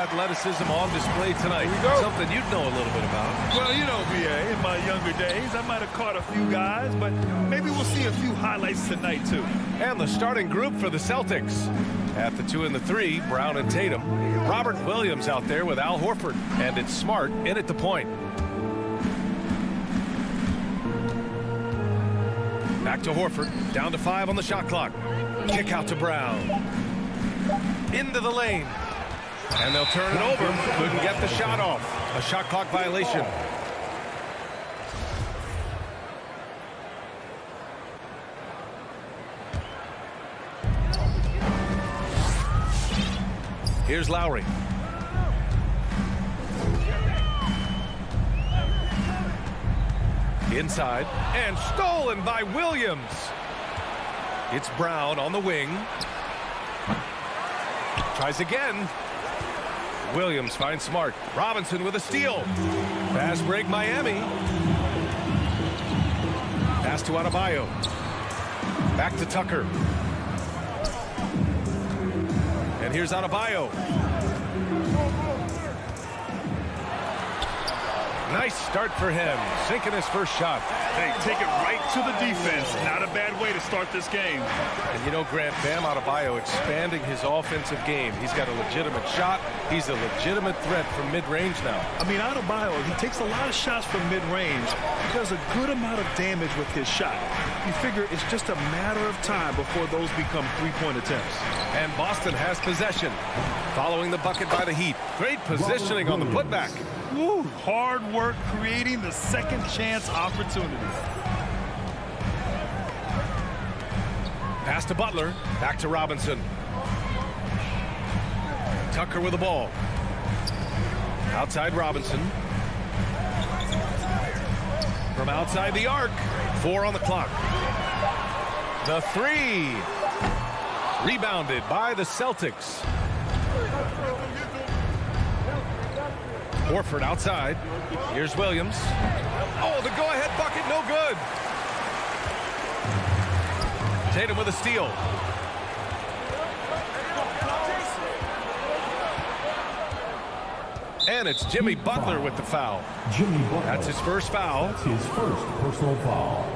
athleticism on display tonight. Something you'd know a little bit about. Well, you know, BA, in my younger days, I might have caught a few guys, but maybe we'll see a few highlights tonight, too. And the starting group for the Celtics. At the 2 and the 3, Brown and Tatum. Robert Williams out there with Al Horford. And it's Smart in at the point. Back to Horford. Down to 5 on the shot clock. Kick out to Brown. Into the lane. And they'll turn it over. Couldn't get the shot off. A shot clock violation. Here's Lowry. Inside, and stolen by Williams. It's Brown on the wing. Tries again. Williams finds Smart. Robinson with a steal. Fast break, Miami. Pass to Adebayo. Back to Tucker. And here's Adebayo. Nice start for him, sinking his first shot. Hey, take it right to the defense. Not a bad way to start this game. And you know, Grant, Bam Adebayo expanding his offensive game. He's got a legitimate shot. He's a legitimate threat from mid-range now. I mean, Adebayo, he takes a lot of shots from mid-range. He does a good amount of damage with his shot. You figure it's just a matter of time before those become three-point attempts. And Boston has possession. Following the bucket by the Heat. Great positioning on the putback. Woo, hard work creating the second chance opportunity. Pass to Butler. Back to Robinson. Tucker with the ball. Outside Robinson. From outside the arc. 4 on the clock. The 3. Rebounded by the Celtics. Horford outside. Here's Williams. Oh, the go-ahead bucket, no good. Tatum with a steal. And it's Jimmy Butler with the foul. Jimmy Butler. That's his first foul. That's his first personal foul.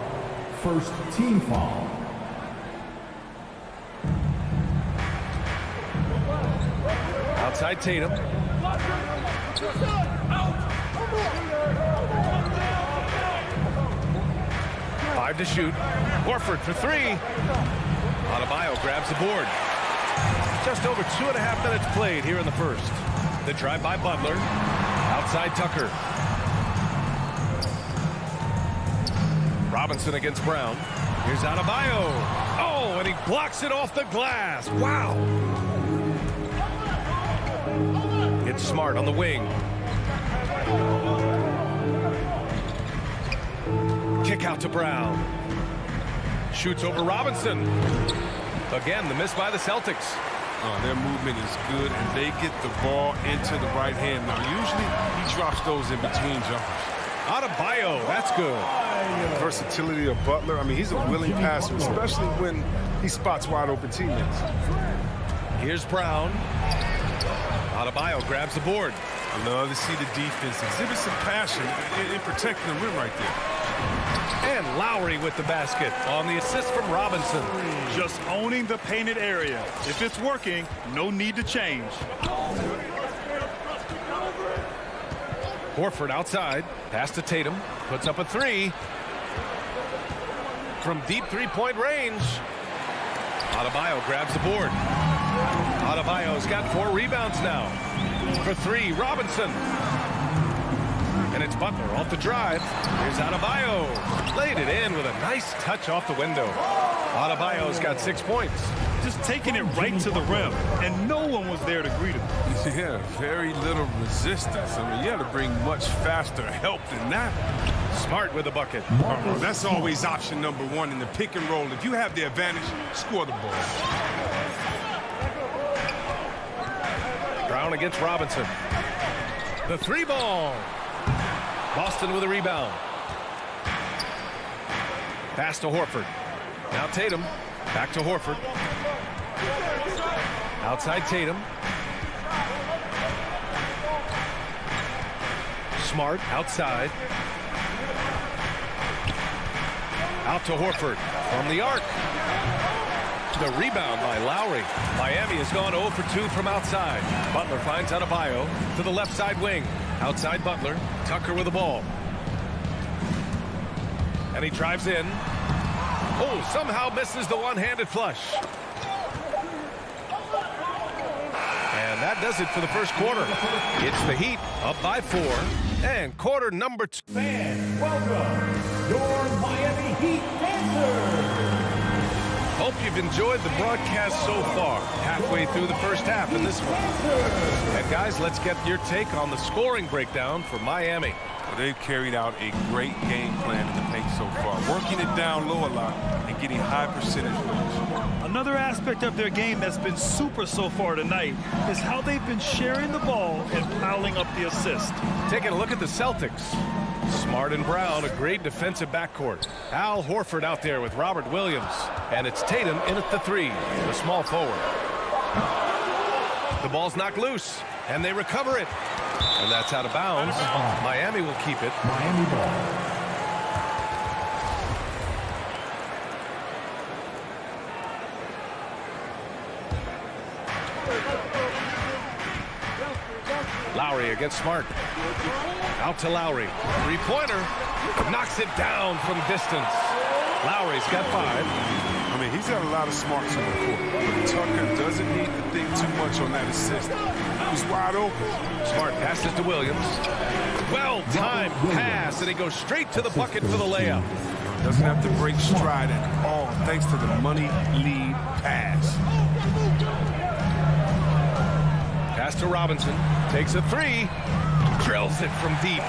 First team foul. Outside Tatum. 5 to shoot. Horford for 3. Adebayo grabs the board. Just over 2.5 minutes played here in the first. The drive by Butler. Outside Tucker. Robinson against Brown. Here's Adebayo. Oh, and he blocks it off the glass. Wow. It's Smart on the wing. Kick out to Brown. Shoots over Robinson. Again, the miss by the Celtics. Their movement is good, and they get the ball into the right hand. Now, usually he drops those in between jumpers. Adebayo, that's good. The versatility of Butler. I mean, he's a willing passer, especially when he spots wide open teammates. Here's Brown. Adebayo grabs the board. I love to see the defense exhibit some passion in protecting the rim right there. And Lowry with the basket on the assist from Robinson. Just owning the painted area. If it's working, no need to change. Horford outside. Pass to Tatum. Puts up a 3. From deep three-point range. Adebayo grabs the board. Adebayo's got 4 rebounds now. For 3, Robinson. And it's Butler off the drive. Here's Adebayo. Laid it in with a nice touch off the window. Adebayo's got 6 points. Just taking it right to the rim, and no one was there to greet him. Yeah, very little resistance. I mean, you got to bring much faster help than that. Smart with the bucket. That's always option number 1 in the pick and roll. If you have the advantage, score the ball. Brown against Robinson. The 3 ball. Boston with a rebound. Pass to Horford. Now Tatum. Back to Horford. Outside Tatum. Smart outside. Out to Horford from the arc. The rebound by Lowry. Miami has gone 0 for 2 from outside. Butler finds Adebayo to the left side wing. Outside Butler. Tucker with the ball. And he drives in. Oh, somehow misses the one-handed flush. And that does it for the first quarter. It's the Heat up by 4. And quarter number 2. Fans, welcome your Miami Heat dancers. Hope you've enjoyed the broadcast so far. Halfway through the first half in this one. And guys, let's get your take on the scoring breakdown for Miami. Well, they've carried out a great game plan in the paint so far, working it down low a lot and getting high percentage wins. Another aspect of their game that's been super so far tonight is how they've been sharing the ball and piling up the assist. Taking a look at the Celtics. Smart and Brown, a great defensive backcourt. Al Horford out there with Robert Williams. And it's Tatum in at the 3, the small forward. The ball's knocked loose, and they recover it. And that's out of bounds. Miami will keep it. Miami ball. Lowry against Smart. Out to Lowry. Three-pointer. Knocks it down from distance. Lowry's got 5. I mean, he's got a lot of smarts on the court. But Tucker doesn't need to think too much on that assist. He was wide open. Smart passes to Williams. Well-timed pass, and he goes straight to the bucket for the layup. Doesn't have to break stride at all thanks to the money lead pass. Pass to Robinson. Takes a 3. Drills it from deep.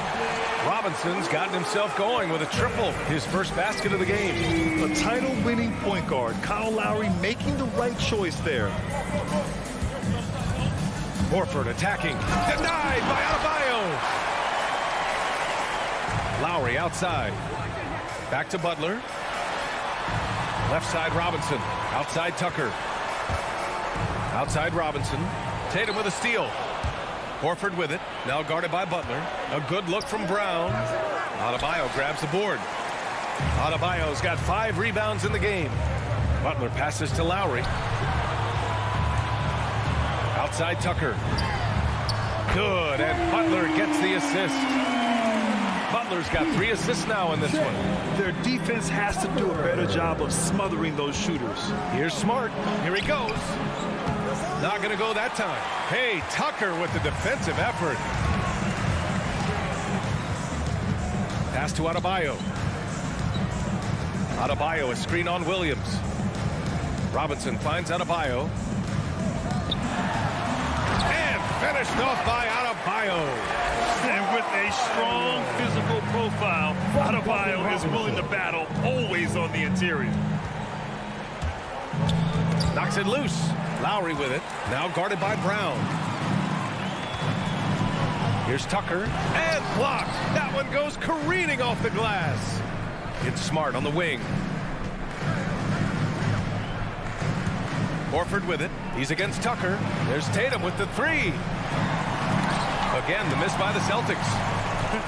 Robinson's gotten himself going with a triple. His first basket of the game. A title-winning point guard, Kyle Lowry making the right choice there. Horford attacking. Denied by Adebayo. Lowry outside. Back to Butler. Left side Robinson. Outside Tucker. Outside Robinson. Tatum with a steal. Horford with it. Now guarded by Butler. A good look from Brown. Adebayo grabs the board. Adebayo's got 5 rebounds in the game. Butler passes to Lowry. Outside Tucker. Good, and Butler gets the assist. Butler's got 3 assists now in this one. Their defense has to do a better job of smothering those shooters. Here's Smart. Here he goes. Not going to go that time. Hey, Tucker with the defensive effort. Pass to Adebayo. Adebayo, a screen on Williams. Robinson finds Adebayo. And finished off by Adebayo. And with a strong physical profile, Adebayo is willing to battle, always on the interior. Knocks it loose. Lowry with it. Now guarded by Brown. Here's Tucker. And blocked. That one goes careening off the glass. It's Smart on the wing. Horford with it. He's against Tucker. There's Tatum with the 3. Again, the miss by the Celtics.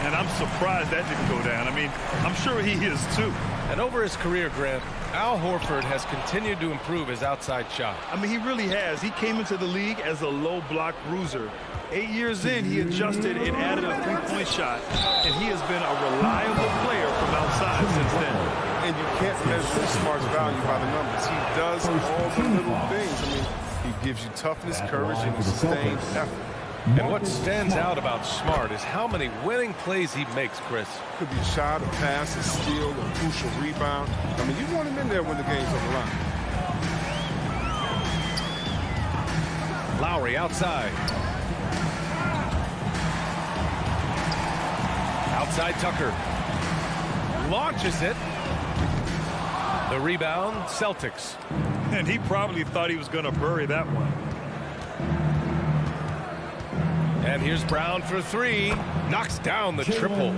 And I'm surprised that didn't go down. I mean, I'm sure he is too. And over his career, Grant, Al Horford has continued to improve his outside shot. I mean, he really has. He came into the league as a low block bruiser. 8 years in, he adjusted and added a 3-point shot. And he has been a reliable player from outside since then. And you can't measure Smart's value by the numbers. He does all the little things. I mean, he gives you toughness, courage, and sustained effort. And what stands out about Smart is how many winning plays he makes, Chris. Could be a shot, a pass, a steal, a crucial rebound. I mean, you want him in there when the game's on the line. Lowry outside. Outside Tucker. Launches it. The rebound, Celtics. And he probably thought he was going to bury that one. And here's Brown for 3. Knocks down the triple.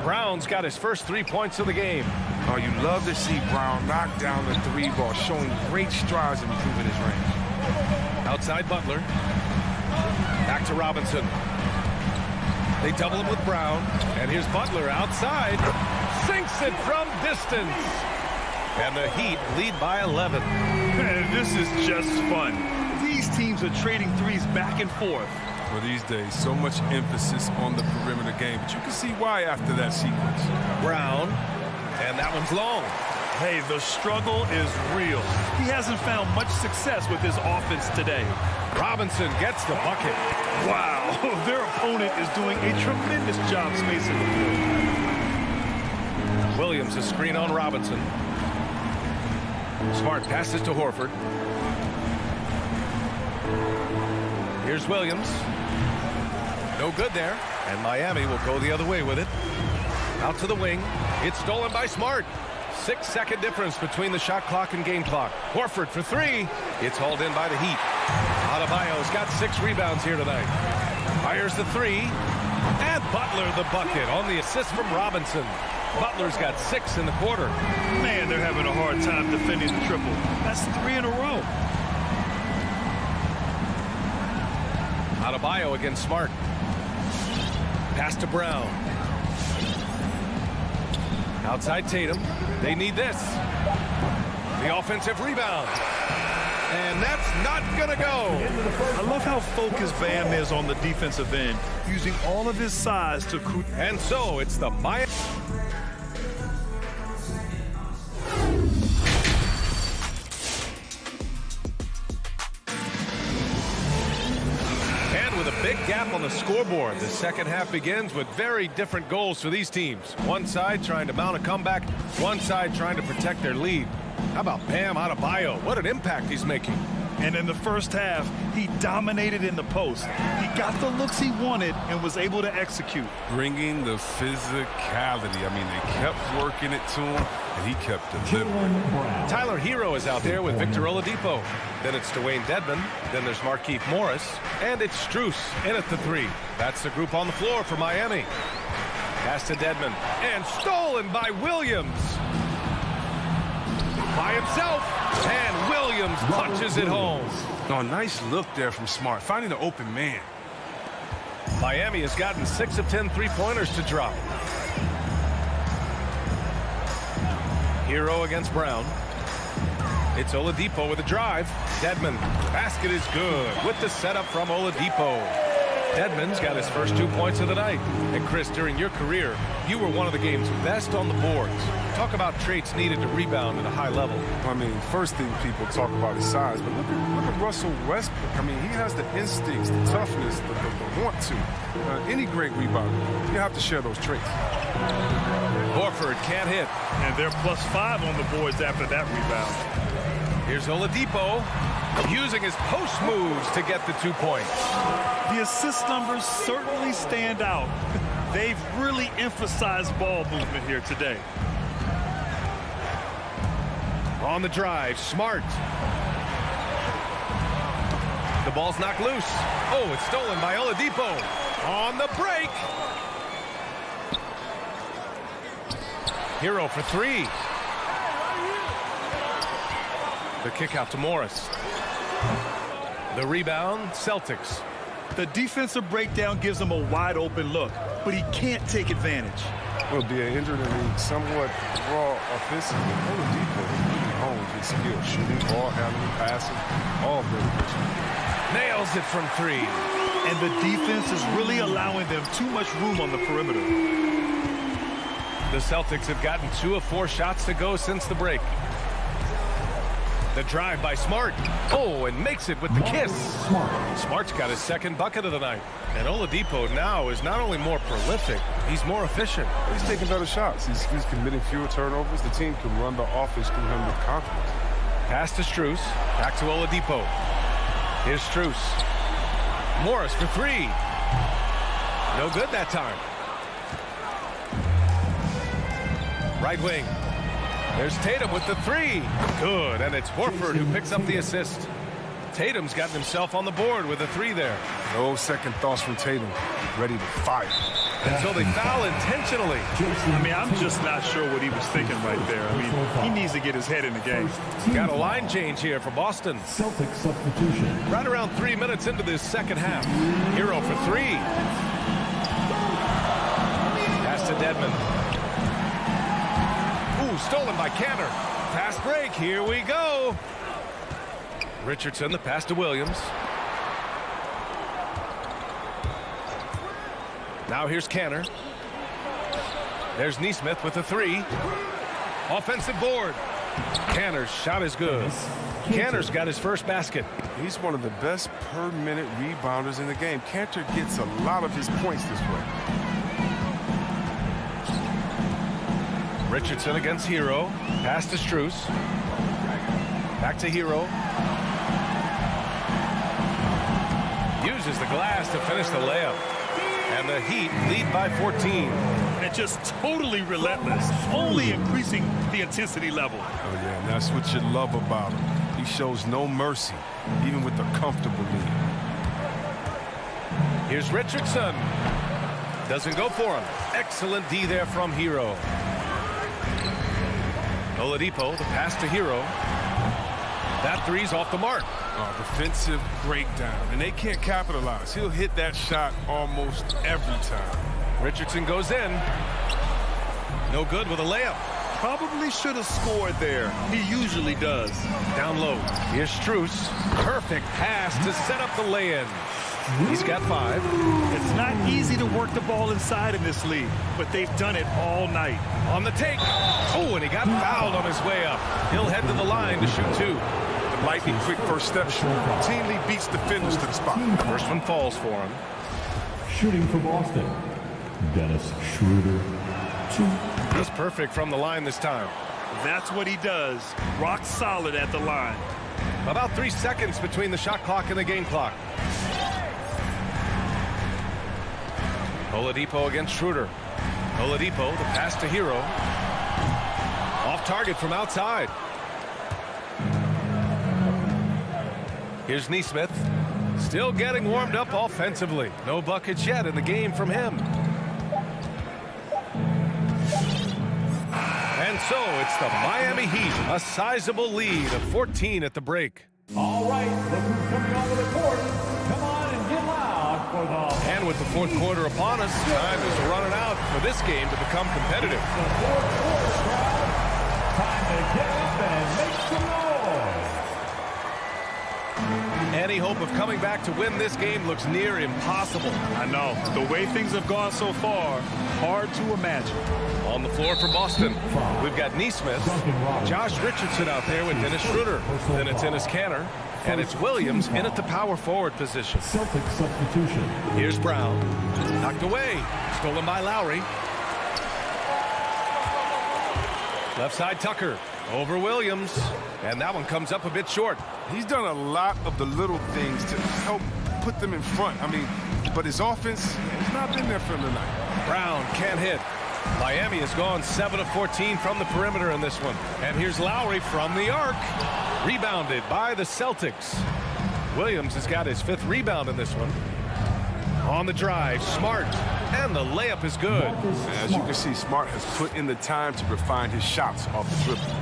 Brown's got his first 3 points of the game. Oh, you love to see Brown knock down the 3 ball, showing great strides in improving his range. Outside Butler. Back to Robinson. They double him with Brown. And here's Butler outside. Sinks it from distance. And the Heat lead by 11. Man, this is just fun. These teams are trading threes back and forth. Well, these days, so much emphasis on the perimeter game, but you can see why after that sequence. Brown. And that one's long. Hey, the struggle is real. He hasn't found much success with his offense today. Robinson gets the bucket. Wow, their opponent is doing a tremendous job spacing the floor. Williams, a screen on Robinson. Smart passes to Horford. Here's Williams. No good there. And Miami will go the other way with it. Out to the wing. It's stolen by Smart. 6-second difference between the shot clock and game clock. Horford for three. It's hauled in by the Heat. Adebayo's got 6 rebounds here tonight. Fires the three. And Butler the bucket on the assist from Robinson. Butler's got 6 in the quarter. Man, they're having a hard time defending the triple. That's 3 in a row. Adebayo against Smart. Pass to Brown. Outside Tatum. They need this. The offensive rebound. And that's not going to go. I love how focused Bam is on the defensive end, using all of his size to... And so it's the Miami. Big gap on the scoreboard. The second half begins with very different goals for these teams. One side trying to mount a comeback, one side trying to protect their lead. How about Bam Adebayo? What an impact he's making. And in the first half, he dominated in the post. He got the looks he wanted and was able to execute. Bringing the physicality. I mean, they kept working it to him, and he kept delivering. Tyler Hero is out there with Victor Oladipo. Then it's Dwayne Dedmon. Then there's Markieff Morris. And it's Strus in at the 3. That's the group on the floor for Miami. Pass to Dedmon. And stolen by Williams. By himself. And Williams punches it home. Oh, nice look there from Smart, finding an open man. Miami has gotten 6 of 10 three-pointers to drop. Hero against Brown. It's Oladipo with a drive. Dedmon. Basket is good with the setup from Oladipo. Dedmon's got his first 2 points of the night. And Chris, during your career, you were one of the game's best on the boards. Talk about traits needed to rebound at a high level. I mean, first thing people talk about is size, but look at Russell Westbrook. I mean, he has the instincts, the toughness, the want to. Any great rebounder, you have to share those traits. Horford can't hit. And they're +5 on the boards after that rebound. Here's Oladipo using his post moves to get the 2 points. The assist numbers certainly stand out. They've really emphasized ball movement here today. On the drive, Smart. The ball's knocked loose. Oh, it's stolen by Oladipo. On the break. Hero for 3. The kick out to Morris. The rebound, Celtics. The defensive breakdown gives him a wide open look, but he can't take advantage. Will be an injured and somewhat raw offensively. Oladipo really honed his skill, shooting, ball handling, passing, all very good. Nails it from 3. And the defense is really allowing them too much room on the perimeter. The Celtics have gotten 2 of 4 shots to go since the break. The drive by Smart. Oh, and makes it with the kiss. Smart's got his second bucket of the night. And Oladipo now is not only more prolific, he's more efficient. He's taking better shots. He's committing fewer turnovers. The team can run the offense through him with confidence. Pass to Strus. Back to Oladipo. Here's Strus. Morris for 3. No good that time. Right wing. There's Tatum with the 3. Good, and it's Horford who picks up the assist. Tatum's gotten himself on the board with a 3 there. No second thoughts from Tatum. Ready to fire. Until they foul intentionally. I mean, I'm just not sure what he was thinking right there. I mean, he needs to get his head in the game. Got a line change here for Boston. Celtics substitution. Right around 3 minutes into this second half. Hero for 3. Dedmon. Ooh, stolen by Cantor. Fast break. Here we go. Richardson, the pass to Williams. Now here's Cantor. There's Neesmith with the three. Offensive board. Cantor's shot is good. Cantor's got his first basket. He's one of the best per-minute rebounders in the game. Cantor gets a lot of his points this way. Richardson against Hero. Pass to Strus. Back to Hero. Uses the glass to finish the layup. And the Heat lead by 14. And just totally relentless, only increasing the intensity level. Oh, yeah, and that's what you love about him. He shows no mercy, even with a comfortable lead. Here's Richardson. Doesn't go for him. Excellent D there from Hero. Oladipo, the pass to Hero. That three's off the mark. Defensive breakdown, and they can't capitalize. He'll hit that shot almost every time. Richardson goes in. No good with a layup. Probably should have scored there. He usually does. Down low. Here's Strus. Perfect pass to set up the lay-in. He's got 5. It's not easy to work the ball inside in this league, but they've done it all night. On the take. Oh, and he got fouled on his way up. He'll head to the line to shoot 2. Lightning quick first step shoot. Routinely beats defenders to the spot. First one falls for him. Shooting for Boston, Dennis Schroeder, 2. He's perfect from the line this time. That's what he does. Rock solid at the line. About 3 seconds between the shot clock and the game clock. Oladipo against Schroeder. Oladipo, the pass to Hero. Off target from outside. Here's Neesmith. Still getting warmed up offensively. No buckets yet in the game from him. And so it's the Miami Heat. A sizable lead of 14 at the break. All right, look who's coming onto the court. Come on and get loud for the... And with the fourth quarter upon us, time is running out for this game to become competitive. The fourth quarter crowd. Time to get up and make some noise. Any hope of coming back to win this game looks near impossible. I know. The way things have gone so far, hard to imagine. On the floor for Boston, we've got Neesmith, Josh Richardson out there with Dennis Schroeder. Then it's Enes Kanter, and it's Williams in at the power forward position. Celtic substitution. Here's Brown. Knocked away. Stolen by Lowry. Left side Tucker. Over Williams. And that one comes up a bit short. He's done a lot of the little things to help put them in front. I mean, but his offense has not been there for him tonight. Brown can't hit. Miami has gone 7 of 14 from the perimeter in this one. And here's Lowry from the arc. Rebounded by the Celtics. Williams has got his 5th rebound in this one. On the drive, Smart. And the layup is good. As you can see, Smart has put in the time to refine his shots off the dribble.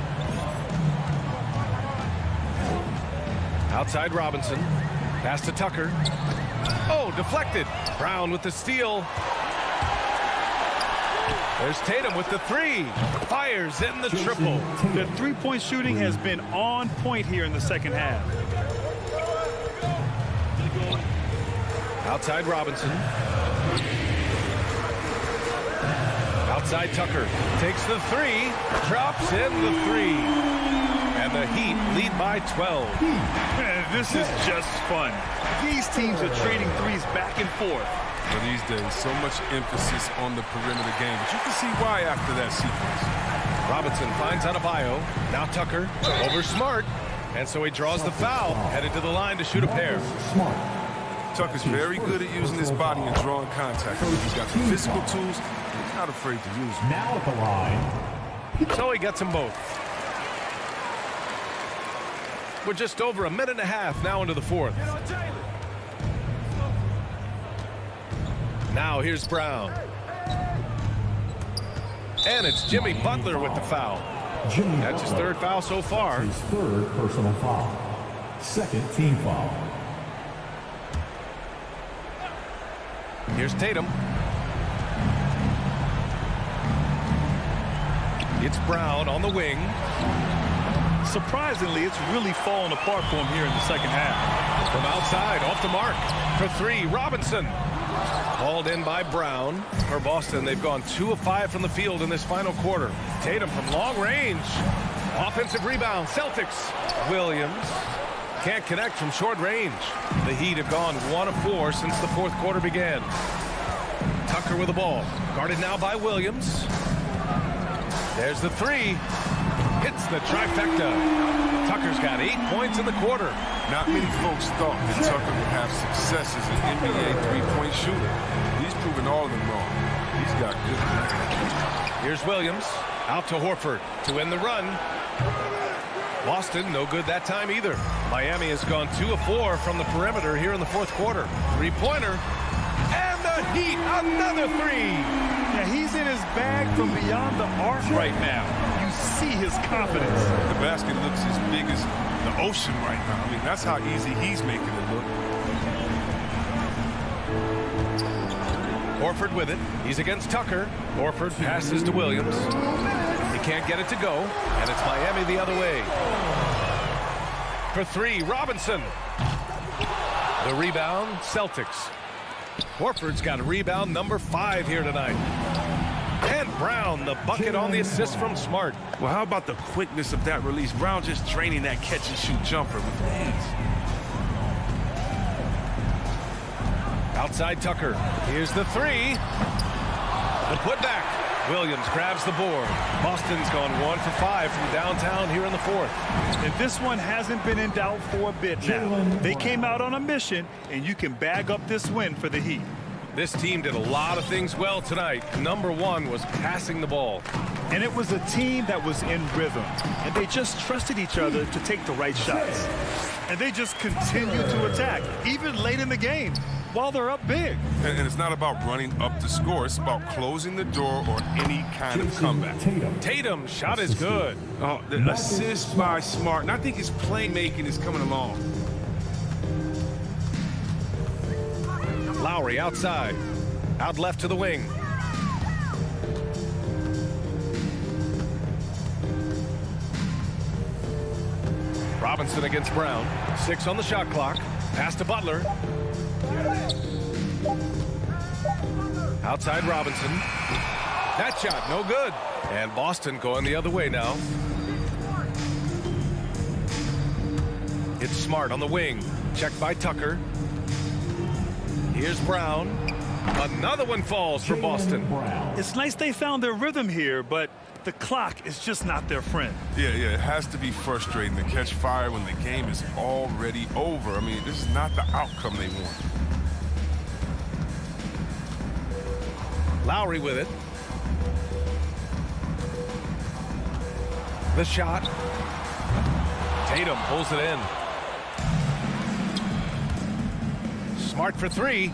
Outside Robinson. Pass to Tucker. Oh, deflected. Brown with the steal. There's Tatum with the 3. Fires in the triple. The three-point shooting has been on point here in the second half. Outside Robinson. Outside Tucker. Takes the 3. Drops in the 3. And the Heat lead by 12. This is just fun. These teams are trading threes back and forth. But these days, so much emphasis on the perimeter game. But you can see why after that sequence. Robinson finds Adebayo. Now Tucker over Smart. And so he draws the foul. Headed to the line to shoot a pair. Smart. Tucker's very good at using his body and drawing contact. He's got the physical tools. He's not afraid to use them. Now at the line. So he gets them both. We're just over a minute and a half now into the 4th. Now here's Brown. And it's Jimmy Butler with the foul. That's his 3rd foul so far. His 3rd personal foul. 2nd team foul. Here's Tatum. It's Brown on the wing. Surprisingly, it's really fallen apart for him here in the second half. From outside, off the mark. For three, Robinson. Hauled in by Brown. For Boston, they've gone 2 of 5 from the field in this final quarter. Tatum from long range. Offensive rebound, Celtics. Williams can't connect from short range. The Heat have gone 1 of 4 since the fourth quarter began. Tucker with the ball. Guarded now by Williams. There's the three. Hits the trifecta. Tucker's got 8 points in the quarter. Not many folks thought that Tucker would have success as an NBA three-point shooter. He's proven all of them wrong. He's got good play. Here's Williams. Out to Horford to end the run. Boston, no good that time either. Miami has gone 2 of 4 from the perimeter here in the fourth quarter. Three-pointer. And the Heat, another three. Yeah, he's in his bag from beyond the arc right now. You see his confidence. The basket looks as big as the ocean right now. I mean, that's how easy he's making it look. Horford with it. He's against Tucker. Horford passes to Williams. He can't get it to go, and it's Miami the other way. For three, Robinson. The rebound, Celtics. Horford's got a rebound number 5 here tonight. And Brown, the bucket on the assist from Smart. Well, how about the quickness of that release? Brown just draining that catch-and-shoot jumper with ease. Outside Tucker. Here's the three. The putback. Williams grabs the board. Boston's gone 1 for 5 from downtown here in the fourth. And this one hasn't been in doubt for a bit now. They came out on a mission, and you can bag up this win for the Heat. This team did a lot of things well tonight. Number 1 was passing the ball. And it was a team that was in rhythm, and they just trusted each other to take the right shots. And they just continued to attack, even late in the game, while they're up big. And it's not about running up the score. It's about closing the door on any kind of comeback. Tatum's shot is good. Oh, the assist by Smart, and I think his playmaking is coming along. Lowry outside. Out left to the wing. Robinson against Brown. 6 on the shot clock. Pass to Butler. Outside Robinson. That shot, no good. And Boston going the other way now. It's Smart on the wing. Checked by Tucker. Here's Brown. Another one falls for Boston. It's nice they found their rhythm here, but the clock is just not their friend. Yeah, it has to be frustrating to catch fire when the game is already over. I mean, this is not the outcome they want. Lowry with it. The shot. Tatum pulls it in. Smart for 3.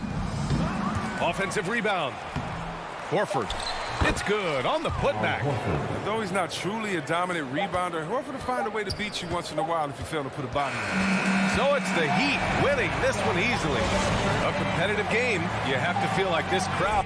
Offensive rebound. Horford. It's good on the putback. Though he's not truly a dominant rebounder, Horford will find a way to beat you once in a while if you fail to put a body on it. So it's the Heat winning this one easily. A competitive game. You have to feel like this crowd.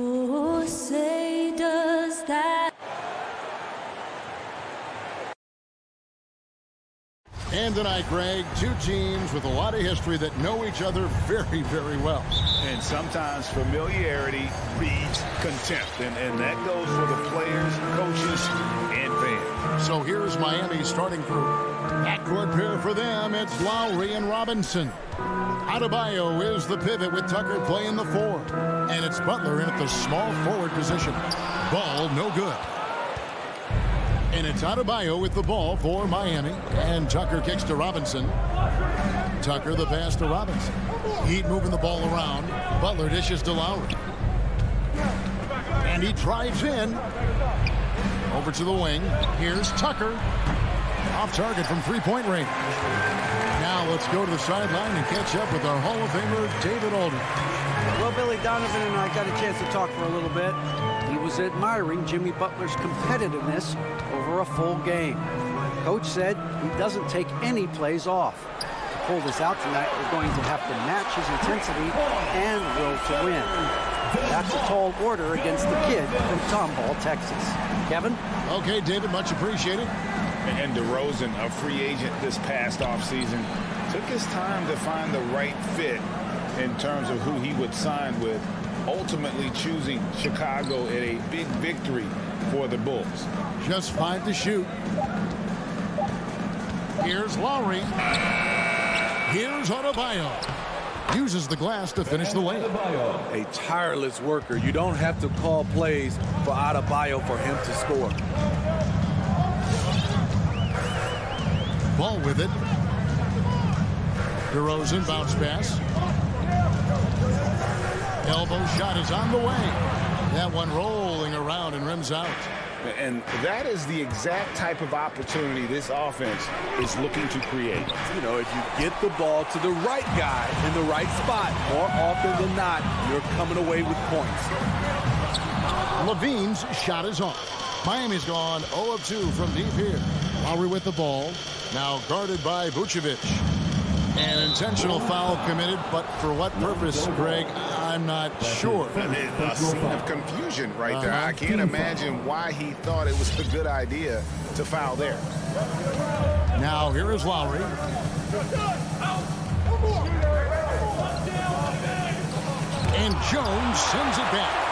Oh, say does that. And tonight, Greg, two teams with a lot of history that know each other very, very well. And sometimes familiarity breeds contempt. And that goes for the players, coaches, and fans. So here's Miami's starting group. Backcourt pair for them, it's Lowry and Robinson. Adebayo is the pivot with Tucker playing the 4. And it's Butler in at the small forward position. Ball no good. And it's Adebayo with the ball for Miami. And Tucker kicks to Robinson. Tucker the pass to Robinson. Heat moving the ball around. Butler dishes to Lowry. And he drives in. Over to the wing. Here's Tucker. Off target from three-point range. Now let's go to the sideline and catch up with our Hall of Famer, David Aldridge. Well, Billy Donovan and I got a chance to talk for a little bit. He was admiring Jimmy Butler's competitiveness over a full game. Coach said he doesn't take any plays off. To pull this out tonight, we're going to have to match his intensity and will to win. That's a tall order against the kid from Tomball, Texas. Kevin? Okay, David, much appreciated. And DeRozan, a free agent this past offseason, took his time to find the right fit in terms of who he would sign with, ultimately choosing Chicago in a big victory for the Bulls. Just 5 to shoot. Here's Lowry. Here's Adebayo. Uses the glass to finish the layup. A tireless worker. You don't have to call plays for Adebayo for him to score. Ball with it. DeRozan bounce pass. Elbow shot is on the way. That one rolling around and rims out. And that is the exact type of opportunity this offense is looking to create. You know, if you get the ball to the right guy in the right spot, more often than not, you're coming away with points. Levine's shot is off. Miami's gone 0 of 2 from deep here. Lowry with the ball. Now guarded by Vucevic. An intentional foul committed, but for what purpose, Greg, I'm not sure. A scene of confusion right there. I can't imagine why he thought it was a good idea to foul there. Now here is Lowry. And Jones sends it back.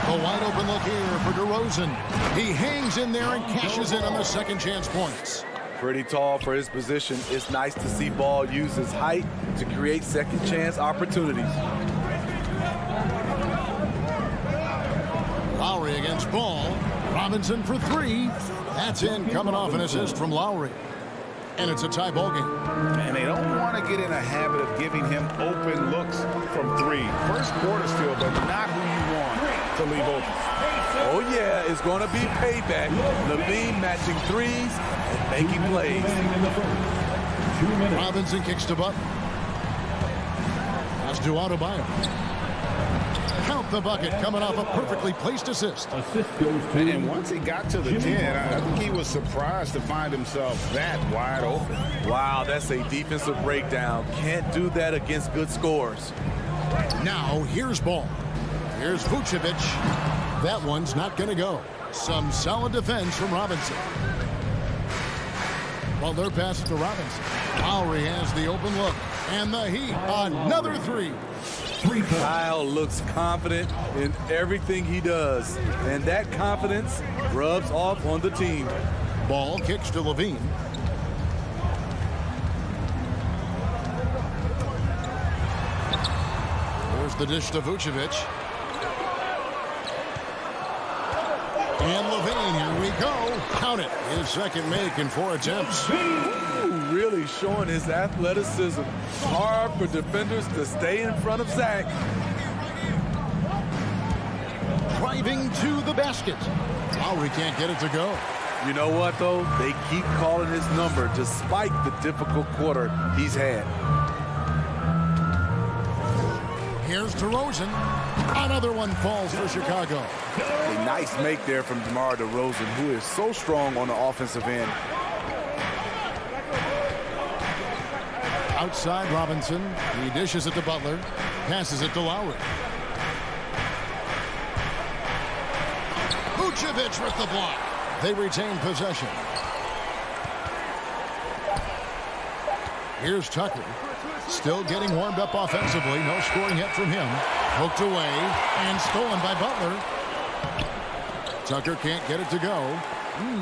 A wide open look here for DeRozan. He hangs in there and cashes in on the second chance points. Pretty tall for his position. It's nice to see Ball use his height to create second chance opportunities. Lowry against Ball. Robinson for 3. That's in, coming off an assist from Lowry. And it's a tie ball game. And they don't want to get in a habit of giving him open looks from 3. First quarter still, but not who you want to leave open. Oh, yeah, it's going to be payback. Levine matching threes and making plays. Robinson kicks to Butler. Pass to Adebayo. Count the bucket, coming off a perfectly placed assist. And once he got to the 10, I think he was surprised to find himself that wide open. Wow, that's a defensive breakdown. Can't do that against good scores. Now, here's Ball. Here's Vucevic. That one's not going to go. Some solid defense from Robinson. Butler passes to Robinson. Lowry has the open look. And the Heat, another 3. Kyle looks confident in everything he does. And that confidence rubs off on the team. Ball kicks to Levine. There's the dish to Vucevic. And Levine, here we go. Count it. His second make in 4 attempts. Ooh, really showing his athleticism. Hard for defenders to stay in front of Zach. Driving to the basket. Lowry can't get it to go. You know what, though? They keep calling his number despite the difficult quarter he's had. Here's DeRozan. Another one falls for Chicago. A nice make there from DeMar DeRozan, who is so strong on the offensive end. Outside Robinson. He dishes it to Butler. Passes it to Lowry. Vucevic with the block. They retain possession. Here's Tucker. Still getting warmed up offensively. No scoring yet from him. Poked away and stolen by Butler. Tucker can't get it to go.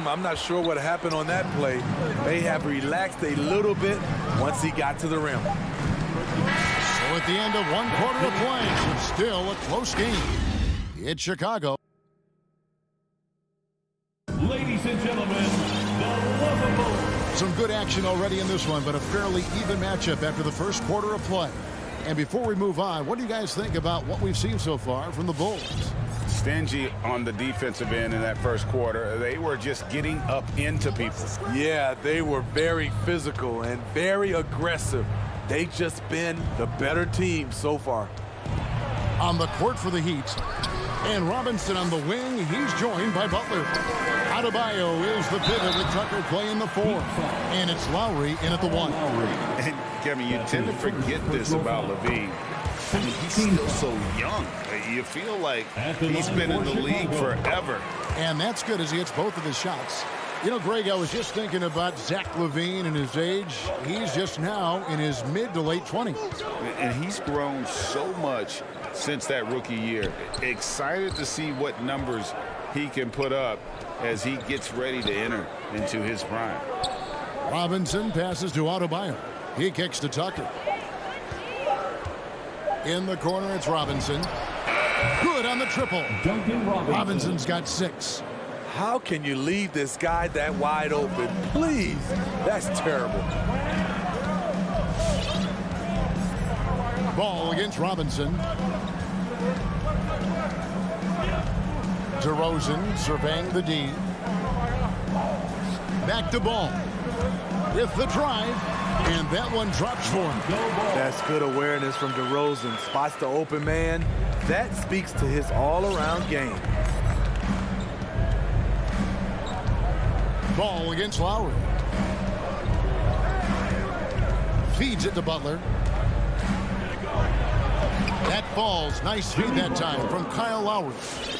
I'm not sure what happened on that play. They have relaxed a little bit once he got to the rim. So at the end of one quarter of play, it's still a close game. It's Chicago. Ladies and gentlemen, the lovable. Some good action already in this one, but a fairly even matchup after the first quarter of play. And before we move on, what do you guys think about what we've seen so far from the Bulls? Stingy on the defensive end in that first quarter. They were just getting up into people. Yeah, they were very physical and very aggressive. They've just been the better team so far. On the court for the Heat. And Robinson on the wing. He's joined by Butler. Adebayo is the pivot with Tucker playing the 4. And it's Lowry in at the 1. And Kevin, you tend to forget this about LaVine. I mean, he's still so young. You feel like he's been in the league forever. And that's good as he hits both of his shots. You know, Greg, I was just thinking about Zach LaVine and his age. He's just now in his mid to late 20s. And he's grown so much since that rookie year. Excited to see what numbers he can put up as he gets ready to enter into his prime. Robinson passes to Adebayo. He kicks to Tucker. In the corner, it's Robinson. Good on the triple. Robinson's got 6. How can you leave this guy that wide open? Please. That's terrible. Ball against Robinson. DeRozan surveying the D. Back to Ball. With the drive. And that one drops for him. That's good awareness from DeRozan. Spots the open man. That speaks to his all-around game. Ball against Lowry. Feeds it to Butler. That falls. Nice feed that time from Kyle Lowry.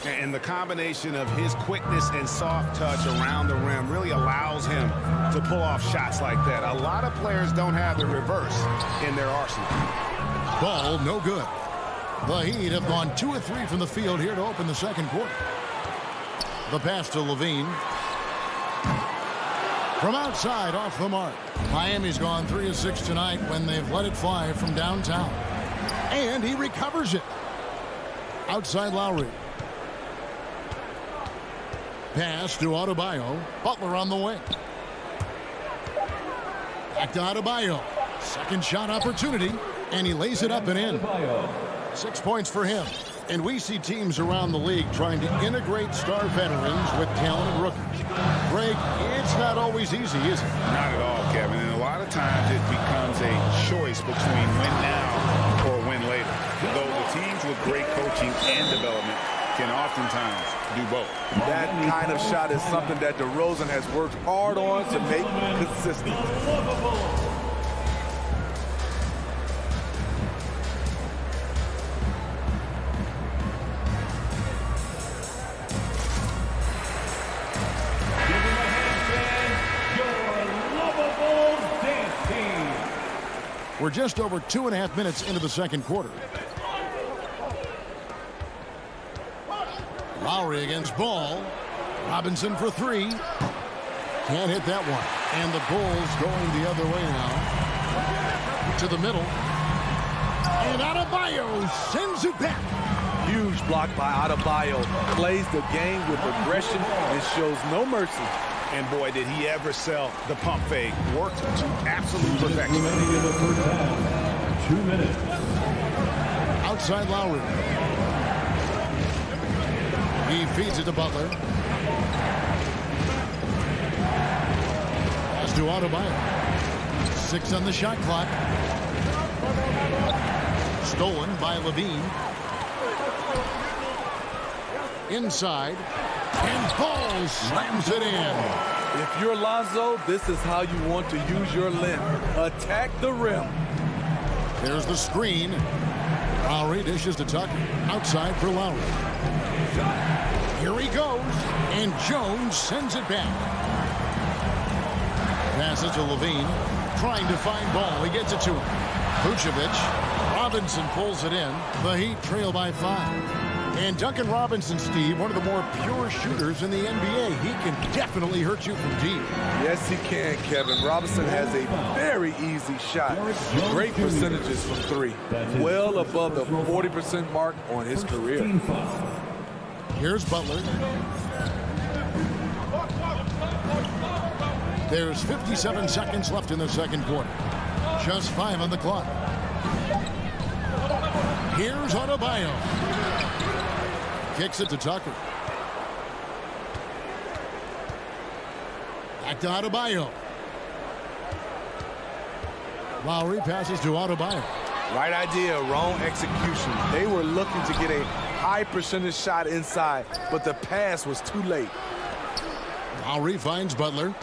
And the combination of his quickness and soft touch around the rim really allows him to pull off shots like that. A lot of players don't have the reverse in their arsenal. Ball no good. The Heat have gone 2 of 3 from the field here to open the second quarter. The pass to LaVine. From outside, off the mark. Miami's gone 3 of 6 tonight when they've let it fly from downtown. And he recovers it. Outside Lowry. Pass to Adebayo. Butler on the wing. Back to Adebayo. Second shot opportunity. And he lays it up and in. 6 points for him. And we see teams around the league trying to integrate star veterans with talented rookies. Greg, it's not always easy, is it? Not at all, Kevin. And a lot of times it becomes a choice between win now or win later. Though the teams with great coaching and development can oftentimes do both. That kind of shot is something that DeRozan has worked hard on to make consistent. We're just over 2.5 minutes into the second quarter. Lowry against Ball. Robinson for 3. Can't hit that one. And the Bulls going the other way now. To the middle. And Adebayo sends it back. Huge block by Adebayo. Plays the game with aggression and shows no mercy. And boy, did he ever sell the pump fake. Worked to absolute perfection. Remaining in the first half. 2 minutes. Outside Lowry. He feeds it to Butler. Pass to Adebayo. 6 on the shot clock. Stolen by LaVine. Inside. And Ball slams it in. If you're Lonzo, this is how you want to use your length. Attack the rim. There's the screen. Lowry dishes to Tucker. Outside for Lowry. Here he goes. And Jones sends it back. Passes to Levine. Trying to find ball. He gets it to him. Vucevic. Robinson pulls it in. The Heat trail by 5. And Duncan Robinson, Steve, one of the more pure shooters in the NBA. He can definitely hurt you from deep. Yes, he can, Kevin. Robinson has a very easy shot. Great percentages from 3. Well above the 40% mark on his career. Here's Butler. There's 57 seconds left in the second quarter. Just 5 on the clock. Here's Adebayo. Kicks it to Tucker. Back to Adebayo. Lowry passes to Adebayo. Right idea, wrong execution. They were looking to get a high percentage shot inside, but the pass was too late. Lowry finds Butler.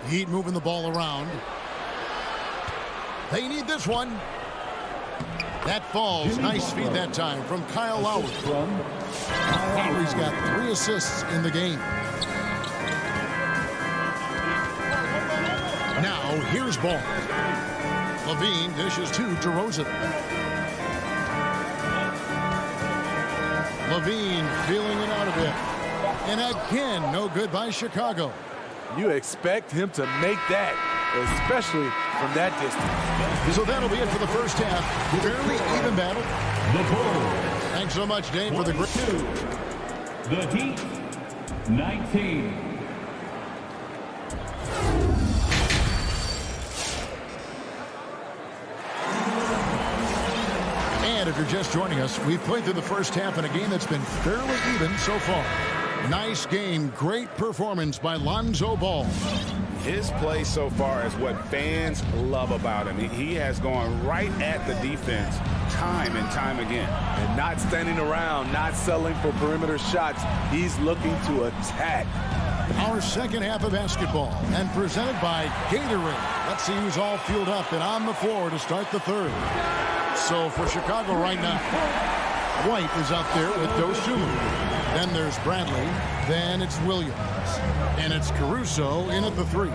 Heat moving the ball around. They need this one. That falls. Nice feed that time from Kyle Lowry. Lowry's got 3 assists in the game. Now here's ball. Levine dishes to DeRozan. Levine feeling it out a bit. And again, no good by Chicago. You expect him to make that, especially from that distance. So that'll be it for the first half. Fairly even battle. The Bulls. Thanks so much, Dave, for the great. 2. The Heat, 19. And if you're just joining us, we've played through the first half in a game that's been fairly even so far. Nice game. Great performance by Lonzo Ball. His play so far is what fans love about him. He has gone right at the defense time and time again. And not standing around, not settling for perimeter shots. He's looking to attack. Our second half of basketball and presented by Gatorade. Let's see who's all fueled up and on the floor to start the third. So for Chicago right now, White is out there with Dosunmu. Then there's Bradley. Then it's Williams. And it's Caruso in at the 3.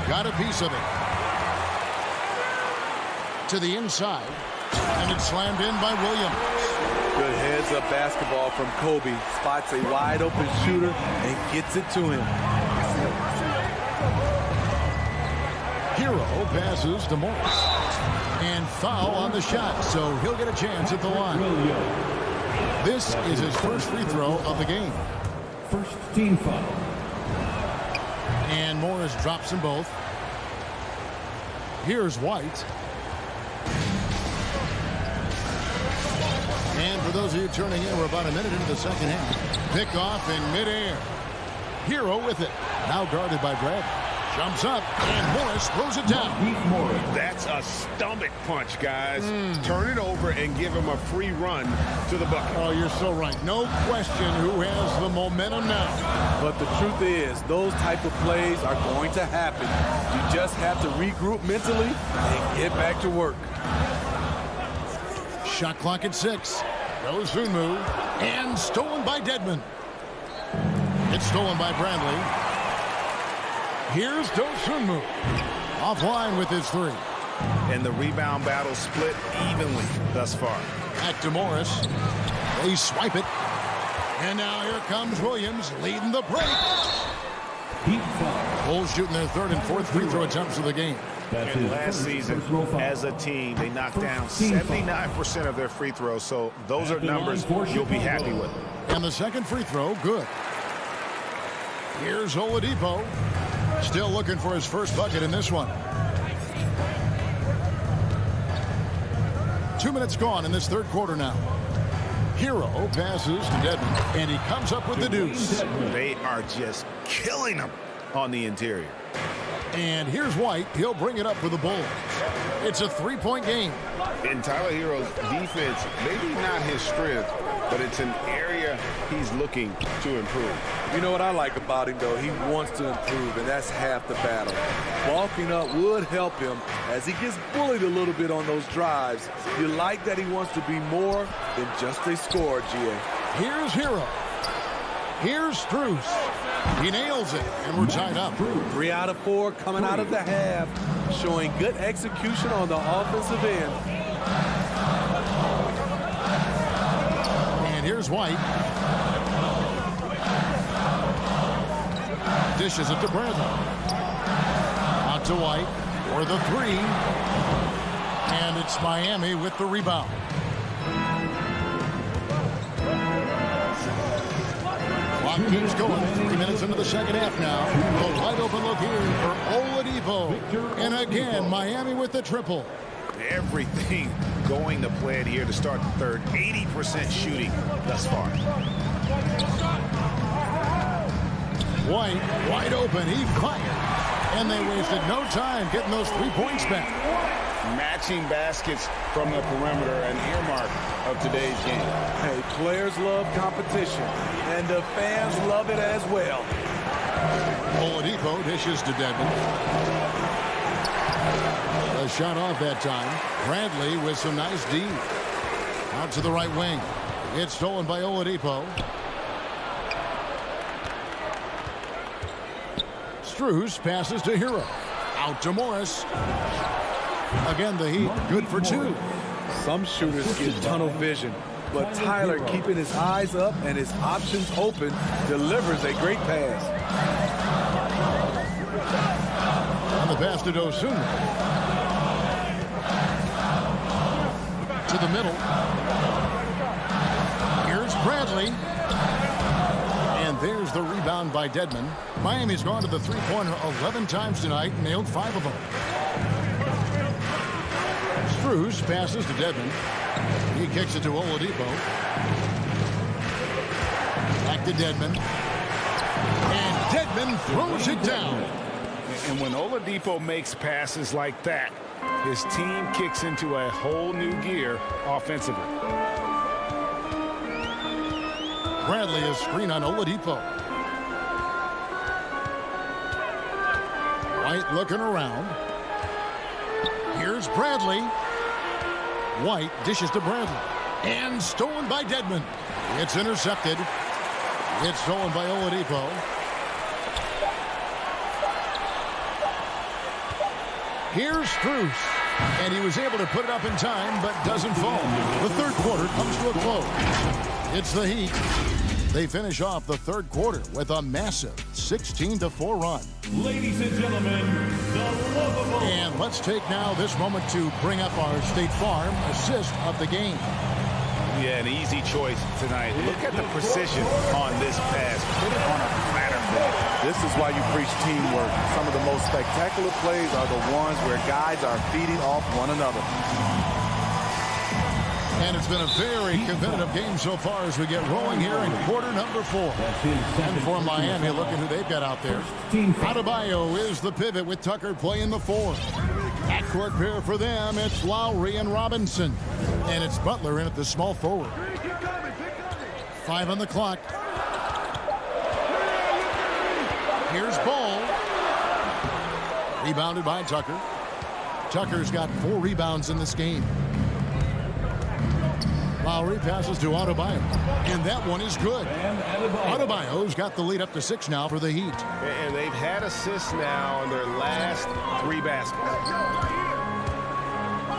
Got a piece of it. To the inside. And it's slammed in by Williams. Good heads-up basketball from Kobe. Spots a wide-open shooter and gets it to him. Hero passes to Morris. And foul on the shot, so he'll get a chance at the line. This is his first free throw of the game. First team foul. And Morris drops them both. Here's White. And for those of you turning in, we're about a minute into the second half. Pick off in midair. Hero with it. Now guarded by Bradley. Jumps up, and Morris throws it down. That's a stomach punch, guys. Turn it over and give him a free run to the bucket. Oh, you're so right. No question who has the momentum now. But the truth is, those type of plays are going to happen. You just have to regroup mentally and get back to work. Shot clock at 6. Dosunmu, and stolen by Dedmon. It's stolen by Bradley. Here's Dosunmu. Offline with his 3. And the rebound battle split evenly thus far. Back to Morris. They swipe it. And now here comes Williams leading the break. Bulls shooting their 3rd and 4th free throw attempts of the game. And last season, as a team, they knocked down 79% of their free throws. So those are numbers you'll be happy with. And the second free throw, good. Here's Oladipo. Still looking for his first bucket in this one. 2 minutes gone in this third quarter now. Hero passes to Dedmon, and he comes up with the deuce. They are just killing him on the interior. And here's White. He'll bring it up for the Bulls. It's a three-point game. In Tyler Hero's defense, maybe not his strength, but it's an area he's looking to improve. You know what I like about him, though? He wants to improve, and that's half the battle. Bulking up would help him as he gets bullied a little bit on those drives. You like that he wants to be more than just a scorer, GA. Here's Hero. Here's Strus. He nails it, and we're tied up. 3 out of 4 coming out of the half, showing good execution on the offensive end. And here's White. Dishes it to Bradley. Out to White for the 3. And it's Miami with the rebound. Clock keeps going. 3 minutes into the second half now. A wide open look here for Oladipo. And again, Miami with the triple. Everything going to plan here to start the third. 80% shooting thus far. White, wide open. He fired. And they wasted no time getting those 3 points back. Matching baskets from the perimeter, an earmark of today's game. Hey, players love competition, and the fans love it as well. Oladipo dishes to Dedmon. A shot off that time. Bradley with some nice D. Out to the right wing. It's stolen by Oladipo. Strus passes to Hero. Out to Morris. Again, the Heat good for 2. Some shooters get tunnel vision, but Tyler, keeping his eyes up and his options open, delivers a great pass. On the pass to Dosunmu. To the middle. Here's Bradley. And there's the rebound by Dedmon. Miami's gone to the three-pointer 11 times tonight and nailed 5 of them. Strus passes to Dedmon. He kicks it to Oladipo. Back to Dedmon. And Dedmon throws it down. And when Oladipo makes passes like that, his team kicks into a whole new gear offensively. Bradley is screen on Oladipo. White looking around. Here's Bradley. White dishes to Bradley. And stolen by Dedmon. It's intercepted. It's stolen by Oladipo. Here's Strus. And he was able to put it up in time, but doesn't fall. The third quarter comes to a close. It's the Heat. They finish off the third quarter with a massive 16-4 run. Ladies and gentlemen, the lovable. And let's take now this moment to bring up our State Farm assist of the game. Yeah, an easy choice tonight. Look at the precision on this pass. Put it on a platter. This is why you preach teamwork. Some of the most spectacular plays are the ones where guys are feeding off one another. And it's been a very competitive game so far as we get rolling here in quarter number 4. And for Miami, look at who they've got out there. Adebayo is the pivot with Tucker playing the 4. Backcourt pair for them, it's Lowry and Robinson. And it's Butler in at the small forward. 5 on the clock. Here's Ball. Rebounded by Tucker. Tucker's got 4 rebounds in this game. Lowry passes to Adebayo, and that one is good. Adebayo's got the lead up to 6 now for the Heat. And they've had assists now in their last 3 baskets.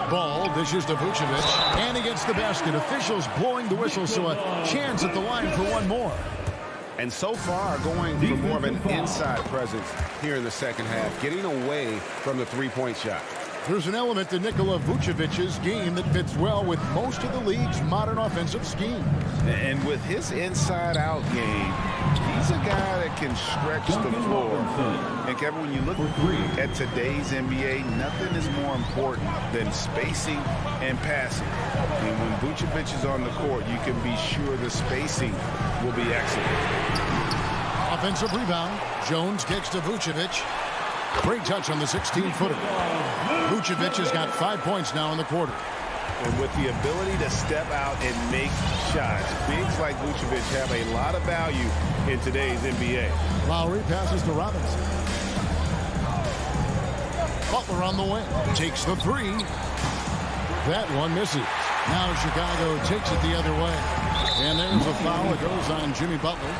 Ball dishes to Vucevic, and he gets the basket. Officials blowing the whistle, so a chance at the line for one more. And so far, going for more of an inside presence here in the second half, getting away from the three-point shot. There's an element to Nikola Vucevic's game that fits well with most of the league's modern offensive scheme. And with his inside-out game, he's a guy that can stretch the floor. And Kevin, when you look at today's NBA, nothing is more important than spacing and passing. I mean, when Vucevic is on the court, you can be sure the spacing will be excellent. Offensive rebound. Jones kicks to Vucevic. Great touch on the 16-footer. Vucevic has got 5 points now in the quarter. And with the ability to step out and make shots, bigs like Vucevic have a lot of value in today's NBA. Lowry passes to Robinson. Butler on the wing. Takes the three. That one misses. Now Chicago takes it the other way. And there's a foul. It goes on Jimmy Butler.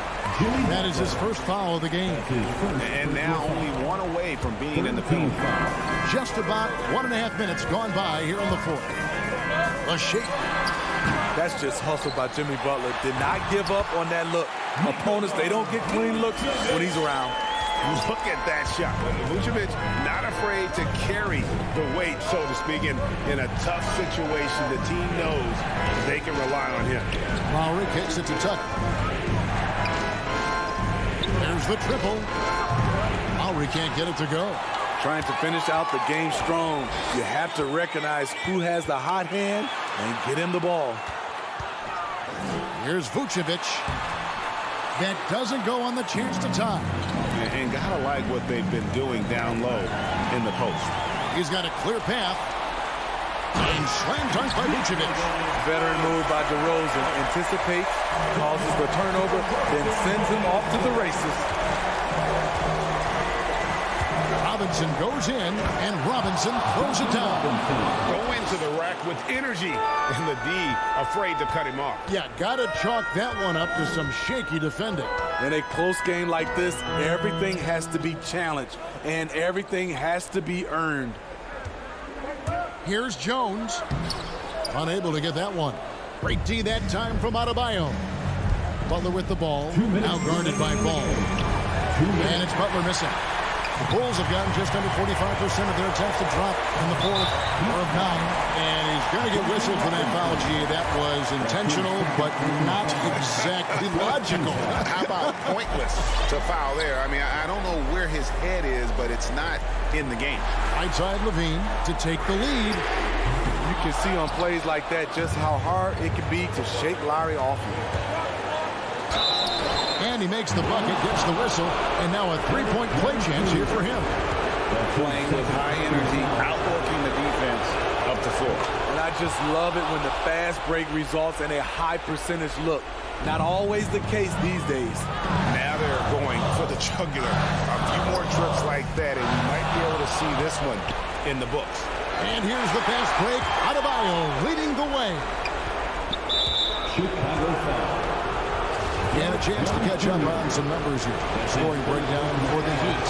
That is his first foul of the game. And now only one away from being in the penalty. Just about 1.5 minutes gone by here in the fourth. A shake. That's just hustle by Jimmy Butler. Did not give up on that look. Opponents, they don't get clean looks when he's around. Look at that shot. Vucevic not afraid to carry the weight, so to speak, in a tough situation. The team knows they can rely on him. Lowry kicks it to Tucker. There's the triple. Lowry can't get it to go. Trying to finish out the game strong. You have to recognize who has the hot hand and get him the ball. Here's Vucevic. That doesn't go on the chance to tie. And gotta like what they've been doing down low in the post. He's got a clear path. And slam dunk by Vucevic. Veteran move by DeRozan. Anticipates, causes the turnover, then sends him off to the races. Robinson goes in, and Robinson throws it down. Go into the rack with energy, and the D afraid to cut him off. Yeah, gotta chalk that one up to some shaky defending. In a close game like this, everything has to be challenged, and everything has to be earned. Here's Jones. Unable to get that one. Great D that time from Adebayo. Butler with the ball, now guarded by Ball. And it's Butler missing. The Bulls have gotten just under 45% of their attempts to drop in the fourth or of 9. And he's going to get whistled for that foul, G. That was intentional, but not exactly logical. How about pointless to foul there? I mean, I don't know where his head is, but it's not in the game. Right side Levine to take the lead. You can see on plays like that just how hard it can be to shake Lowry off you. And he makes the bucket, gets the whistle, and now a three-point play chance here for him. Playing with high energy, outworking the defense up the floor. And I just love it when the fast break results in a high percentage look. Not always the case these days. Now they're going for the jugular. A few more trips like that, and you might be able to see this one in the books. And here's the fast break. Adebayo leading the way. Chicago foul. And a chance to catch up on some numbers here. Scoring breakdown for the Heat.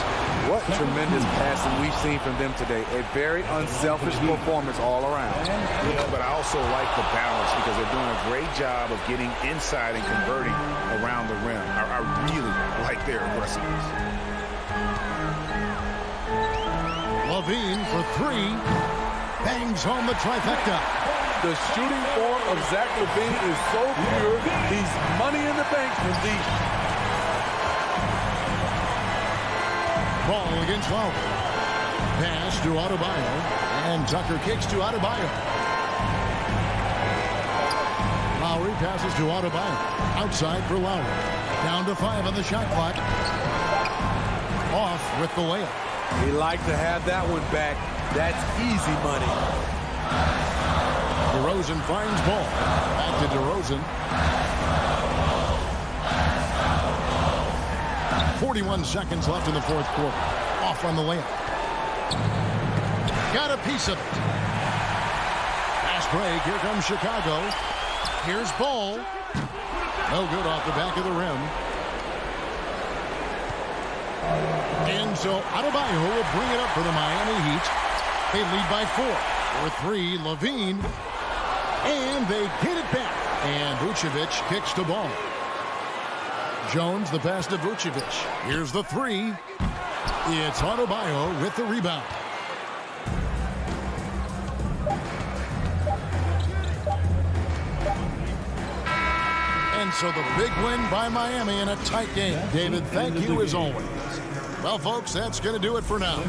What tremendous passing we've seen from them today. A very unselfish performance all around. Yeah, but I also like the balance because they're doing a great job of getting inside and converting around the rim. I really like their aggressiveness. Levine for three. Bangs home the trifecta. The shooting form of Zach LaVine is so pure, he's money in the bank from deep. Ball against Lowry. Pass to Adebayo. And Tucker kicks to Adebayo. Lowry passes to Adebayo. Outside for Lowry. Down to 5 on the shot clock. Off with the layup. He liked to have that one back. That's easy money. DeRozan finds Ball. Back to DeRozan. 41 seconds left in the fourth quarter. Off on the layup. Got a piece of it. Fast break. Here comes Chicago. Here's Ball. No good off the back of the rim. And so Adebayo will bring it up for the Miami Heat. They lead by 4. For 3, Levine. And they get it back. And Vucevic kicks to Ball. Jones the pass to Vucevic. Here's the 3. It's Adebayo with the rebound. And so the big win by Miami in a tight game. David, thank you as always. Well, folks, that's going to do it for now.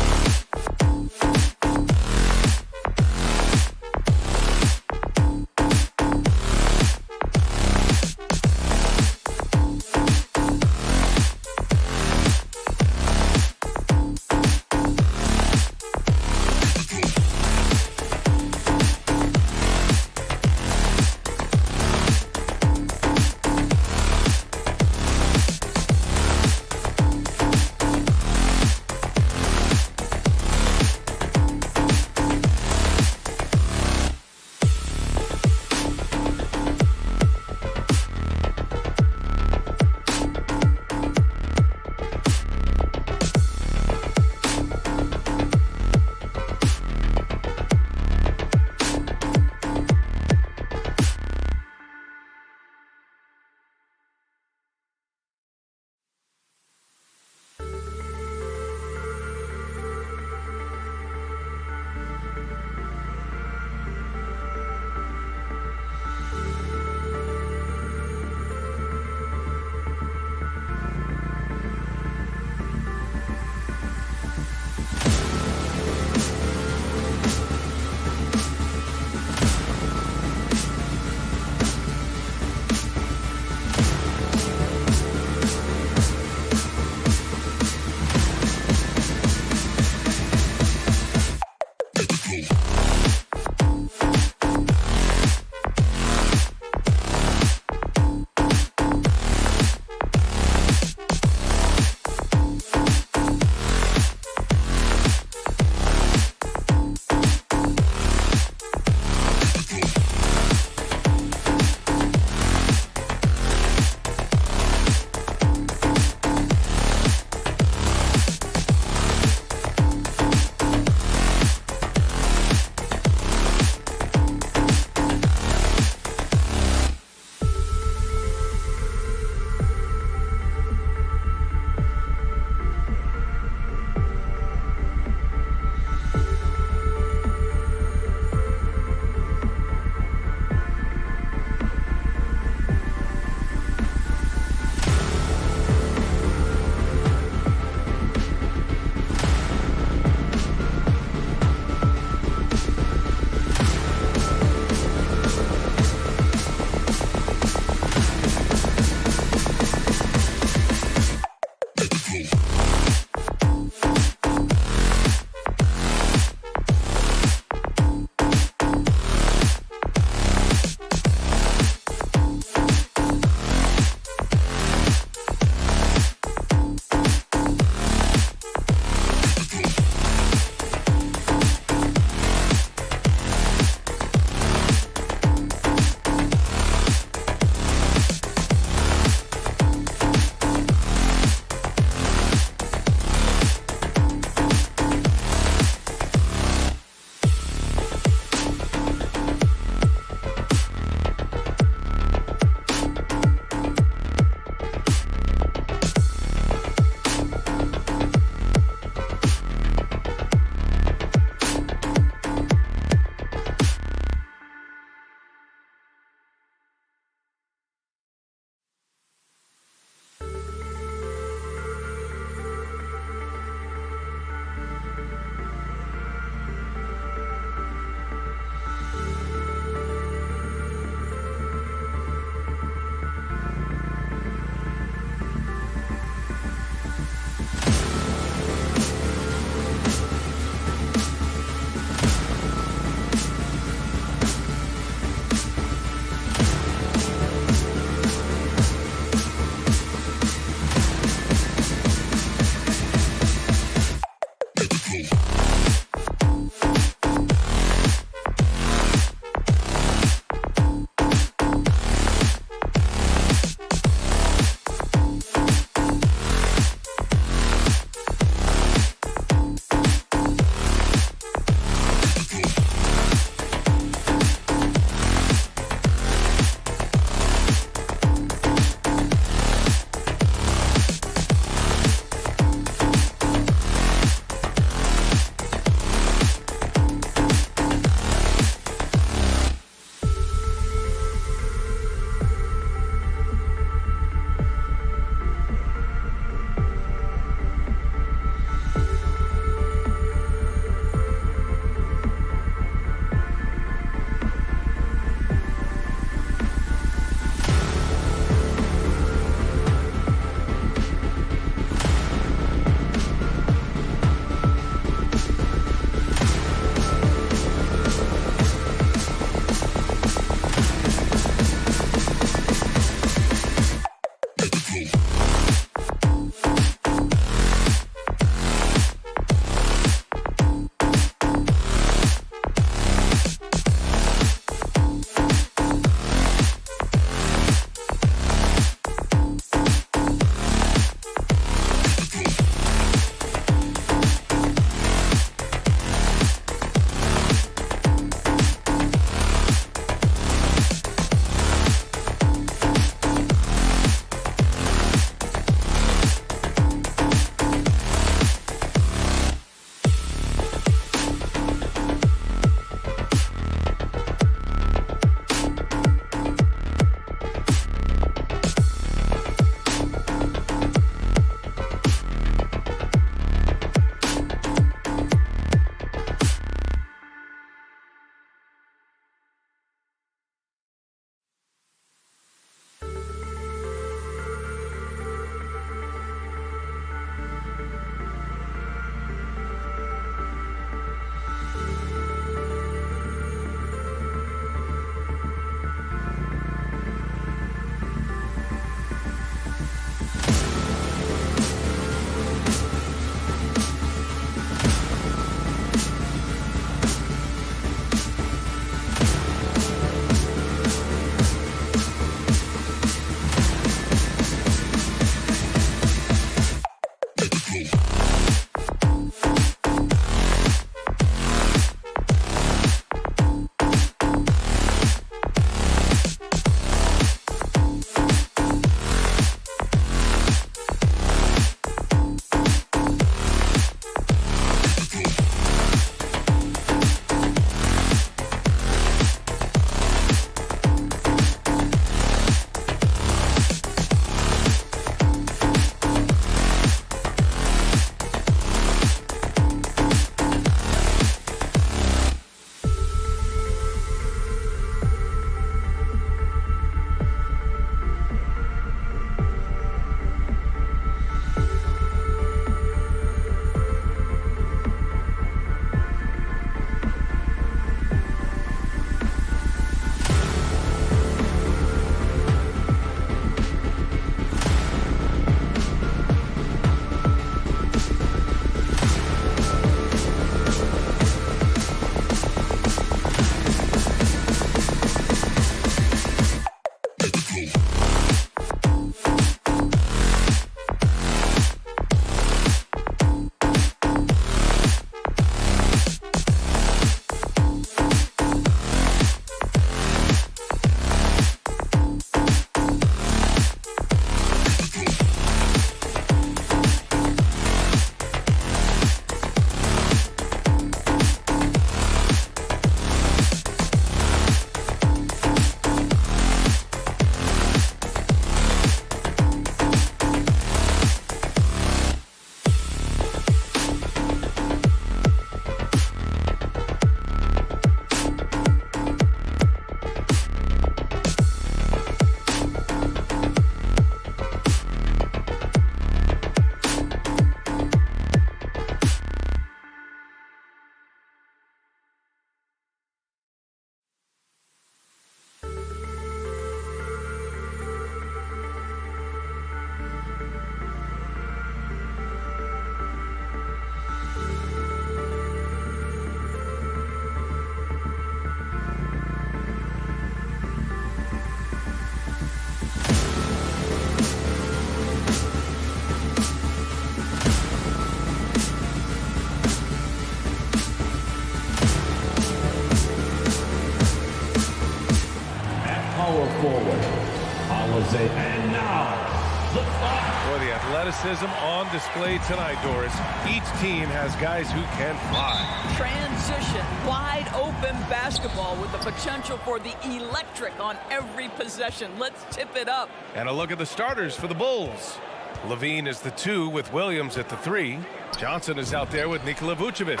Alizé. And now, the fly. Boy, the athleticism on display tonight, Doris. Each team has guys who can fly. Transition, wide open basketball with the potential for the electric on every possession. Let's tip it up. And a look at the starters for the Bulls. Levine is the 2 with Williams at the 3. Johnson is out there with Nikola Vucevic.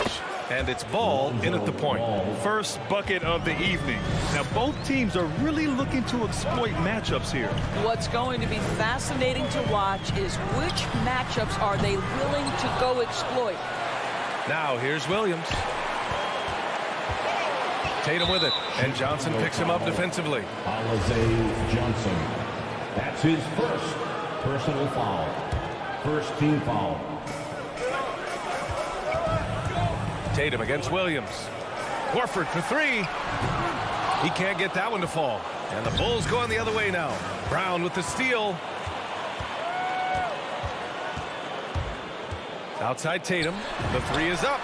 And it's Ball in at the point. First bucket of the evening. Now, both teams are really looking to exploit matchups here. What's going to be fascinating to watch is which matchups are they willing to go exploit. Now, here's Williams. Tatum with it. And Johnson picks him up defensively. Alizé Johnson. That's his first personal foul. First team foul. Tatum against Williams. Horford for 3. He can't get that one to fall. And the Bulls going the other way now. Brown with the steal. Outside Tatum. The 3 is up.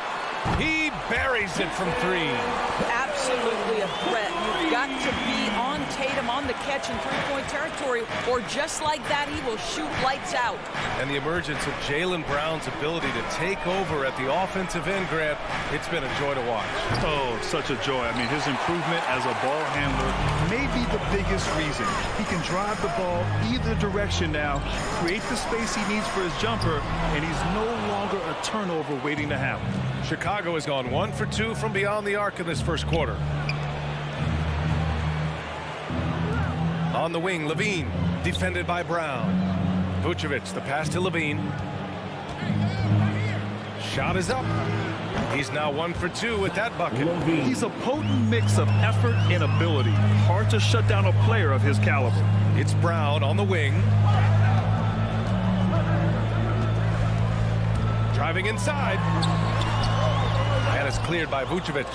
He buries it from 3. Absolutely a threat. You've got to be on Tatum on the catch in three-point territory, or just like that, he will shoot lights out. And the emergence of Jaylen Brown's ability to take over at the offensive end, Grant, it's been a joy to watch. Oh, such a joy. I mean, his improvement as a ball handler may be the biggest reason. He can drive the ball either direction now, create the space he needs for his jumper, and he's no longer a turnover waiting to happen. Chicago has gone 1 for 2 from beyond the arc in this first quarter. On the wing, Levine, defended by Brown. Vucevic, the pass to Levine. Shot is up. He's now 1 for 2 with that bucket. He's a potent mix of effort and ability. Hard to shut down a player of his caliber. It's Brown on the wing. Driving inside. And it's cleared by Vucevic.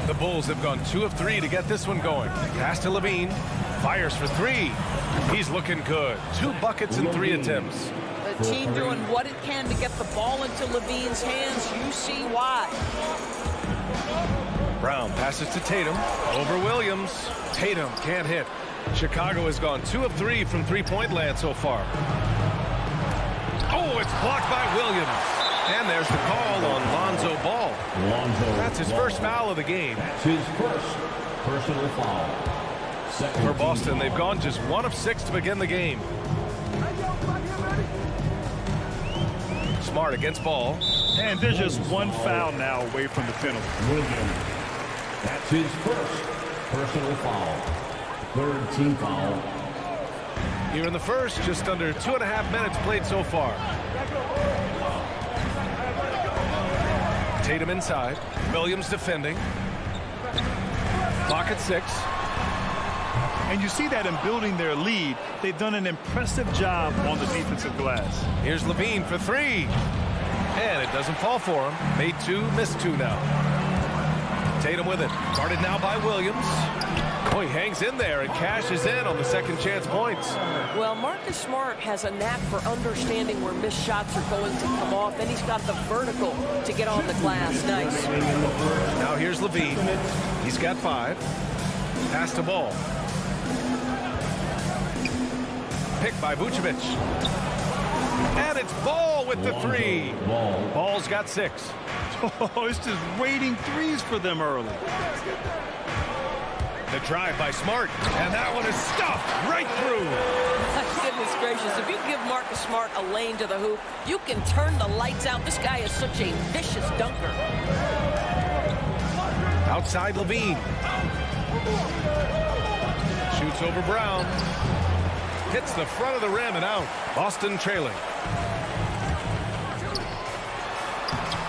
The Bulls have gone 2 of 3 to get this one going. Pass to Levine. Fires for 3. He's looking good. 2 buckets in 3 attempts. The team doing what it can to get the ball into Levine's hands. You see why. Brown passes to Tatum. Over Williams. Tatum can't hit. Chicago has gone 2 of 3 from three-point land so far. Oh, it's blocked by Williams. And there's the call on Lonzo Ball. That's his first foul of the game. That's his first personal foul. For Boston, they've gone just 1 of 6 to begin the game. Smart against Ball. And there's just 1 foul now away from the penalty. Williams. That's his first personal foul. Third team foul. Here in the first, just under 2.5 minutes played so far. Tatum inside. Williams defending. Clock at 6. And you see that in building their lead, they've done an impressive job on the defensive glass. Here's Levine for 3. And it doesn't fall for him. Made 2, missed 2 now. Tatum with it. Guarded now by Williams. Oh, he hangs in there and cashes in on the second chance points. Well, Marcus Smart has a knack for understanding where missed shots are going to come off, and he's got the vertical to get on the glass. Nice. Now here's Levine. He's got 5. Pass to Ball. Picked by Vucevic. And it's Ball with the 3. Ball's got 6. Oh, it's just raining threes for them early. The drive by Smart, and that one is stuffed right through. Goodness gracious, if you give Marcus Smart a lane to the hoop, you can turn the lights out. This guy is such a vicious dunker. Outside Levine. Shoots over Brown. Hits the front of the rim and out. Boston trailing.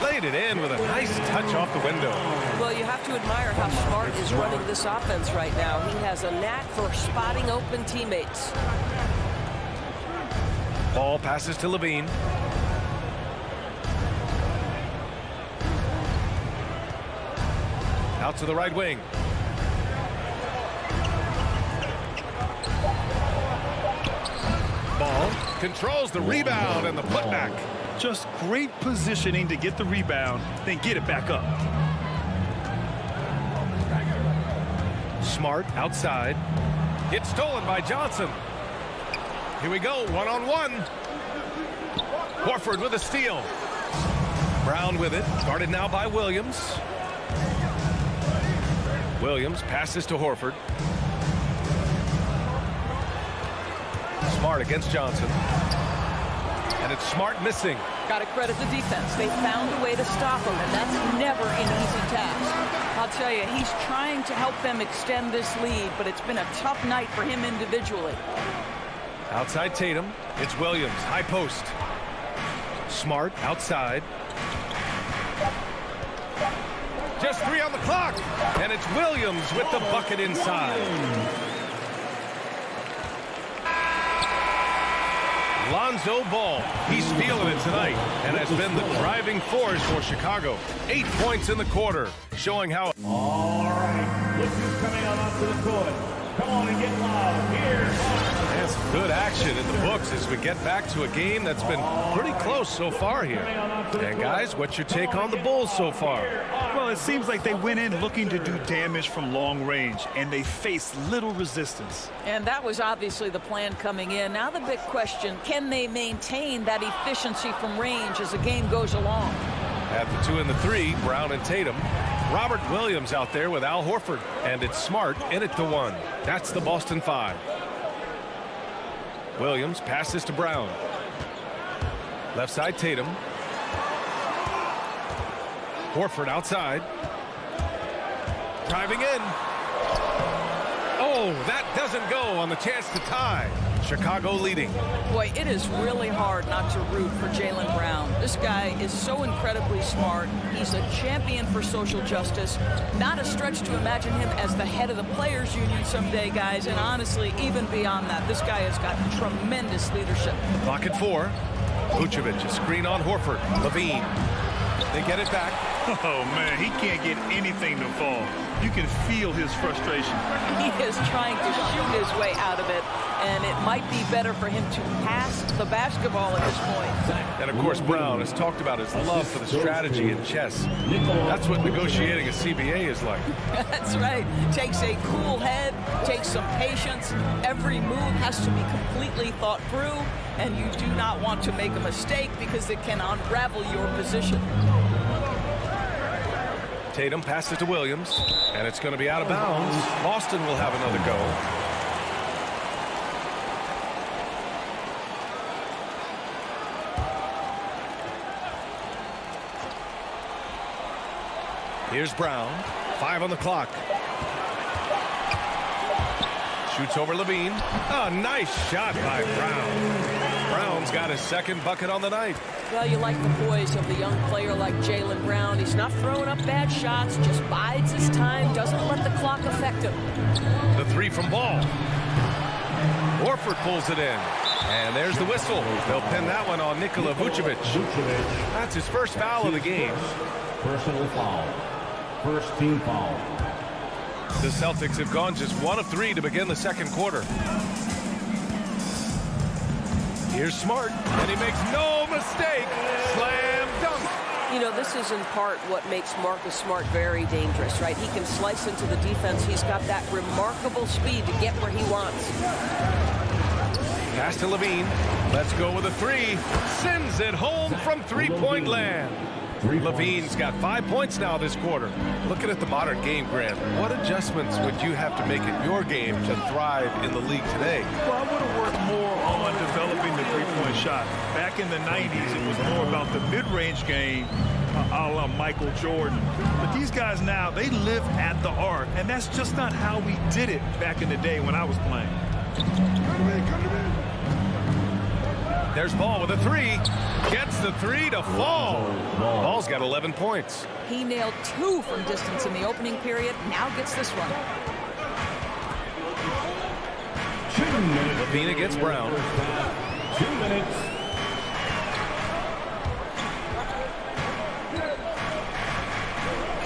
Laid it in with a nice touch off the window. Well, you have to admire how Smart is running this offense right now. He has a knack for spotting open teammates. Ball passes to Levine. Out to the right wing. Ball controls the rebound and the putback. Just great positioning to get the rebound, then get it back up. Smart outside. It's stolen by Johnson. Here we go, one-on-one. Horford with a steal. Brown with it, guarded now by Williams. Williams passes to Horford. Smart against Johnson. And it's Smart missing. Got to credit the defense. They found a way to stop him, and that's never an easy task. I'll tell you, he's trying to help them extend this lead, but it's been a tough night for him individually. Outside Tatum, it's Williams, high post. Smart outside. Just 3 on the clock, and it's Williams with the bucket inside. Lonzo Ball, he's feeling it tonight and has been the driving force for Chicago. 8 points in the quarter, showing how. All right, look who's coming out onto the court. Come on and get loud. Here. That's good action in the books as we get back to a game that's been pretty close so far here. And guys, what's your take on the Bulls so far? Well, it seems like they went in looking to do damage from long range, and they faced little resistance. And that was obviously the plan coming in. Now the big question, can they maintain that efficiency from range as the game goes along? At the 2 and the 3, Brown and Tatum. Robert Williams out there with Al Horford. And it's Smart in at the 1. That's the Boston 5. Williams passes to Brown. Left side Tatum. Horford outside. Driving in. Oh, that doesn't go on the chance to tie. Chicago leading. Boy, it is really hard not to root for Jaylen Brown. This guy is so incredibly smart. He's a champion for social justice. Not a stretch to imagine him as the head of the Players Union someday, guys. And honestly, even beyond that, this guy has got tremendous leadership. Clock at 4. Vucevic, a screen on Horford. Levine. They get it back. Oh, man, he can't get anything to fall. You can feel his frustration. He is trying to shoot his way out of it, and it might be better for him to pass the basketball at this point. And, of course, Brown has talked about his love for the strategy in chess. That's what negotiating a CBA is like. That's right. Takes a cool head, takes some patience. Every move has to be completely thought through, and you do not want to make a mistake because it can unravel your position. Tatum passes to Williams, and it's going to be out of bounds. Boston will have another go. Here's Brown. 5 on the clock. Shoots over Levine. Oh, nice shot by Brown. Brown's got his second bucket on the night. Well, you like the poise of the young player like Jaylen Brown. He's not throwing up bad shots, just bides his time, doesn't let the clock affect him. The 3 from Ball. Horford pulls it in. And there's the whistle. They'll pin that one on Nikola Vucevic. That's his first foul of the game. Personal foul. First team foul. The Celtics have gone just 1 of 3 to begin the second quarter. Here's Smart, and he makes no mistake. Slam dunk. You know, this is in part what makes Marcus Smart very dangerous, right? He can slice into the defense. He's got that remarkable speed to get where he wants. Pass to Levine. Let's go with a 3. Sends it home from three-point land. Levine's got 5 points now this quarter. Looking at the modern game, Grant, what adjustments would you have to make in your game to thrive in the league today? Well, I would have worked more on developing the three-point shot. Back in the 90s, it was more about the mid-range game, a la Michael Jordan. But these guys now, they live at the arc, and that's just not how we did it back in the day when I was playing. There's Ball with a 3. Gets the 3 to fall. Ball's got 11 points. He nailed 2 from distance in the opening period. Now gets this one. 2 minutes. Levine against Brown. 2 minutes.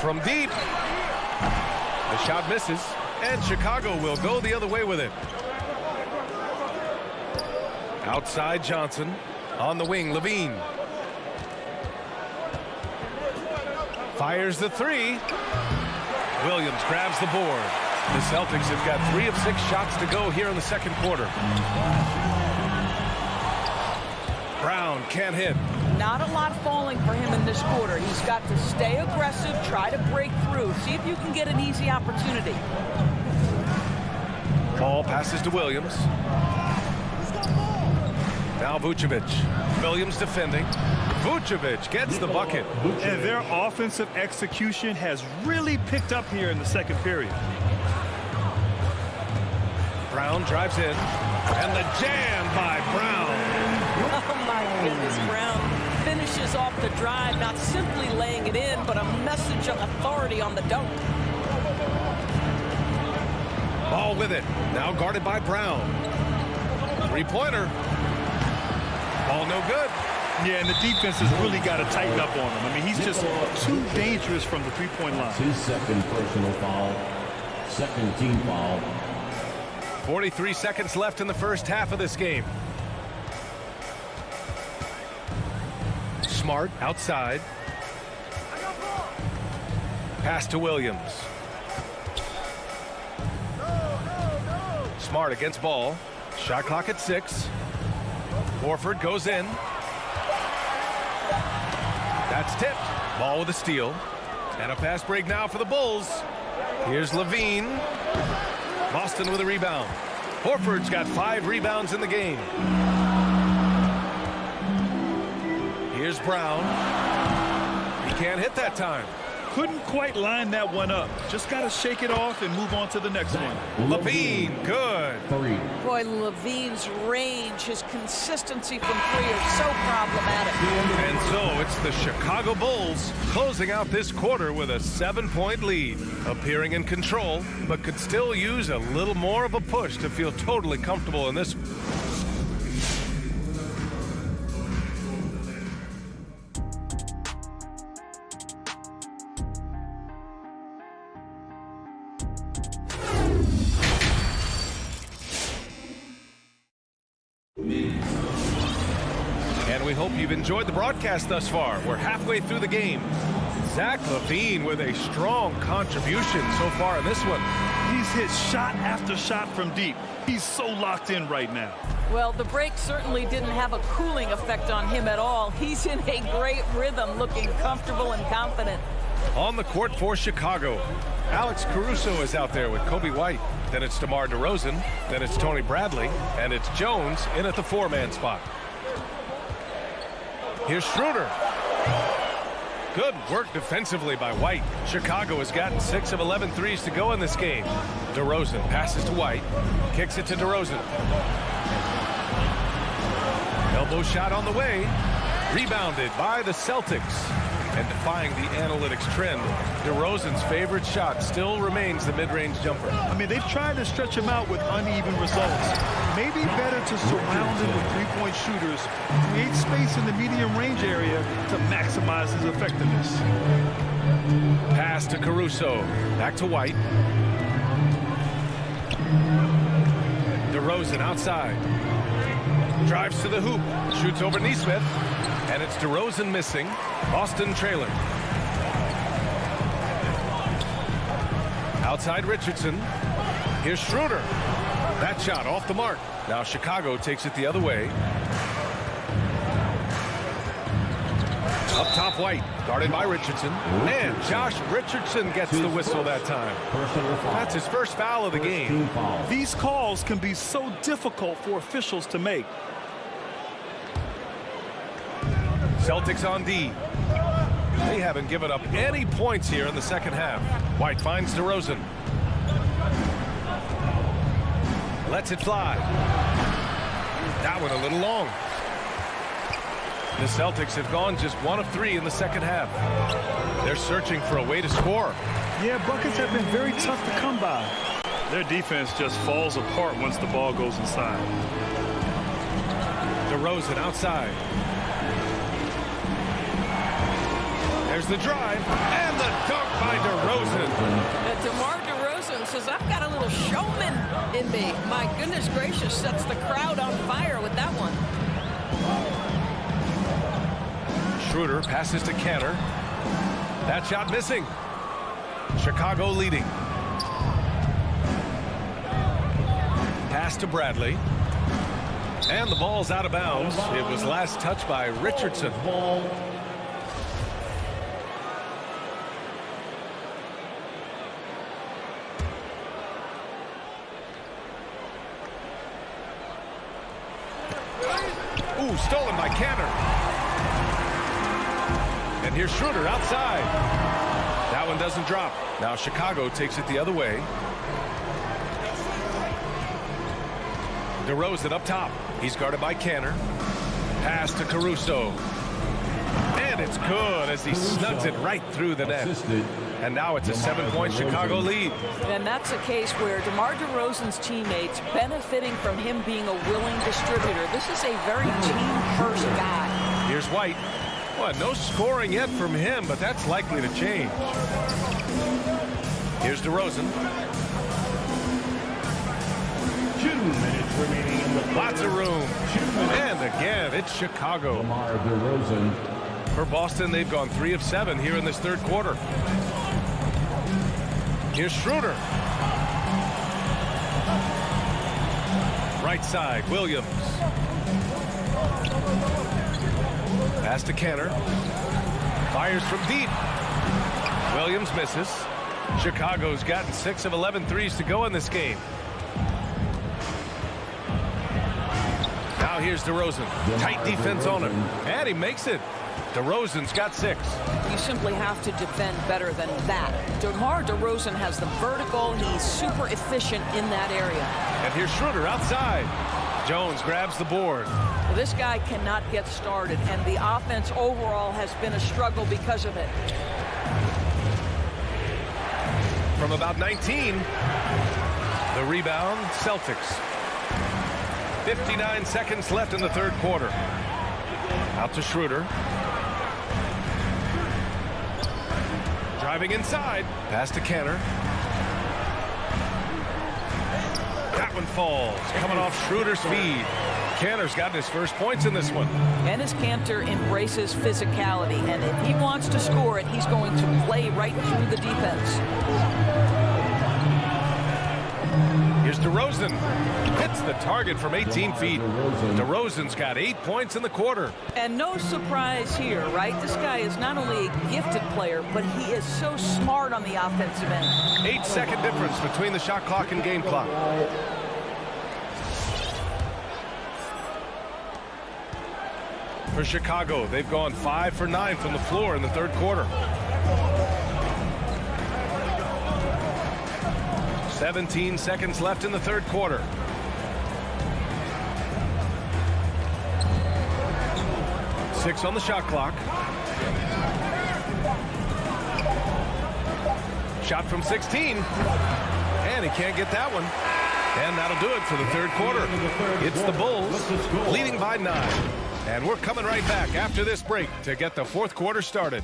From deep. The shot misses, and Chicago will go the other way with it. Outside Johnson. On the wing, Levine. Fires the 3. Williams grabs the board. The Celtics have got 3 of 6 shots to go here in the second quarter. can't hit. Not a lot falling for him in this quarter. He's got to stay aggressive, try to break through, see if you can get an easy opportunity. Ball passes to Williams. Now Vucevic. Williams defending. Vucevic gets the bucket. And their offensive execution has really picked up here in the second period. Brown drives in. And the jam by Brown. Oh, my goodness, Brown finishes off the drive, not simply laying it in, but a message of authority on the dunk. Ball with it. Now guarded by Brown. Three-pointer. Ball no good. Yeah, and the defense has really got to tighten up on him. I mean, he's just too dangerous from the three-point line. His second personal foul. Second team foul. 43 seconds left in the first half of this game. Smart outside. Pass to Williams. Smart against ball. Shot clock at 6. Horford goes in. That's tipped. Ball with a steal. And a fast break now for the Bulls. Here's Levine. Boston with a rebound. Horford's got 5 rebounds in the game. Here's Brown. He can't hit that time. Couldn't quite line that one up. Just got to shake it off and move on to the next one. Levine, good. Boy, Levine's range, his consistency from three is so problematic. And so it's the Chicago Bulls closing out this quarter with a 7-point lead. Appearing in control, but could still use a little more of a push to feel totally comfortable in this. And we hope you've enjoyed the broadcast thus far. We're halfway through the game. Zach LaVine with a strong contribution so far in this one. He's hit shot after shot from deep. He's so locked in right now. Well, the break certainly didn't have a cooling effect on him at all. He's in a great rhythm, looking comfortable and confident. On the court for Chicago, Alex Caruso is out there with Kobe White. Then it's DeMar DeRozan. Then it's Tony Bradley. And it's Jones in at the 4-man spot. Here's Schroeder. Good work defensively by White. Chicago has gotten 6 of 11 threes to go in this game. DeRozan passes to White. Kicks it to DeRozan. Elbow shot on the way. Rebounded by the Celtics. And defying the analytics trend, DeRozan's favorite shot still remains the mid-range jumper. I mean, they've tried to stretch him out with uneven results. Maybe better to surround him with three-point shooters, create space in the medium range area to maximize his effectiveness. Pass to Caruso. Back to White. DeRozan outside. Drives to the hoop. Shoots over Nesmith. And it's DeRozan missing. Boston trailing. Outside Richardson. Here's Schroeder. That shot off the mark. Now Chicago takes it the other way. Up top White. Guarded by Richardson. And Josh Richardson gets the whistle that time. That's his first foul of the game. These calls can be so difficult for officials to make. Celtics on D. They haven't given up any points here in the second half. White finds DeRozan. Lets it fly. That one a little long. The Celtics have gone just 1 of 3 in the second half. They're searching for a way to score. Yeah, buckets have been very tough to come by. Their defense just falls apart once the ball goes inside. DeRozan outside. There's the drive, and the dunk by DeRozan. DeMar DeRozan says, I've got a little showman in me. My goodness gracious, sets the crowd on fire with that one. Schroeder passes to Cantor. That shot missing. Chicago leading. Pass to Bradley. And the ball's out of bounds. It was last touched by Richardson. Ooh, stolen by Canner. And here's Schroeder outside. That one doesn't drop. Now Chicago takes it the other way. DeRozan up top. He's guarded by Canner. Pass to Caruso. And it's good as he snugs it right through the net. And now it's a 7-point Chicago lead. And that's a case where DeMar DeRozan's teammates benefiting from him being a willing distributor. This is a very team-first guy. Here's White. Well, no scoring yet from him, but that's likely to change. Here's DeRozan. 2 minutes remaining in the Lots of room. And again, it's Chicago. DeMar DeRozan. For Boston, they've gone 3 of 7 here in this third quarter. Here's Schroeder. Right side, Williams. Pass to Canner. Fires from deep. Williams misses. Chicago's gotten 6 of 11 threes to go in this game. Now here's DeRozan. Tight defense on him. And he makes it. DeRozan's got 6. You simply have to defend better than that. DeMar DeRozan has the vertical. He's super efficient in that area. And here's Schroeder outside. Jones grabs the board. Well, this guy cannot get started, and the offense overall has been a struggle because of it. From about 19, the rebound, Celtics. 59 seconds left in the third quarter. Out to Schroeder. Driving inside. Pass to Canner. That one falls. Coming off Schroeder's feed. Canner's gotten his first points in this one. Enes Kanter embraces physicality, and if he wants to score it, he's going to play right through the defense. Here's DeRozan. Hits the target from 18 feet. DeRozan's got 8 points in the quarter. And no surprise here, right? This guy is not only a gifted player, but he is so smart on the offensive end. 8-second difference between the shot clock and game clock. For Chicago, they've gone 5 for 9 from the floor in the third quarter. 17 seconds left in the third quarter. Six on the shot clock. Shot from 16. And he can't get that one. And that'll do it for the third quarter. It's the Bulls leading by 9. And we're coming right back after this break to get the fourth quarter started.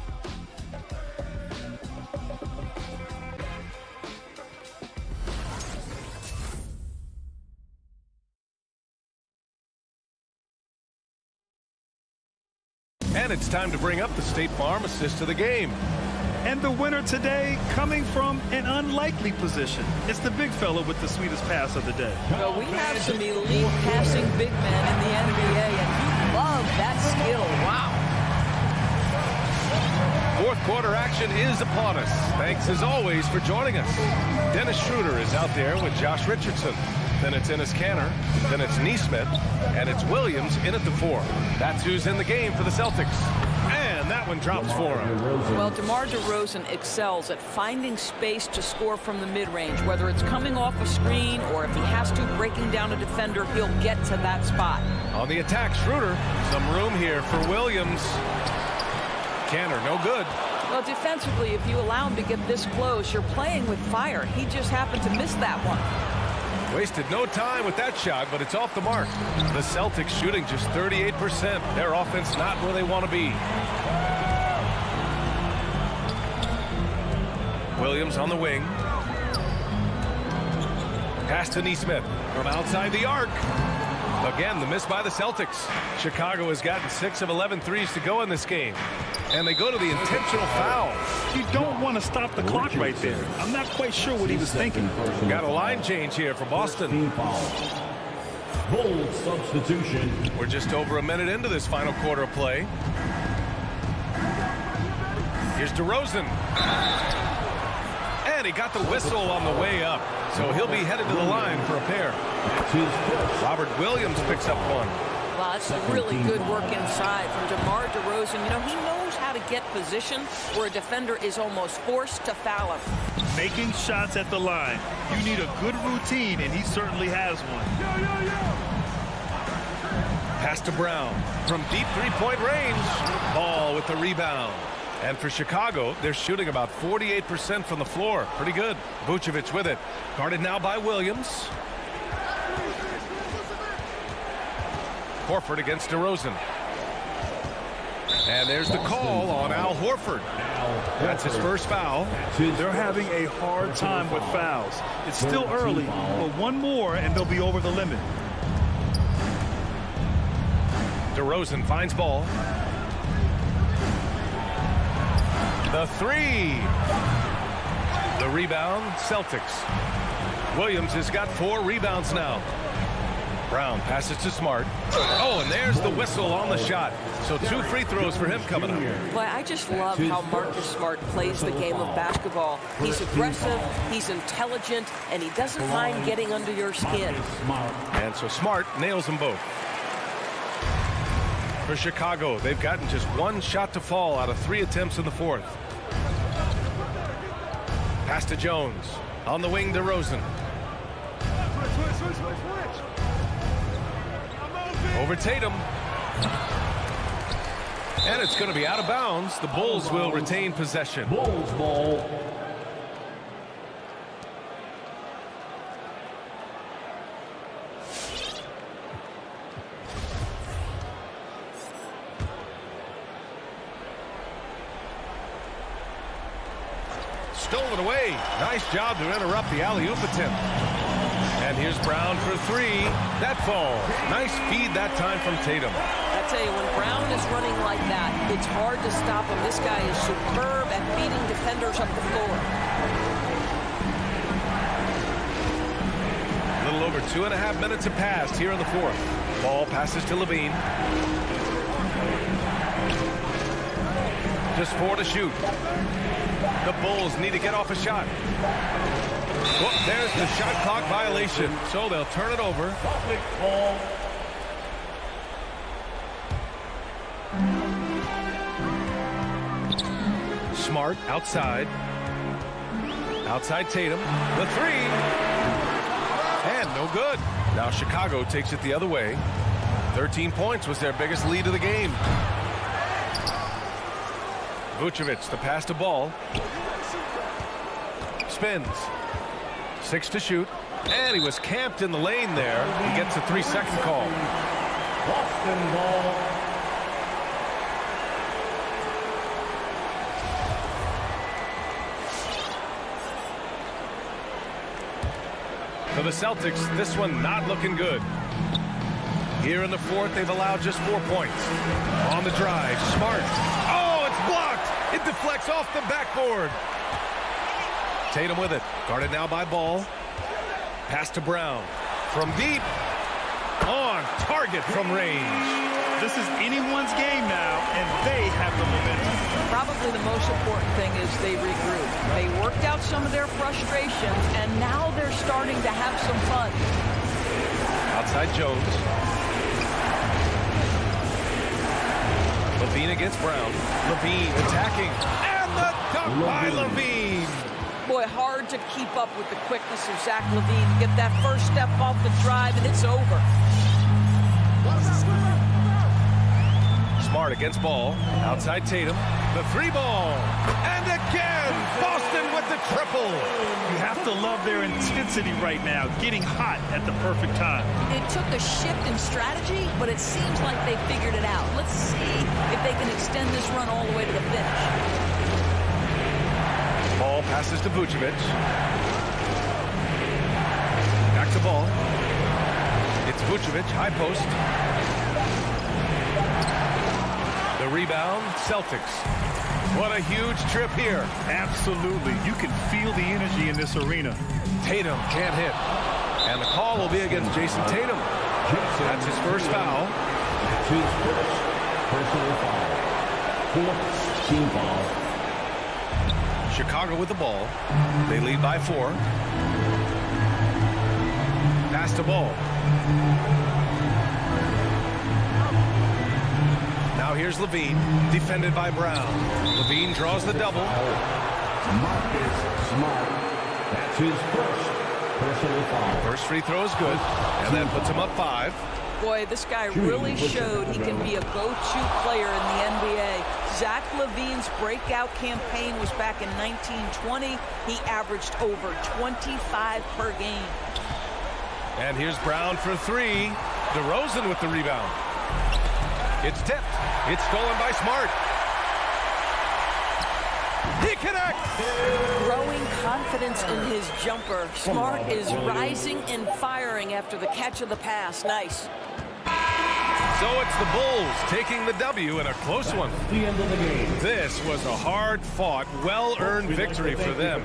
And it's time to bring up the State Farm assist of the game. And the winner today coming from an unlikely position. It's the big fella with the sweetest pass of the day. Well, we have some elite passing big men in the NBA, and you love that skill. Wow. Fourth quarter action is upon us. Thanks as always for joining us. Dennis Schroeder is out there with Josh Richardson. Then it's Enes Kanter. Then it's Nesmith. And it's Williams in at the 4. That's who's in the game for the Celtics. And that one drops for him. Well, DeMar DeRozan excels at finding space to score from the mid-range. Whether it's coming off a screen or if he has to breaking down a defender, he'll get to that spot. On the attack, Schroeder. Some room here for Williams. Kanter, no good. Well, defensively, if you allow him to get this close, you're playing with fire. He just happened to miss that one. Wasted no time with that shot, but it's off the mark. The Celtics shooting just 38%. Their offense not where they want to be. Williams on the wing. Pass to Nesmith from outside the arc. Again, the miss by the Celtics. Chicago has gotten 6 of 11 threes to go in this game. And they go to the intentional foul. You don't want to stop the clock right there. I'm not quite sure what he was thinking. Got a line change here for Boston. Bold substitution. We're just over a minute into this final quarter of play. Here's DeRozan. And he got the whistle on the way up. So he'll be headed to the line for a pair. Robert Williams picks up one. Wow, that's really good work inside from DeMar DeRozan. You know, he knows how to get position where a defender is almost forced to foul him. Making shots at the line. You need a good routine, and he certainly has one. Pass to Brown from deep three-point range. Ball with the rebound. And for Chicago, they're shooting about 48% from the floor. Pretty good. Vucevic with it. Guarded now by Williams. Horford against DeRozan. And there's the call on Al Horford. That's his first foul. They're having a hard time with fouls. It's still early, but one more and they'll be over the limit. DeRozan finds ball. The three. The rebound, Celtics. Williams has got 4 rebounds now. Brown passes to Smart. Oh, and there's the whistle on the shot. So 2 free throws for him coming up. Well, I just love how Marcus Smart plays the game of basketball. He's aggressive, he's intelligent, and he doesn't mind getting under your skin. And so Smart nails them both. For Chicago, they've gotten just 1 shot to fall out of 3 attempts in the fourth. Pass to Jones. On the wing, DeRozan. Over Tatum. And it's going to be out of bounds. The Bulls will retain possession. Bulls ball. Stolen away. Nice job to interrupt the alley-oop attempt. And here's Brown for 3. That falls. Nice feed that time from Tatum. I tell you, when Brown is running like that, it's hard to stop him. This guy is superb at beating defenders up the floor. A little over 2.5 minutes have passed here in the fourth. Ball passes to Levine. Just 4 to shoot. The Bulls need to get off a shot. Oh, there's the shot clock violation. So they'll turn it over. Smart outside. Outside Tatum. The 3. And no good. Now Chicago takes it the other way. 13 points was their biggest lead of the game. Vucevic, the pass to Ball. Spins. 6 to shoot. And he was camped in the lane there. He gets a 3-second call. Boston ball. For the Celtics, this one not looking good. Here in the fourth, they've allowed just 4 points. On the drive, Smart. Oh, it's blocked. It deflects off the backboard. Tatum with it. Guarded now by Ball. Pass to Brown. From deep. On target from range. This is anyone's game now, and they have the momentum. Probably the most important thing is they regroup. They worked out some of their frustrations, and now they're starting to have some fun. Outside Jones. Levine against Brown. Levine attacking. And the dunk by Levine. Boy, hard to keep up with the quickness of Zach LaVine. Get that first step off the drive, and it's over. Smart against Ball. Outside Tatum. The 3 ball. And again, Boston with the triple. You have to love their intensity right now, getting hot at the perfect time. It took a shift in strategy, but it seems like they figured it out. Let's see if they can extend this run all the way to the finish. Ball passes to Vucevic. Back to Ball. It's Vucevic, high post. The rebound, Celtics. What a huge trip here. Absolutely. You can feel the energy in this arena. Tatum can't hit. And the call will be against Jason Tatum. That's his first foul. That's his first personal foul. Fourth team foul. Chicago with the ball. They lead by 4. Pass to Ball. Now here's Levine, defended by Brown. Levine draws the double. Marcus Smart. That's his first personal foul. First free throw is good, and that puts him up 5. Boy, this guy really showed he can be a go-to player in the NBA. Zach LaVine's breakout campaign was back in 1920. He averaged over 25 per game. And here's Brown for 3. DeRozan with the rebound. It's tipped. It's stolen by Smart. He connects. Growing confidence in his jumper. Smart is rising and firing after the catch of the pass. Nice. So it's the Bulls taking the W in a close one. The end of the game. This was a hard-fought, well-earned victory for them.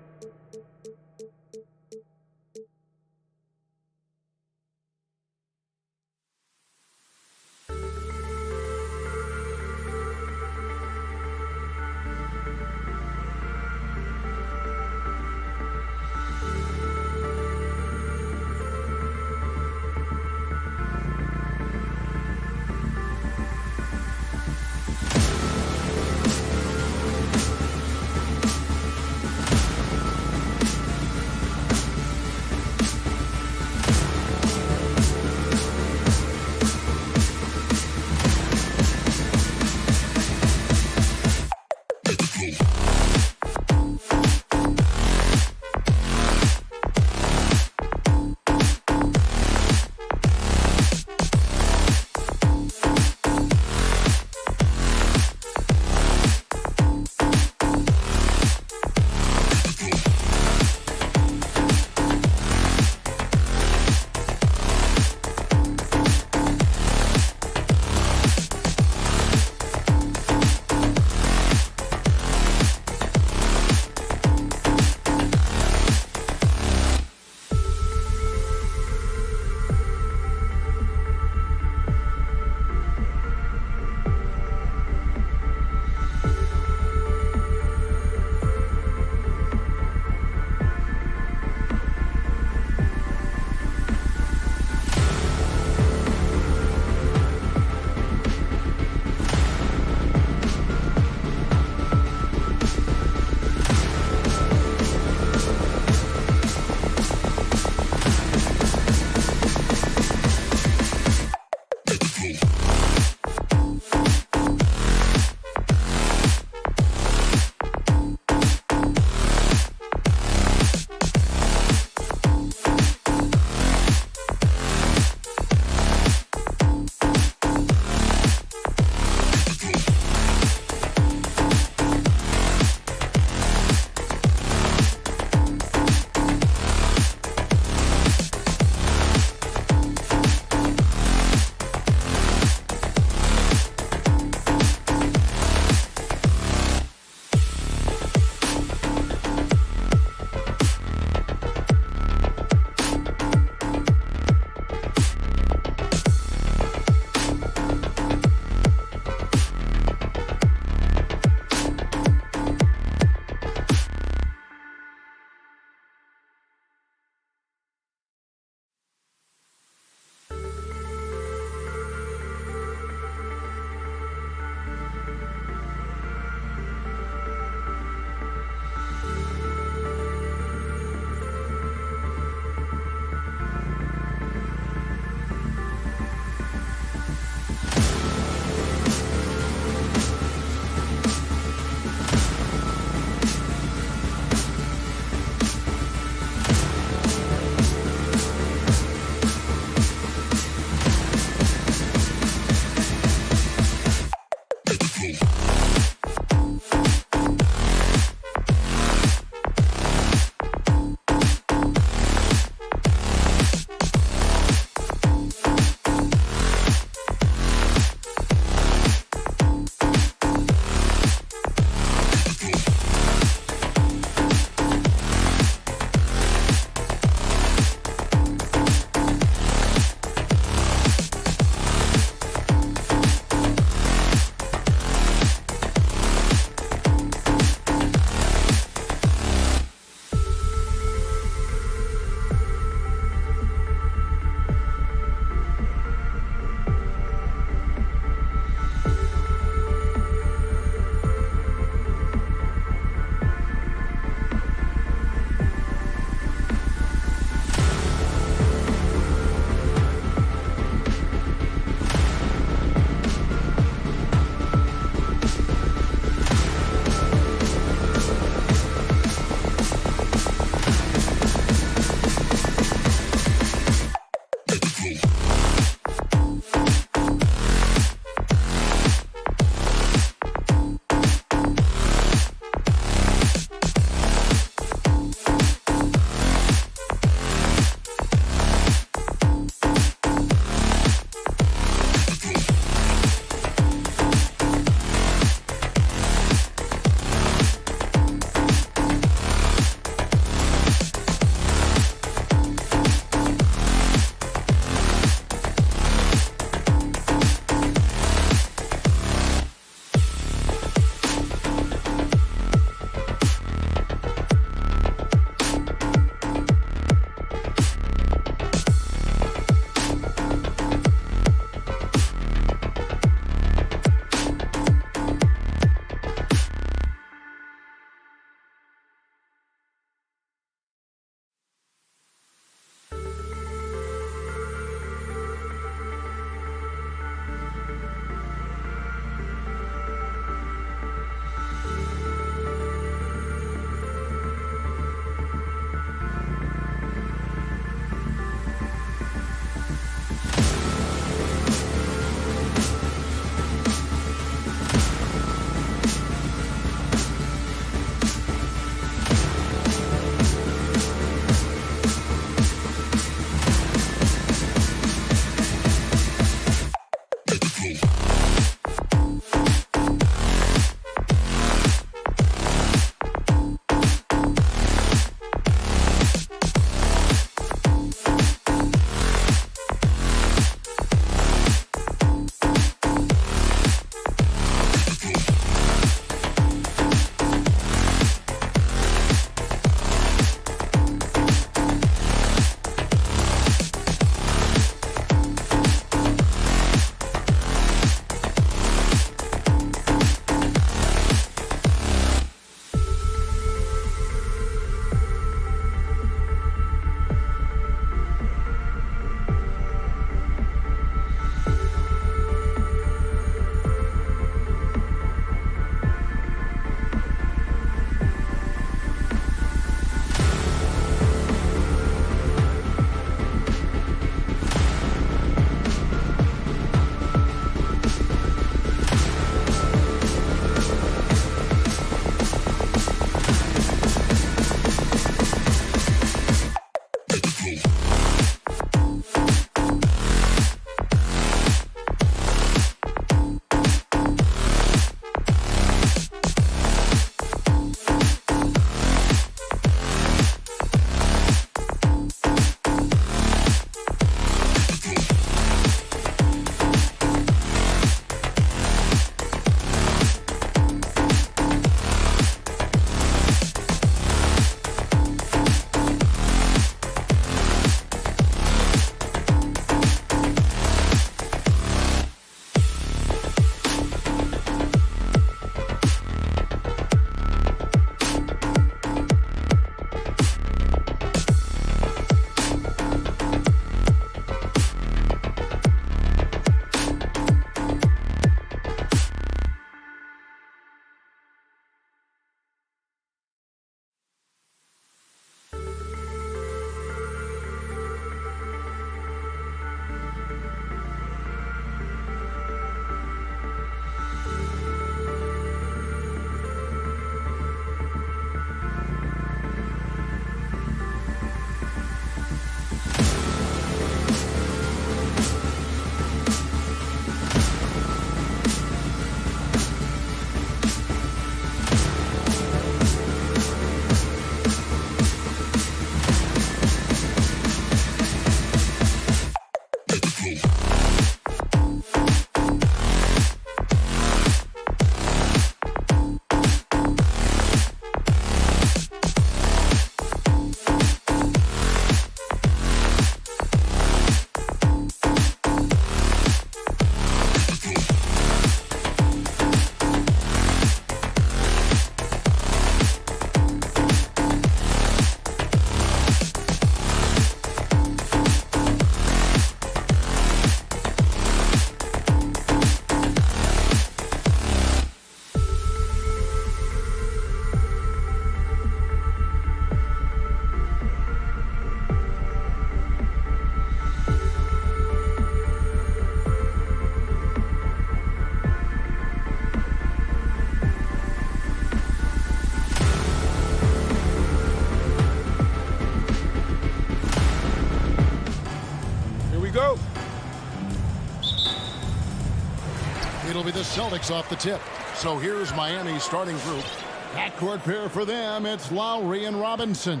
Celtics off the tip. So here's Miami's starting group. Backcourt pair for them, it's Lowry and Robinson.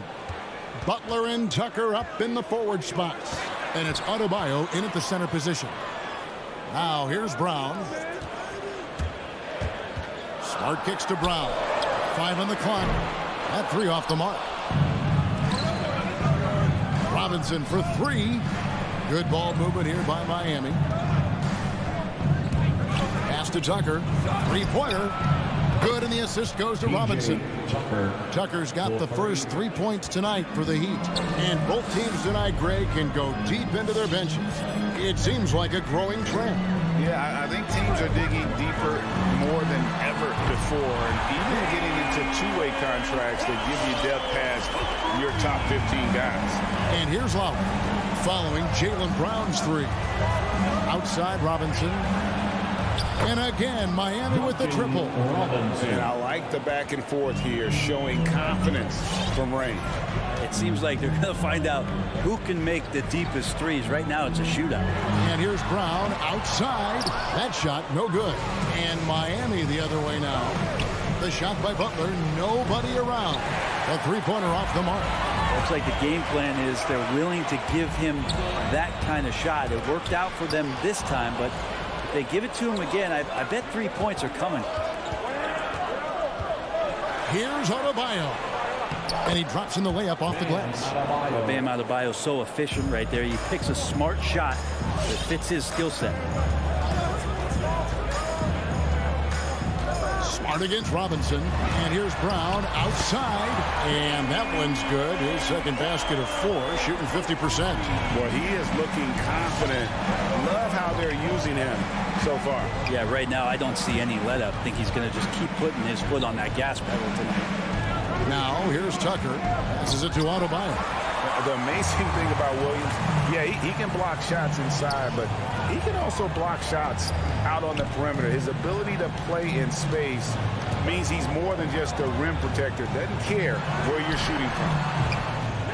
Butler and Tucker up in the forward spots. And it's Adebayo in at the center position. Now here's Brown. Smart kicks to Brown. 5 on the clock. That 3 off the mark. Robinson for 3. Good ball movement here by Miami. Pass to Tucker. 3-pointer. Good, and the assist goes to Robinson. Tucker's got the first 3 points tonight for the Heat. And both teams tonight, Greg, can go deep into their benches. It seems like a growing trend. Yeah, I think teams are digging deeper more than ever before. And even getting into two-way contracts that give you depth past your top 15 guys. And here's Lowry following Jaylen Brown's 3. Outside Robinson. And again, Miami with the triple. And I like the back and forth here, showing confidence from Rain. It seems like they're going to find out who can make the deepest threes. Right now, it's a shootout. And here's Brown outside. That shot, no good. And Miami the other way now. The shot by Butler, nobody around. A 3-pointer off the mark. Looks like the game plan is they're willing to give him that kind of shot. It worked out for them this time, but if they give it to him again, I bet 3 points are coming. Here's Adebayo. And he drops in the layup off the glass. Bam Adebayo is so efficient right there. He picks a smart shot that fits his skill set. Smart against Robinson. And here's Brown outside. And that one's good. His second basket of 4, shooting 50%. Well, he is looking confident. Love how they're using him so far. Yeah, right now I don't see any let up. I think he's going to just keep putting his foot on that gas pedal tonight. Now, here's Tucker. Passes it to Adebayo. The amazing thing about Williams, yeah, he can block shots inside, but he can also block shots out on the perimeter. His ability to play in space means he's more than just a rim protector. Doesn't care where you're shooting from.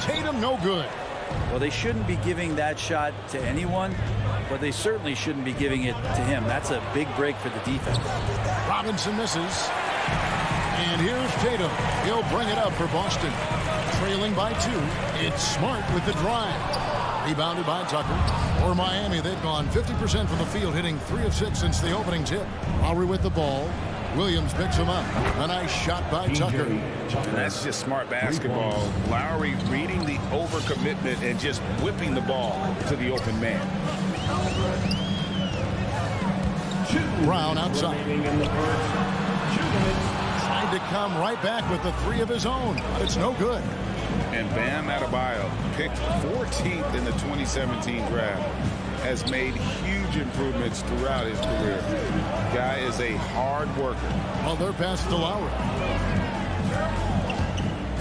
Tatum, no good. Well, they shouldn't be giving that shot to anyone, but they certainly shouldn't be giving it to him. That's a big break for the defense. Robinson misses. And here's Tatum. He'll bring it up for Boston. Trailing by 2. It's Smart with the drive. Rebounded by Tucker. For Miami, they've gone 50% from the field, hitting 3 of 6 since the opening tip. Lowry with the ball. Williams picks him up. A nice shot by Tucker. And that's just smart basketball. Lowry reading the overcommitment and just whipping the ball to the open man. Brown outside. Tried to come right back with the 3 of his own, but it's no good. And Bam Adebayo, picked 14th in the 2017 draft, has made huge improvements throughout his career. Guy is a hard worker. Well, they're past to Lowry.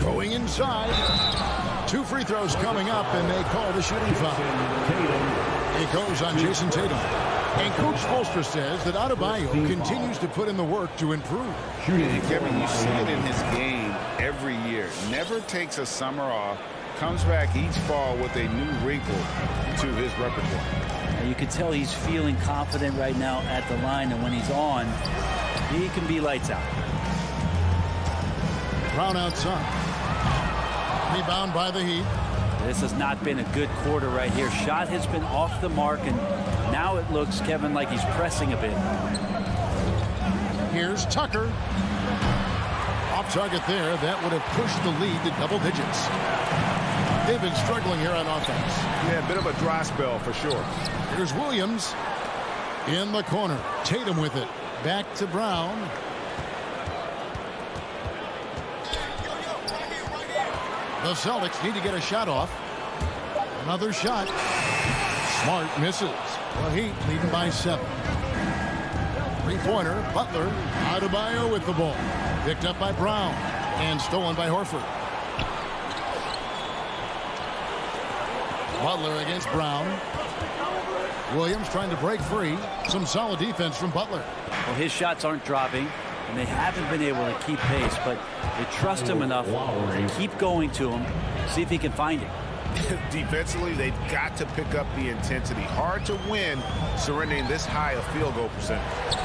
Going inside. 2 free throws coming up, and they call the shooting foul. It goes on Jason Tatum. And Coach Spoelstra says that Adebayo continues to put in the work to improve. And Kevin, you see it in his game every year. Never takes a summer off. Comes back each fall with a new wrinkle to his repertoire. And you can tell he's feeling confident right now at the line, and when he's on, he can be lights out. Brown outside. Rebound by the Heat. This has not been a good quarter right here. Shot has been off the mark, and now it looks, Kevin, like he's pressing a bit. Here's Tucker. Off target there. That would have pushed the lead to double digits. They've been struggling here on offense. Yeah, a bit of a dry spell for sure. Here's Williams in the corner. Tatum with it. Back to Brown. The Celtics need to get a shot off. Another shot. Smart misses. The Heat leading by 7. 3-pointer. Butler. Adebayo with the ball. Picked up by Brown. And stolen by Horford. Butler against Brown. Williams trying to break free. Some solid defense from Butler. Well, his shots aren't dropping, and they haven't been able to keep pace, but they trust him enough to keep going to him, see if he can find it. Defensively, they've got to pick up the intensity. Hard to win surrendering this high a field goal percentage.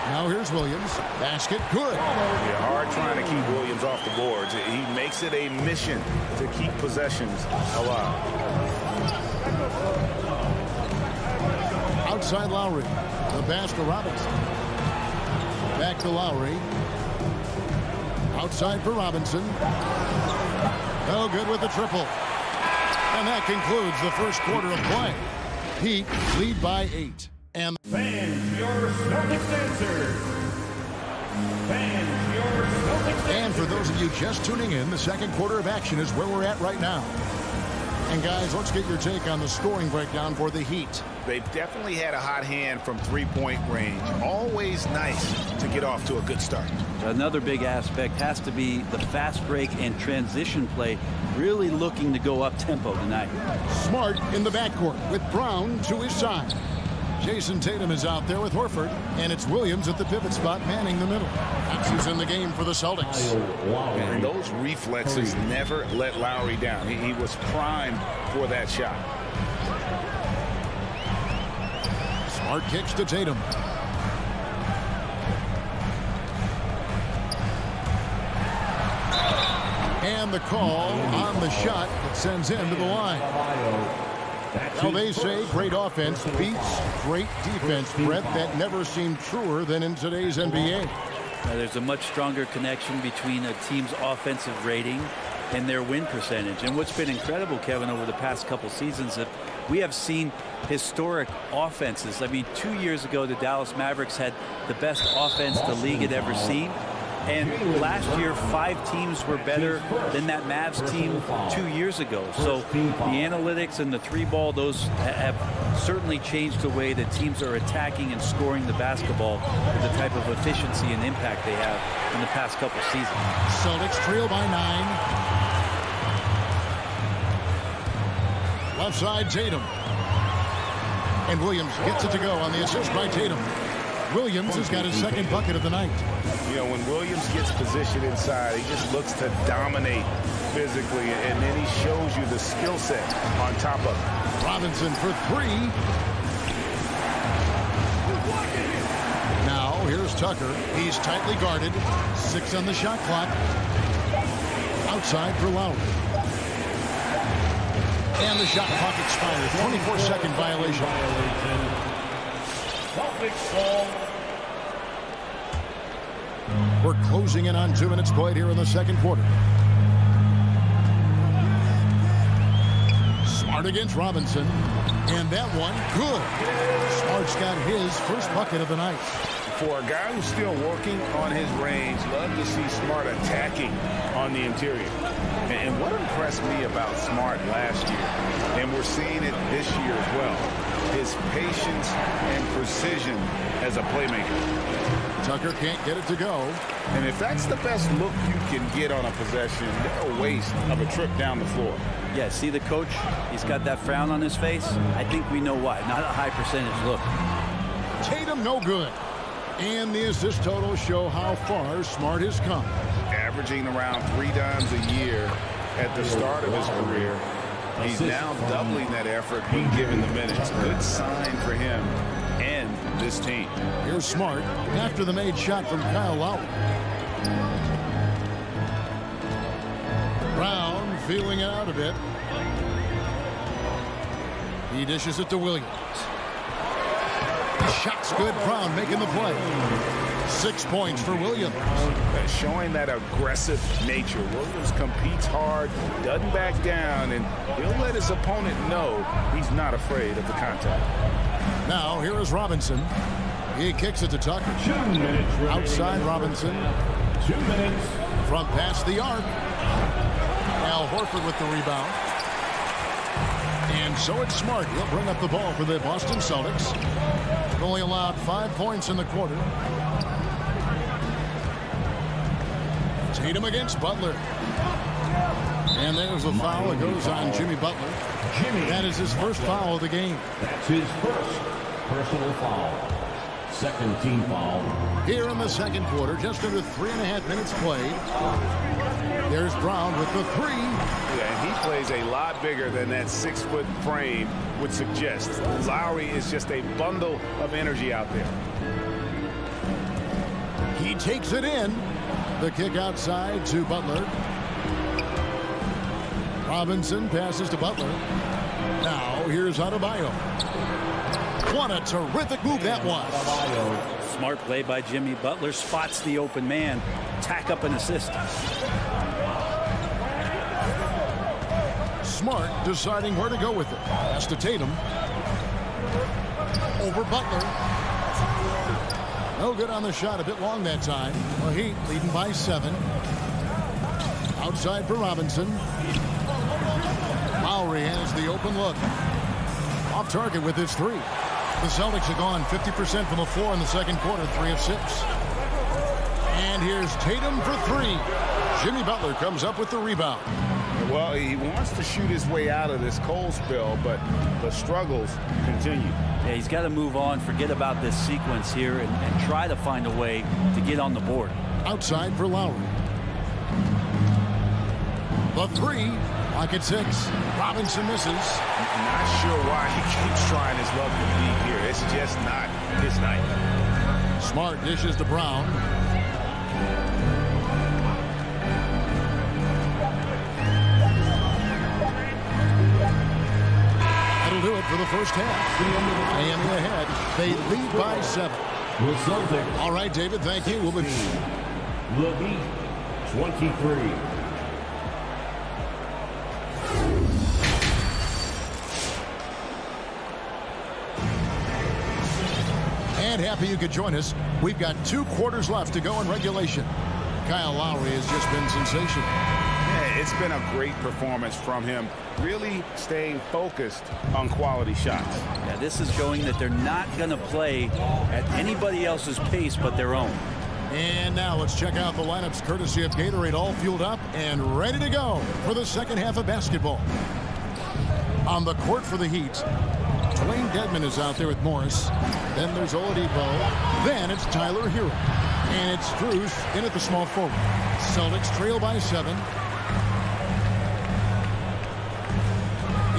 Now here's Williams. Basket, good. Yeah, hard trying to keep Williams off the boards. He makes it a mission to keep possessions alive. Outside Lowry. The pass to Robinson. Back to Lowry. Outside for Robinson. No good with the triple. And that concludes the first quarter of play. Heat lead by 8. And Fans, your Celtics answer. Fans, your Celtics answer. And for those of you just tuning in, the second quarter of action is where we're at right now. And guys, let's get your take on the scoring breakdown for the Heat. They've definitely had a hot hand from three-point range. Always nice to get off to a good start. Another big aspect has to be the fast break and transition play, really looking to go up tempo tonight. Smart in the backcourt with Brown to his side. Jason Tatum is out there with Horford, and it's Williams at the pivot spot manning the middle. That's who's in the game for the Celtics. And those reflexes never let Lowry down. He was primed for that shot. Smart kicks to Tatum. And the call on the shot that sends him to the line. Now they say great offense beats great defense, Brett. That never seemed truer than in today's NBA. There's a much stronger connection between a team's offensive rating and their win percentage. And what's been incredible, Kevin, over the past couple seasons, that we have seen historic offenses. I mean, 2 years ago, the Dallas Mavericks had the best offense the league had ever seen. And last year, 5 teams were better than that Mavs team 2 years ago. So the analytics and the three ball, those have certainly changed the way that teams are attacking and scoring the basketball with the type of efficiency and impact they have in the past couple seasons. Celtics trail by 9. Left side, Tatum. And Williams gets it to go on the assist by Tatum. Williams has got his second bucket of the night. You know, when Williams gets positioned inside, he just looks to dominate physically, and then he shows you the skill set on top of it. Robinson for 3. Now, here's Tucker. He's tightly guarded. 6 on the shot clock. Outside for Lowry. And the shot clock expires. 24-second violation. We're closing in on 2 minutes played here in the second quarter. Smart against Robinson. And that one, good. Smart's got his first bucket of the night. For a guy who's still working on his range, love to see Smart attacking on the interior. And what impressed me about Smart last year, and we're seeing it this year as well, his patience and precision as a playmaker. Tucker can't get it to go. And if that's the best look you can get on a possession, they're a waste of a trip down the floor. Yeah, see the coach? He's got that frown on his face. I think we know why. Not a high percentage look. Tatum no good. And the assist totals show how far Smart has come. Averaging around 3 dimes a year at the start of his career. He's now doubling that effort when given the minutes. Good sign for him and this team. Here's Smart after the made shot from Kyle Lowry. Brown feeling it out a bit. He dishes it to Williams. Shot's good. Brown making the play. 6 points for Williams. Showing that aggressive nature. Williams competes hard, doesn't back down, and he'll let his opponent know he's not afraid of the contact. Now, here is Robinson. He kicks it to Tucker. 2 minutes remaining. Outside Robinson. 2 minutes. Front pass the arc. Al Horford with the rebound. And so it's Smart. He'll bring up the ball for the Boston Celtics. Only allowed 5 points in the quarter. Tatum against Butler. And there's a foul that goes on Jimmy Butler. That is his first foul of the game. That's his first personal foul. Second team foul. Here in the second quarter, just under 3.5 minutes played. There's Brown with the 3. Yeah, and he plays a lot bigger than that 6-foot frame would suggest. Lowry is just a bundle of energy out there. He takes it in. The kick outside to Butler. Robinson passes to Butler. Now here's Adebayo. What a terrific move that was. Smart play by Jimmy Butler. Spots the open man. Tack up an assist. Smart deciding where to go with it. Pass to Tatum. Over Butler. No good on the shot. A bit long that time. The Heat leading by 7. Outside for Robinson. Lowry has the open look. Off target with his 3. The Celtics have gone 50% from the floor in the second quarter, 3 of 6. And here's Tatum for 3. Jimmy Butler comes up with the rebound. Well, he wants to shoot his way out of this cold spell, but the struggles continue. Yeah, he's got to move on, forget about this sequence here, and try to find a way to get on the board. Outside for Lowry. The 3, lock at 6. Robinson misses. I'm not sure why he keeps trying his luck with deep here. It's just not his night. Smart dishes to Brown. That'll do it for the first half. Miami ahead. They lead by 7. All right, David, thank you. We'll be The Heat, 23. And happy you could join us. We've got 2 quarters left to go in regulation. Kyle Lowry has just been sensational. Yeah, it's been a great performance from him. Really staying focused on quality shots. Yeah, this is showing that they're not going to play at anybody else's pace but their own. And now let's check out the lineups courtesy of Gatorade, all fueled up and ready to go for the second half of basketball. On the court for the Heat, Dwayne Dedmon is out there with Morris. Then there's Oladipo. Then it's Tyler Hero. And it's Strus in at the small forward. Celtics trail by 7.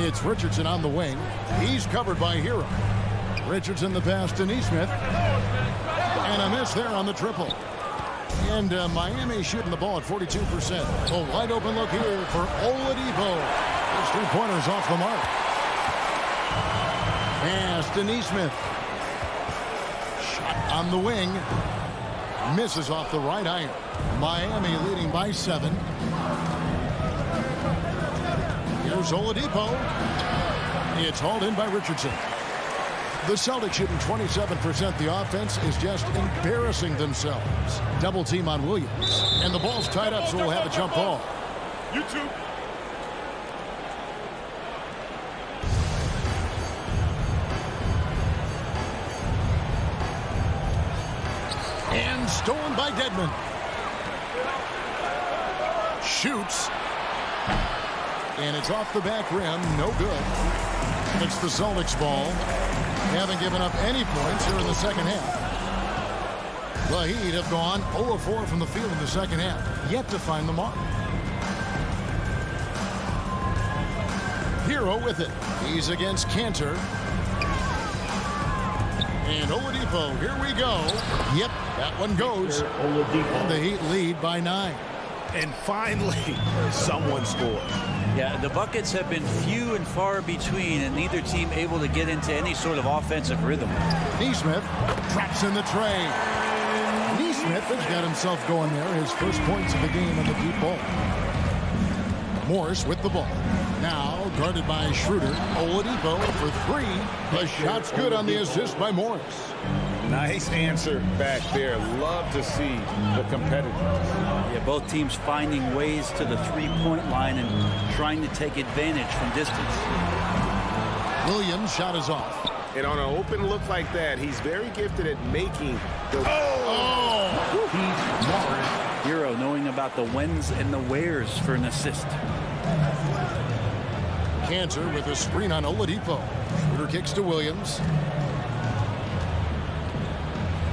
It's Richardson on the wing. He's covered by Hero. Richardson the pass to Nesmith. And a miss there on the triple. And Miami shooting the ball at 42%. A wide open look here for Oladipo. His 3-pointers off the mark. Pass to Nesmith. Shot on the wing. Misses off the right iron. Miami leading by 7. Here's Oladipo. It's hauled in by Richardson. The Celtics shooting 27%. The offense is just embarrassing themselves. Double team on Williams. And the ball's tied up, so we'll have a jump ball. You too. And stolen by Dedmon. Shoots. And it's off the back rim. No good. It's the Celtics ball. They haven't given up any points here in the second half. The Heat have gone 0 of 4 from the field in the second half. Yet to find the mark. Hero with it. He's against Cantor. And Oladipo, here we go. Yep, that one goes. And the Heat lead by 9. And finally, someone scored. Yeah, the buckets have been few and far between, and neither team able to get into any sort of offensive rhythm. Nesmith traps in the tray. Nesmith has got himself going there. His first points of the game in the deep ball. Morris with the ball. Now guarded by Schroeder. Oladipo for 3. The shot's good on the assist by Morris. Nice answer back there. Love to see the competitiveness. Yeah, both teams finding ways to the 3-point line and trying to take advantage from distance. Williams' shot is off. And on an open look like that, he's very gifted at making the... Hero knowing about the whens and the wheres for an assist. Cantor with a screen on Oladipo. Schroeder kicks to Williams.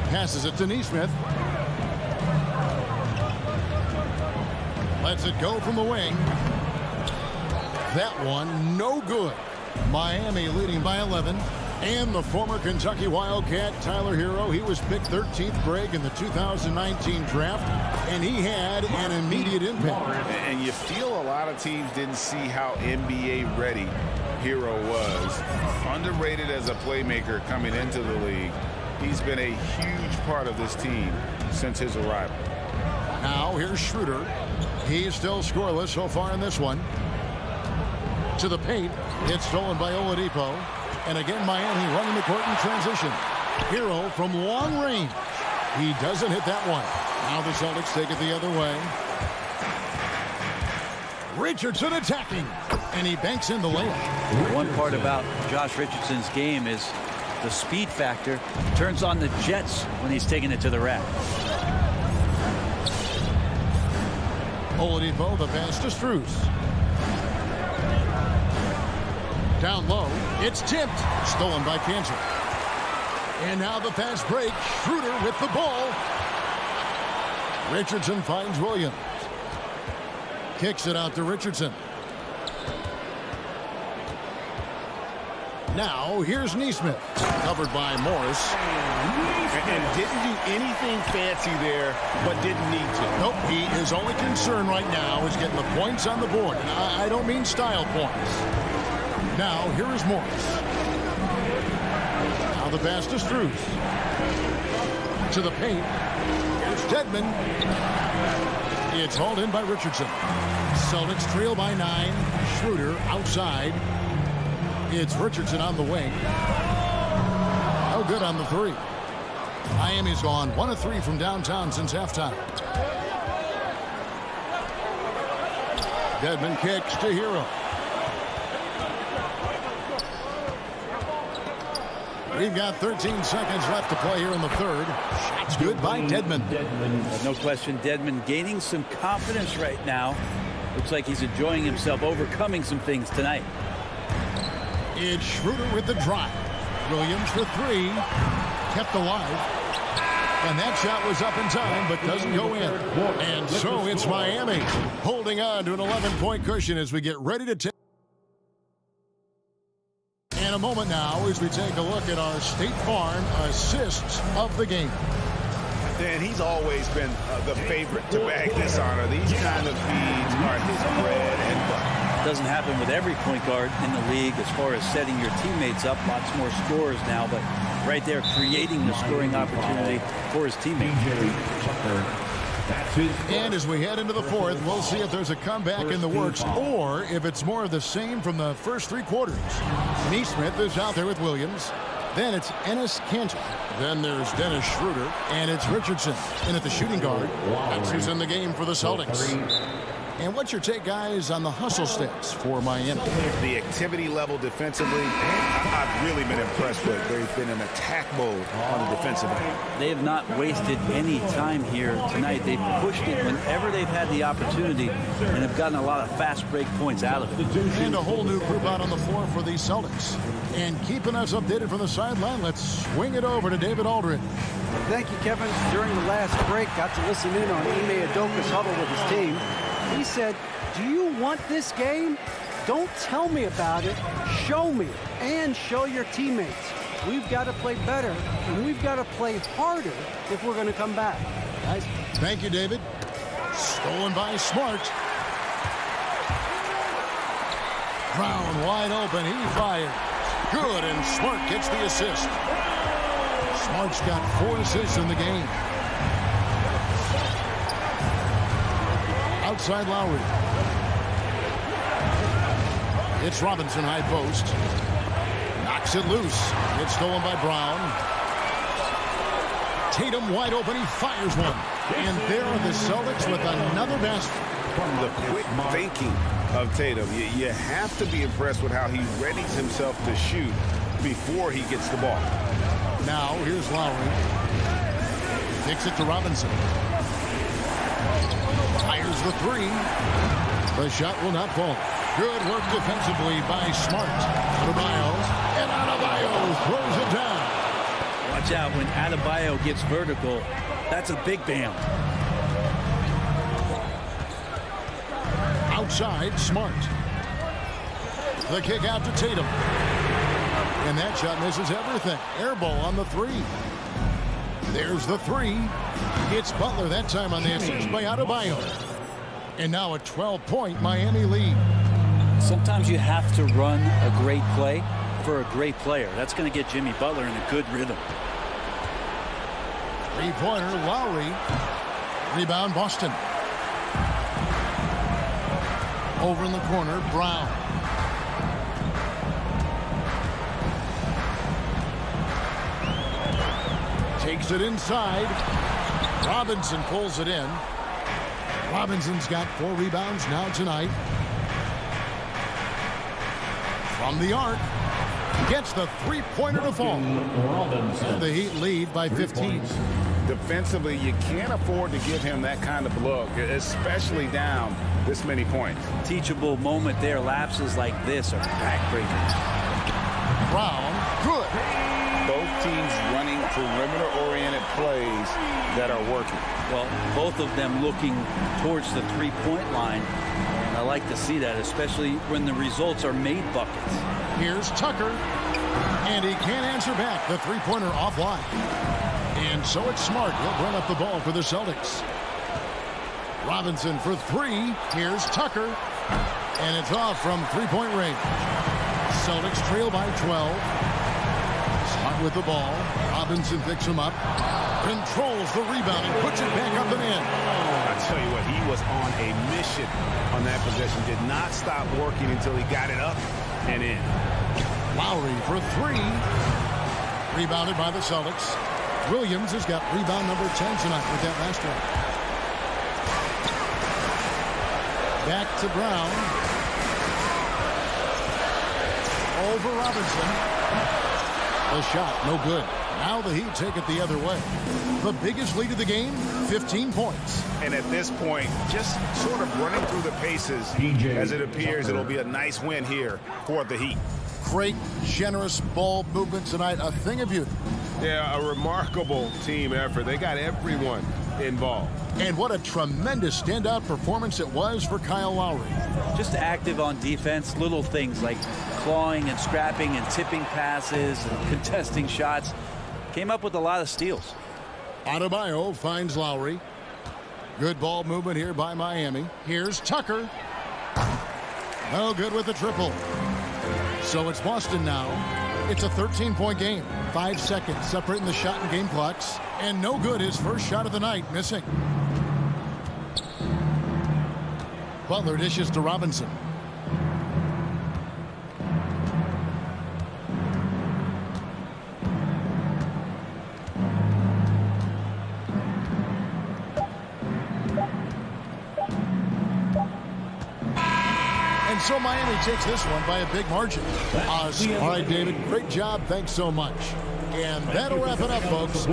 Passes it to Nesmith. Lets it go from the wing. That one no good. Miami leading by 11. And the former Kentucky Wildcat, Tyler Hero, he was picked 13th, Greg, in the 2019 draft, and he had an immediate impact. And you feel a lot of teams didn't see how NBA ready Hero was. Underrated as a playmaker coming into the league. He's been a huge part of this team since his arrival. Now here's Schroeder. He's still scoreless so far in this one. To the paint. It's stolen by Oladipo. And again, Miami running the court in transition. Hero from long range. He doesn't hit that one. Now the Celtics take it the other way. Richardson attacking. And he banks in the layup. One part about Josh Richardson's game is the speed factor. Turns on the jets when he's taking it to the rack. Oladipo, the pass to Strus. Down low, it's tipped. Stolen by Cantor. And now the fast break. Schroeder with the ball. Richardson finds Williams. Kicks it out to Richardson. Now here's Neesmith. Covered by Morris. And didn't do anything fancy there, but didn't need to. Nope, his only concern right now is getting the points on the board. And I don't mean style points. Now, here is Morris. Now the pass to Strus. To the paint. Here's Dedmon. It's hauled in by Richardson. Celtics trail by 9. Schroeder outside. It's Richardson on the wing. No good on the three. Miami's gone 1 of 3 from downtown since halftime. Dedmon kicks to Hero. We've got 13 seconds left to play here in the third. Shots good by Dedmon. No question, Dedmon gaining some confidence right now. Looks like he's enjoying himself, overcoming some things tonight. It's Schroeder with the drive. Williams for 3. Kept alive. And that shot was up in time, but doesn't go in. And so it's Miami holding on to an 11-point cushion as we get ready to take. In a moment now as we take a look at our State Farm assists of the game. Dan, he's always been the favorite to bag this honor. These kind of feeds are his bread and butter. Doesn't happen with every point guard in the league as far as setting your teammates up. Lots more scores now, but right there creating the scoring opportunity for his teammates. And as we head into the fourth, we'll see if there's a comeback in the works or if it's more of the same from the first 3 quarters. Neesmith is out there with Williams. Then it's Enes Kanter. Then there's Dennis Schroeder. And it's Richardson in at the shooting guard. That's who's in the game for the Celtics. And what's your take, guys, on the hustle stats for Miami? The activity level defensively, I've really been impressed with. They've been in attack mode on the defensive end. They have not wasted any time here tonight. They've pushed it whenever they've had the opportunity and have gotten a lot of fast break points out of it. And a whole new group out on the floor for the Celtics. And keeping us updated from the sideline, let's swing it over to David Aldridge. Thank you, Kevin. During the last break, got to listen in on Ime Udoka's huddle with his team. He said, do you want this game? Don't tell me about it. Show me and show your teammates. We've got to play better, and we've got to play harder if we're going to come back. Guys. Thank you, David. Stolen by Smart. Brown wide open. He fires. Good, and Smart gets the assist. Smart's got 4 assists in the game. Outside Lowry. It's Robinson high post. Knocks it loose. It's stolen by Brown. Tatum wide open. He fires one. And there are the Celtics with another basket. The quick thinking of Tatum. You have to be impressed with how he readies himself to shoot before he gets the ball. Now here's Lowry. Kicks it to Robinson. Fires the 3. The shot will not fall. Good work defensively by Smart. Adebayo. And Adebayo throws it down. Watch out when Adebayo gets vertical. That's a big bam. Outside, Smart. The kick out to Tatum. And that shot misses everything. Air ball on the three. There's the three. It's Butler that time on the assist by Adebayo. And now a 12-point Miami lead. Sometimes you have to run a great play for a great player. That's going to get Jimmy Butler in a good rhythm. Three-pointer, Lowry. Rebound, Boston. Over in the corner, Brown. Takes it inside. Robinson pulls it in. Robinson's got 4 rebounds now tonight. From the arc. Gets the three-pointer to fall. And the Heat lead by 15. Defensively, you can't afford to give him that kind of look, especially down this many points. Teachable moment there. Lapses like this are backbreakers. Brown, good. Both teams running perimeter-oriented plays that are working. Well, both of them looking towards the three-point line. And I like to see that, especially when the results are made buckets. Here's Tucker. And he can't answer back. The three-pointer offline. And so it's Smart. He'll bring up the ball for the Celtics. Robinson for three. Here's Tucker. And it's off from three-point range. Celtics trail by 12. Smart with the ball. Robinson picks him up. Controls the rebound and puts it back up and in. I tell you what, he was on a mission on that possession. Did not stop working until he got it up and in. Lowry for three. Rebounded by the Celtics. Williams has got rebound number 10 tonight with that last one. Back to Brown. Over Robinson. The shot, no good. Now the Heat take it the other way. The biggest lead of the game, 15 points. And at this point, just sort of running through the paces as it appears it'll be a nice win here for the Heat. Great, generous ball movement tonight. A thing of beauty. Yeah, a remarkable team effort. They got everyone involved. And what a tremendous standout performance it was for Kyle Lowry. Just active on defense, little things like clawing and scrapping and tipping passes and contesting shots. Came up with a lot of steals. Adebayo finds Lowry. Good ball movement here by Miami. Here's Tucker. No good with the triple. So it's Boston now. It's a 13-point game. 5 seconds separating the shot and game clocks. And no good, his first shot of the night, missing. Butler dishes to Robinson. And so Miami takes this one by a big margin. All right, David, great job. Thanks so much. And that'll wrap it up, folks.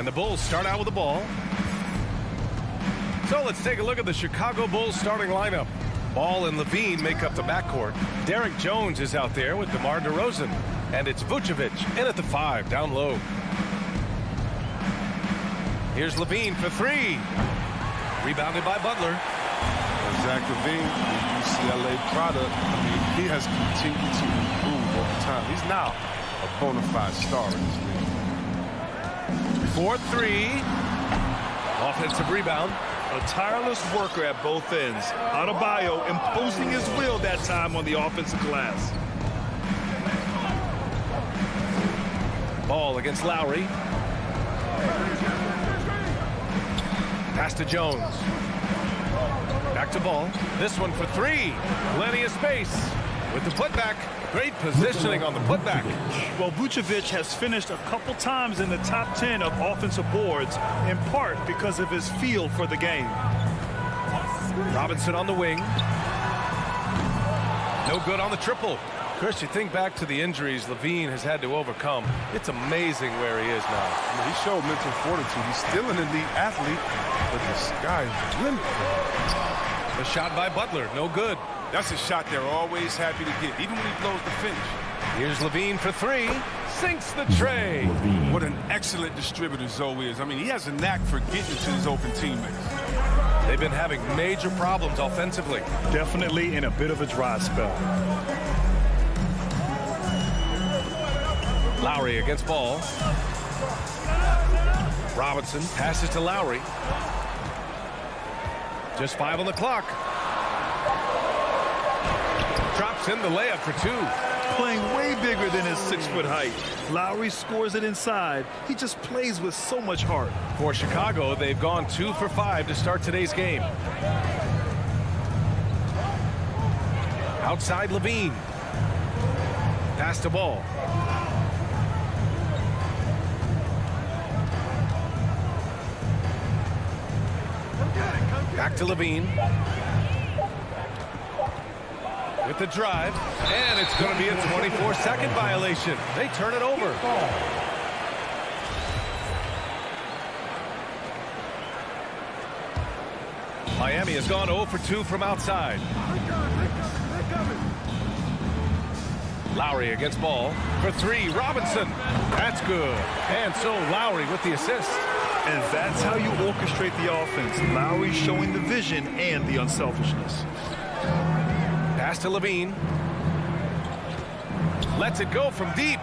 And the Bulls start out with the ball. So let's take a look at the Chicago Bulls starting lineup. Ball and Levine make up the backcourt. Derek Jones is out there with DeMar DeRozan. And it's Vucevic in at the 5, down low. Here's Levine for 3. Rebounded by Butler. Zach LaVine, the CLA product, I mean, he has continued to improve over time. He's now a bona fide star in this league. 4-3. Offensive rebound. A tireless worker at both ends. Adebayo imposing his will that time on the offensive glass. Ball against Lowry. Pass to Jones. Back to Ball. This one for 3. Plenty of space with the putback. Great positioning on the putback. Well, Vucevic has finished a couple times in the top 10 of offensive boards, in part because of his feel for the game. Robinson on the wing. No good on the triple. Chris, you think back to the injuries Levine has had to overcome. It's amazing where he is now. I mean, he showed mental fortitude. He's still an elite athlete, but the sky is the limit for him. The shot by Butler, no good. That's a shot they're always happy to get, even when he blows the finish. Here's Levine for 3. Sinks the tray. What an excellent distributor Zoe is. I mean, he has a knack for getting to his open teammates. They've been having major problems offensively. Definitely in a bit of a dry spell. Lowry against Ball. Robinson passes to Lowry. Just 5 on the clock. Drops in the layup for 2. Playing way bigger than his 6-foot height. Lowry scores it inside. He just plays with so much heart. For Chicago, they've gone 2 for 5 to start today's game. Outside Levine. Pass to Ball. Back to Levine. With the drive, and it's going to be a 24-second violation. They turn it over. Miami has gone 0 for 2 from outside. Lowry against Ball for 3. Robinson. That's good. And so Lowry with the assist. And that's how you orchestrate the offense. Lowry showing the vision and the unselfishness. Pass to Levine. Lets it go from deep.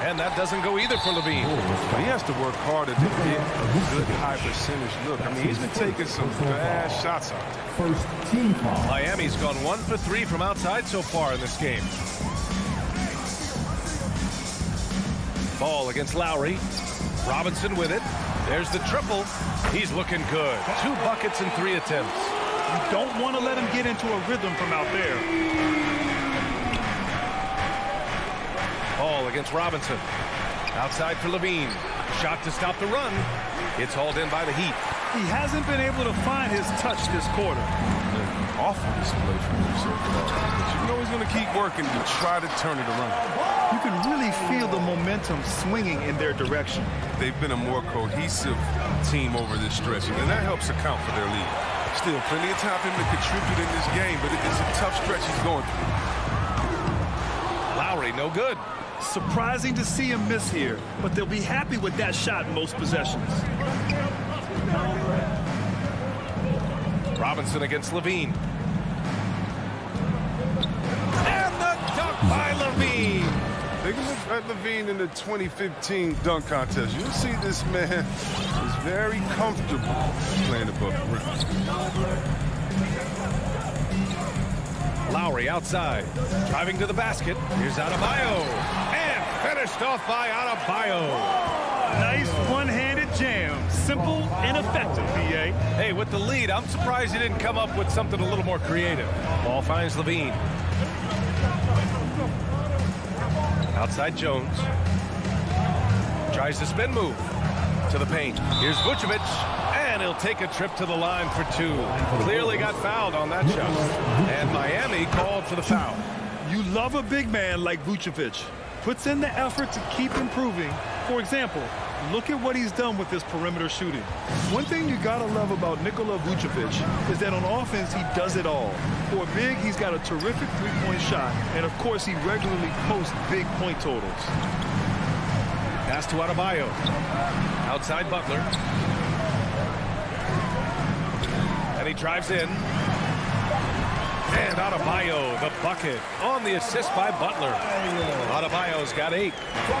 And that doesn't go either for Levine. But he has to work harder to get a good high percentage look. I mean, he's been taking some bad shots out there. First team foul. Miami's gone 1 for 3 from outside so far in this game. Ball against Lowry. Robinson with it. There's the triple. He's looking good. 2 buckets in 3 attempts. You don't want to let him get into a rhythm from out there. Ball against Robinson. Outside for Levine. Shot to stop the run. It's hauled in by the Heat. He hasn't been able to find his touch this quarter. Awful display from him so far. But you know he's going to keep working to try to turn it around. You can really feel the momentum swinging in their direction. They've been a more cohesive team over this stretch, and that helps account for their lead. Still, plenty of time for him to contribute in this game, but it's a tough stretch he's going through. Lowry, no good. Surprising to see him miss here, but they'll be happy with that shot in most possessions. Robinson against Levine. And the dunk by Levine. Take a look at Levine in the 2015 dunk contest. You'll see this man is very comfortable playing above the rim. Lowry outside, driving to the basket. Here's Adebayo, and finished off by Adebayo. Nice one-handed jam. Simple and effective, B.A. Hey, with the lead, I'm surprised he didn't come up with something a little more creative. Ball finds Levine. Outside Jones. Tries the spin move to the paint. Here's Vucevic, and he'll take a trip to the line for 2. Clearly got fouled on that shot. And Miami called for the foul. You love a big man like Vucevic. Puts in the effort to keep improving. For example, Look at what he's done with his perimeter shooting. One thing you gotta love about Nikola Vucevic is that on offense, he does it all. For a big, he's got a terrific three-point shot, and of course, he regularly posts big point totals. Pass to Adebayo. Outside Butler. And he drives in. And Adebayo, the bucket, on the assist by Butler. Adebayo's got 8.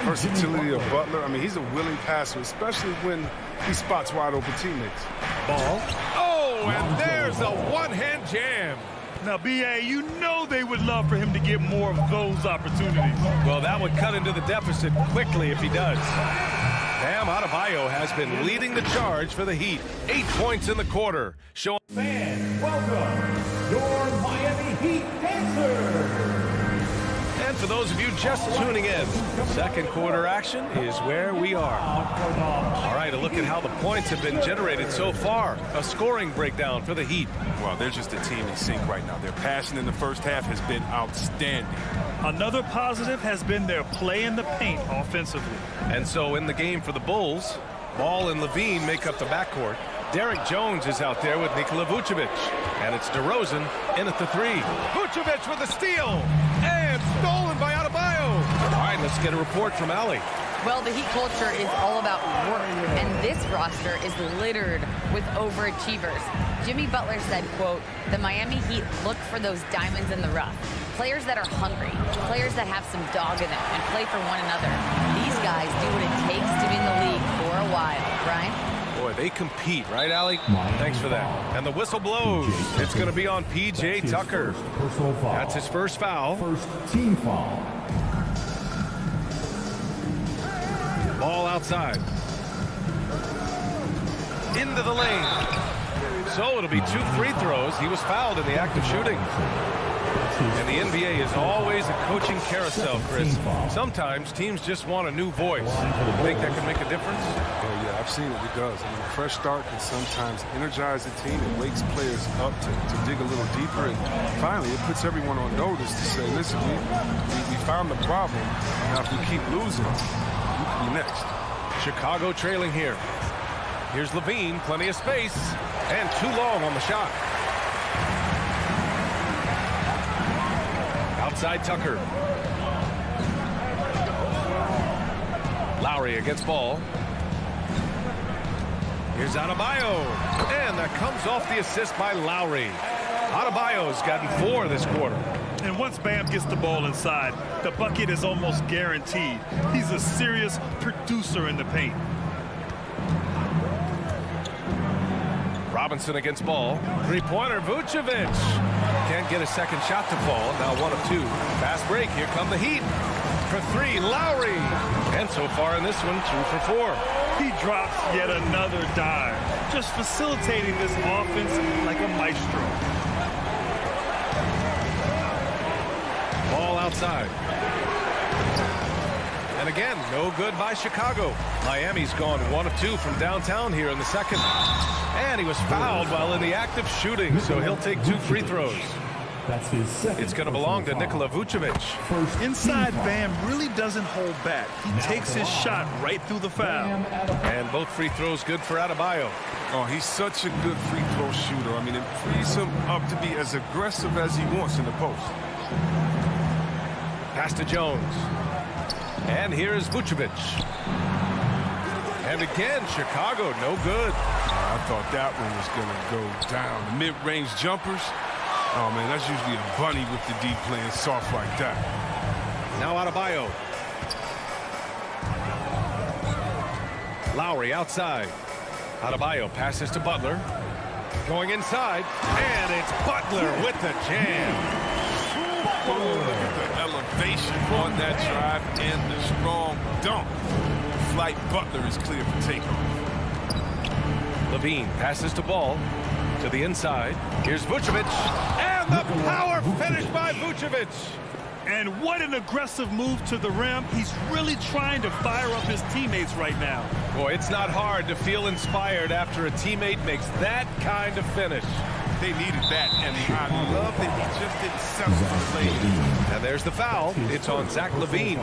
Versatility of Butler. I mean, he's a willing passer, especially when he spots wide open teammates. Ball. Oh, and there's a one-hand jam. Now, B.A., you know they would love for him to get more of those opportunities. Well, that would cut into the deficit quickly if he does. Bam Adebayo has been leading the charge for the Heat. 8 points in the quarter. Fans, welcome your Miami Heat dancers. And for those of you just tuning in, second quarter action is where we are. All right, a look at how the points have been generated so far. A scoring breakdown for the Heat. Well, they're just a team in sync right now. Their passion in the first half has been outstanding. Another positive has been their play in the paint offensively. And so in the game for the Bulls, Ball and Levine make up the backcourt. Derek Jones is out there with Nikola Vucevic. And it's DeRozan in at the 3. Vucevic with a steal. And stolen by Adebayo. All right, let's get a report from Allie. Well, the Heat culture is all about work, and this roster is littered with overachievers. Jimmy Butler said, quote, "The Miami Heat look for those diamonds in the rough. Players that are hungry, players that have some dog in them and play for one another. These guys do what it takes to be in the league for a while," right? Boy, they compete, right, Allie? Thanks for that. And the whistle blows. It's going to be on P.J. Tucker. That's his first foul. First team foul. Ball outside. Into the lane. So it'll be 2 free throws. He was fouled in the act of shooting. And the NBA is always a coaching carousel, Chris. Sometimes teams just want a new voice. You think that could make a difference? Oh, yeah, I've seen it. It does. I mean, a fresh start can sometimes energize the team. It wakes players up to dig a little deeper. And finally, it puts everyone on notice to say, listen, we found the problem. Now, if we keep losing, we could be next. Chicago trailing here. Here's Levine, plenty of space, and too long on the shot. Outside Tucker. Lowry against Ball. Here's Adebayo. And that comes off the assist by Lowry. Adebayo's gotten 4 this quarter. And once Bam gets the ball inside, the bucket is almost guaranteed. He's a serious producer in the paint. Robinson against Ball. Three-pointer, Vucevic. Can't get a second shot to fall. Now 1 of 2. Fast break. Here come the Heat. For 3, Lowry. And so far in this one, 2 for 4. He drops yet another dime, just facilitating this offense like a maestro. Ball outside. And again, no good by Chicago. Miami's gone 1 of 2 from downtown here in the second. And he was fouled while in the act of shooting, so he'll take 2 free throws. That's his second. It's going to belong to Nikola Vucevic. Inside, Bam really doesn't hold back. He takes his shot right through the foul. And both free throws good for Adebayo. Oh, he's such a good free throw shooter. I mean, it frees him up to be as aggressive as he wants in the post. Pass to Jones. And here is Vucevic. And again, Chicago, no good. I thought that one was going to go down. The mid-range jumpers. Oh, man, that's usually a bunny with the D playing soft like that. Now Adebayo. Lowry outside. Adebayo passes to Butler. Going inside. And it's Butler with the jam. Oh, look at the elevation on that drive and the strong dunk. Flight Butler is clear for takeoff. Levine passes to Ball. To the inside. Here's Vucevic. And the power finish by Vucevic. And what an aggressive move to the rim. He's really trying to fire up his teammates right now. Boy, it's not hard to feel inspired after a teammate makes that kind of finish. They needed that, and I love that he just didn't settle for the play. And there's the foul. It's on Zach LaVine.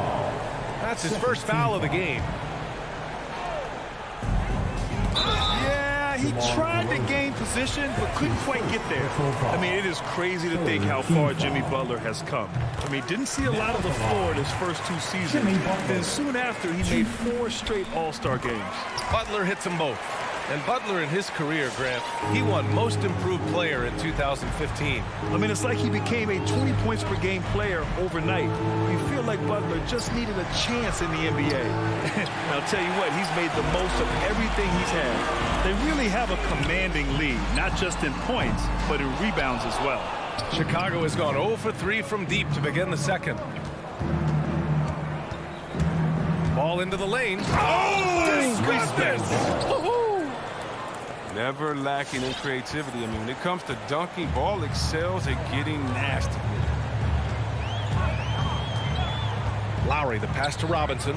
That's his first foul of the game. He tried to gain position, but couldn't quite get there. I mean, it is crazy to think how far Jimmy Butler has come. I mean, didn't see a lot of the floor in his first 2 seasons. Then soon after, he made 4 straight All-Star games. Butler hits them both. And Butler in his career, Grant, he won Most Improved Player in 2015. I mean, it's like he became a 20 points per game player overnight. You feel like Butler just needed a chance in the NBA. I'll tell you what, he's made the most of everything he's had. They really have a commanding lead, not just in points, but in rebounds as well. Chicago has gone 0 for 3 from deep to begin the second. Ball into the lane. Oh, goodness! Never lacking in creativity. I mean, when it comes to dunking, Ball excels at getting nasty. Lowry, the pass to Robinson.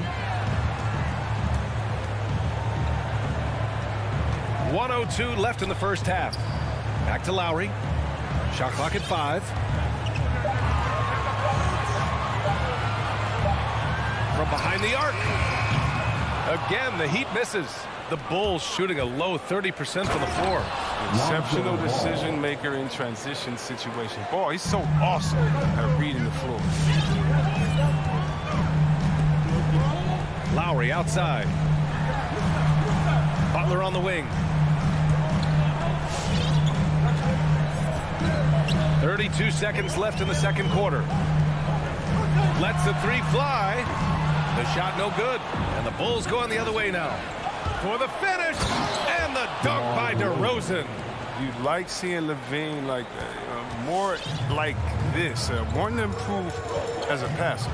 1:02 left in the first half. Back to Lowry. Shot clock at 5. From behind the arc. Again, the Heat misses. The Bulls shooting a low 30% from the floor. Exceptional decision maker in transition situation. Boy, he's so awesome at reading the floor. Lowry outside. Butler on the wing. 32 seconds left in the second quarter. Lets the 3 fly. The shot no good. And the Bulls going the other way now. For the finish, and the dunk by DeRozan. You like seeing Levine like more like this, wanting to improve as a passer.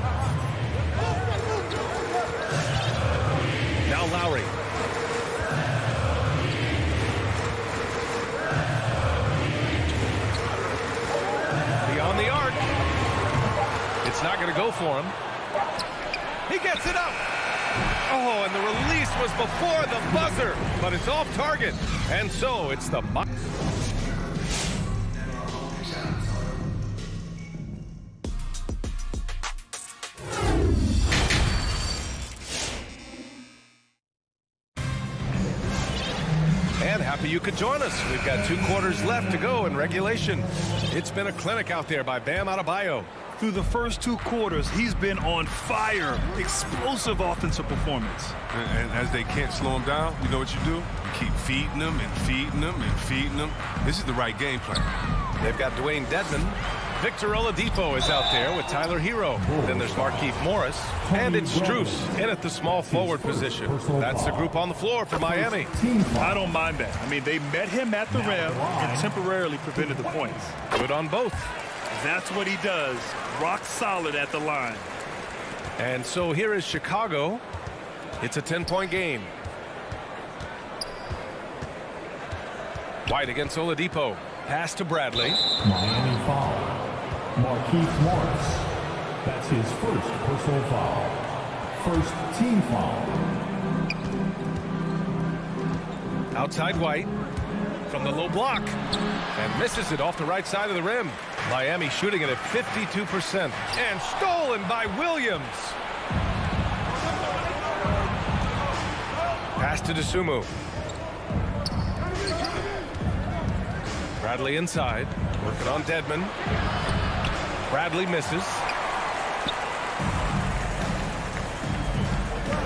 Now Lowry. Beyond the arc. It's not going to go for him. He gets it up. Oh, and the release was before the buzzer, but it's off target. And so it's the... And happy you could join us. We've got 2 quarters left to go in regulation. It's been a clinic out there by Bam Adebayo. Through the first 2 quarters, he's been on fire. Explosive offensive performance. And as they can't slow him down, you know what you do? You keep feeding them and feeding them and feeding them. This is the right game plan. They've got Dwayne Dedman. Victor Oladipo is out there with Tyler Hero. Then there's Markieff Morris. And it's Strus in at the small forward position. That's the group on the floor for Miami. I don't mind that. I mean, they met him at the rim and temporarily prevented the points. Good on both. That's what he does. Rock solid at the line. And so here is Chicago. It's a 10-point game. White against Oladipo. Pass to Bradley. Miami foul. Markieff Morris. That's his first personal foul. First team foul. Outside White. From the low block. And misses it off the right side of the rim. Miami shooting it at 52%. And stolen by Williams. Pass to DeSumo. Bradley inside. Working on Dedman. Bradley misses.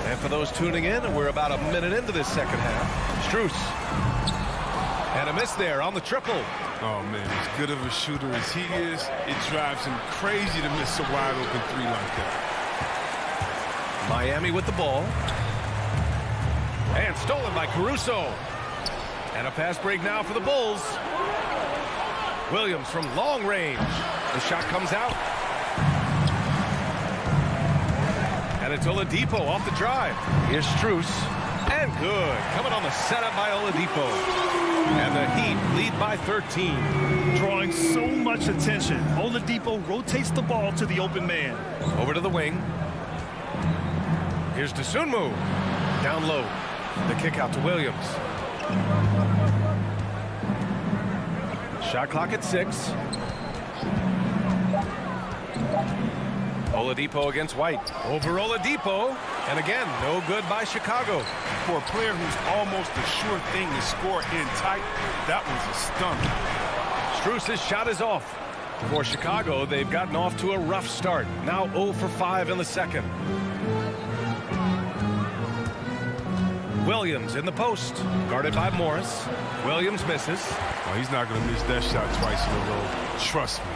And for those tuning in, we're about a minute into this second half. Strus. And a miss there on the triple. Oh, man, as good of a shooter as he is, it drives him crazy to miss a wide-open 3 like that. Miami with the ball. And stolen by Caruso. And a fast break now for the Bulls. Williams from long range. The shot comes out. And it's Oladipo off the drive. Here's Strus. And good. Coming on the setup by Oladipo. And the Heat lead by 13. Drawing so much attention. Oladipo rotates the ball to the open man. Over to the wing. Here's DeSumo. Down low. The kick out to Williams. Shot clock at 6. Oladipo against White. Over Oladipo. And again, no good by Chicago. For a player who's almost a sure thing to score in tight, that was a stunner. Strus's shot is off. For Chicago, they've gotten off to a rough start. Now 0 for 5 in the second. Williams in the post. Guarded by Morris. Williams misses. Oh, he's not going to miss that shot twice in a row. Trust me.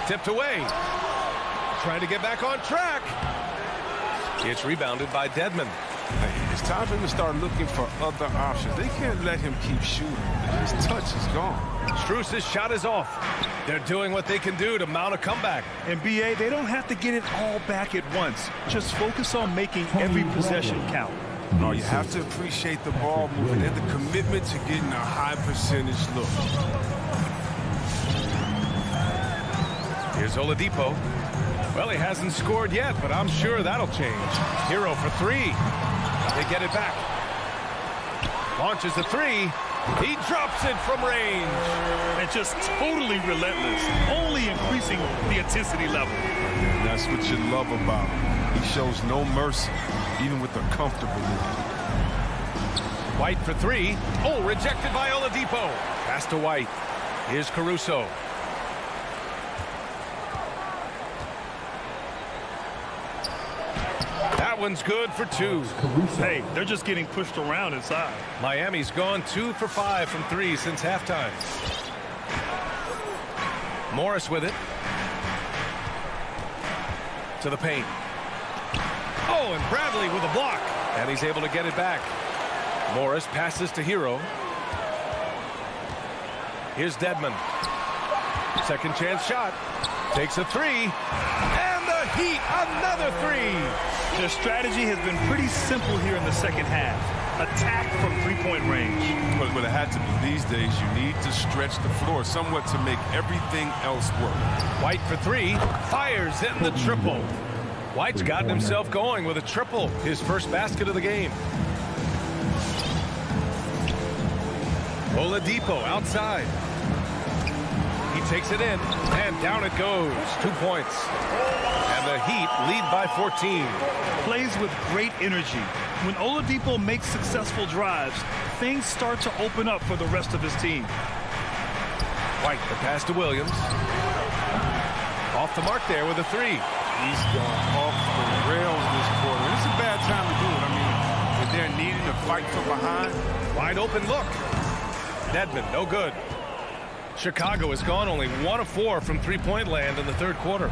Tipped away. Trying to get back on track. It's rebounded by Dedmon. It's time for him to start looking for other options. They can't let him keep shooting. His touch is gone. Strus's shot is off. They're doing what they can do to mount a comeback. And BA, they don't have to get it all back at once. Just focus on making every possession count. Oh, you have to appreciate the ball movement and the commitment to getting a high percentage look. Here's Oladipo. Well, he hasn't scored yet, but I'm sure that'll change. Hero for three. They get it back. Launches the three. He drops it from range. And just totally relentless, only increasing the intensity level. And that's what you love about him. He shows no mercy, even with a comfortable lead. White for three. Oh, rejected by Oladipo. Pass to White. Here's Caruso. That one's good for two. Hey, they're just getting pushed around inside. Miami's gone 2 for 5 from three since halftime. Morris with it. To the paint. Oh, and Bradley with a block. And he's able to get it back. Morris passes to Hero. Here's Dedmon. Second chance shot. Takes a three. And the Heat, another three. Their strategy has been pretty simple here in the second half. Attack from three-point range. But it had to be these days, you need to stretch the floor somewhat to make everything else work. White for three. Fires in the triple. White's gotten himself going with a triple. His first basket of the game. Oladipo outside. He takes it in, and down it goes. 2 points. And the Heat lead by 14. Plays with great energy. When Oladipo makes successful drives, things start to open up for the rest of his team. White, the pass to Williams. Off the mark there with a three. He's gone off the rails this quarter. It's a bad time to do it. I mean, if they're needing to fight from behind. Wide open look. Dedmon, no good. Chicago has gone only 1 of 4 from three-point land in the third quarter.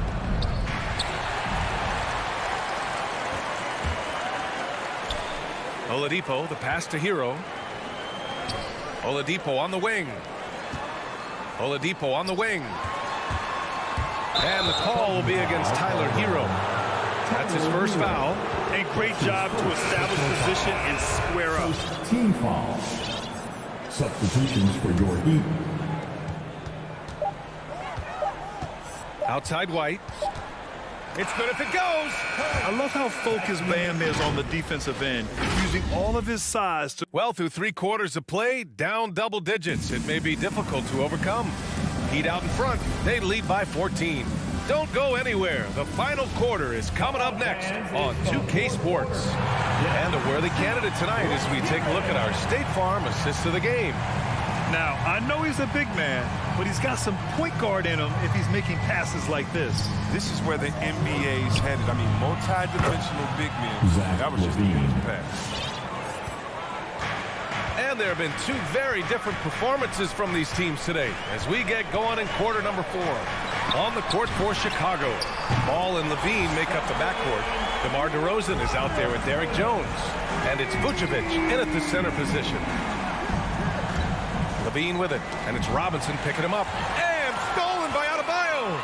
Oladipo, the pass to Hero. Oladipo on the wing. Oladipo on the wing. And the call will be against Tyler Hero. That's his first foul. A great job to establish position and square up. First team foul. Substitutions for your Heat. Outside White. It's good if it goes. I love how focused Bam is on the defensive end, using all of his size to... Well, through 3 quarters of play, down double digits. It may be difficult to overcome. Heat out in front. They lead by 14. Don't go anywhere. The final quarter is coming up next on 2K Sports. And a worthy candidate tonight as we take a look at our State Farm assist of the game. Now, I know he's a big man, but he's got some point guard in him if he's making passes like this. This is where the NBA's headed. I mean, multi-dimensional big men. That was just a huge pass. And there have been 2 very different performances from these teams today as we get going in quarter number 4. On the court for Chicago, Ball and Levine make up the backcourt. DeMar DeRozan is out there with Derek Jones. And it's Vucevic in at the center position. Levine with it, and it's Robinson picking him up. And stolen by Adebayo.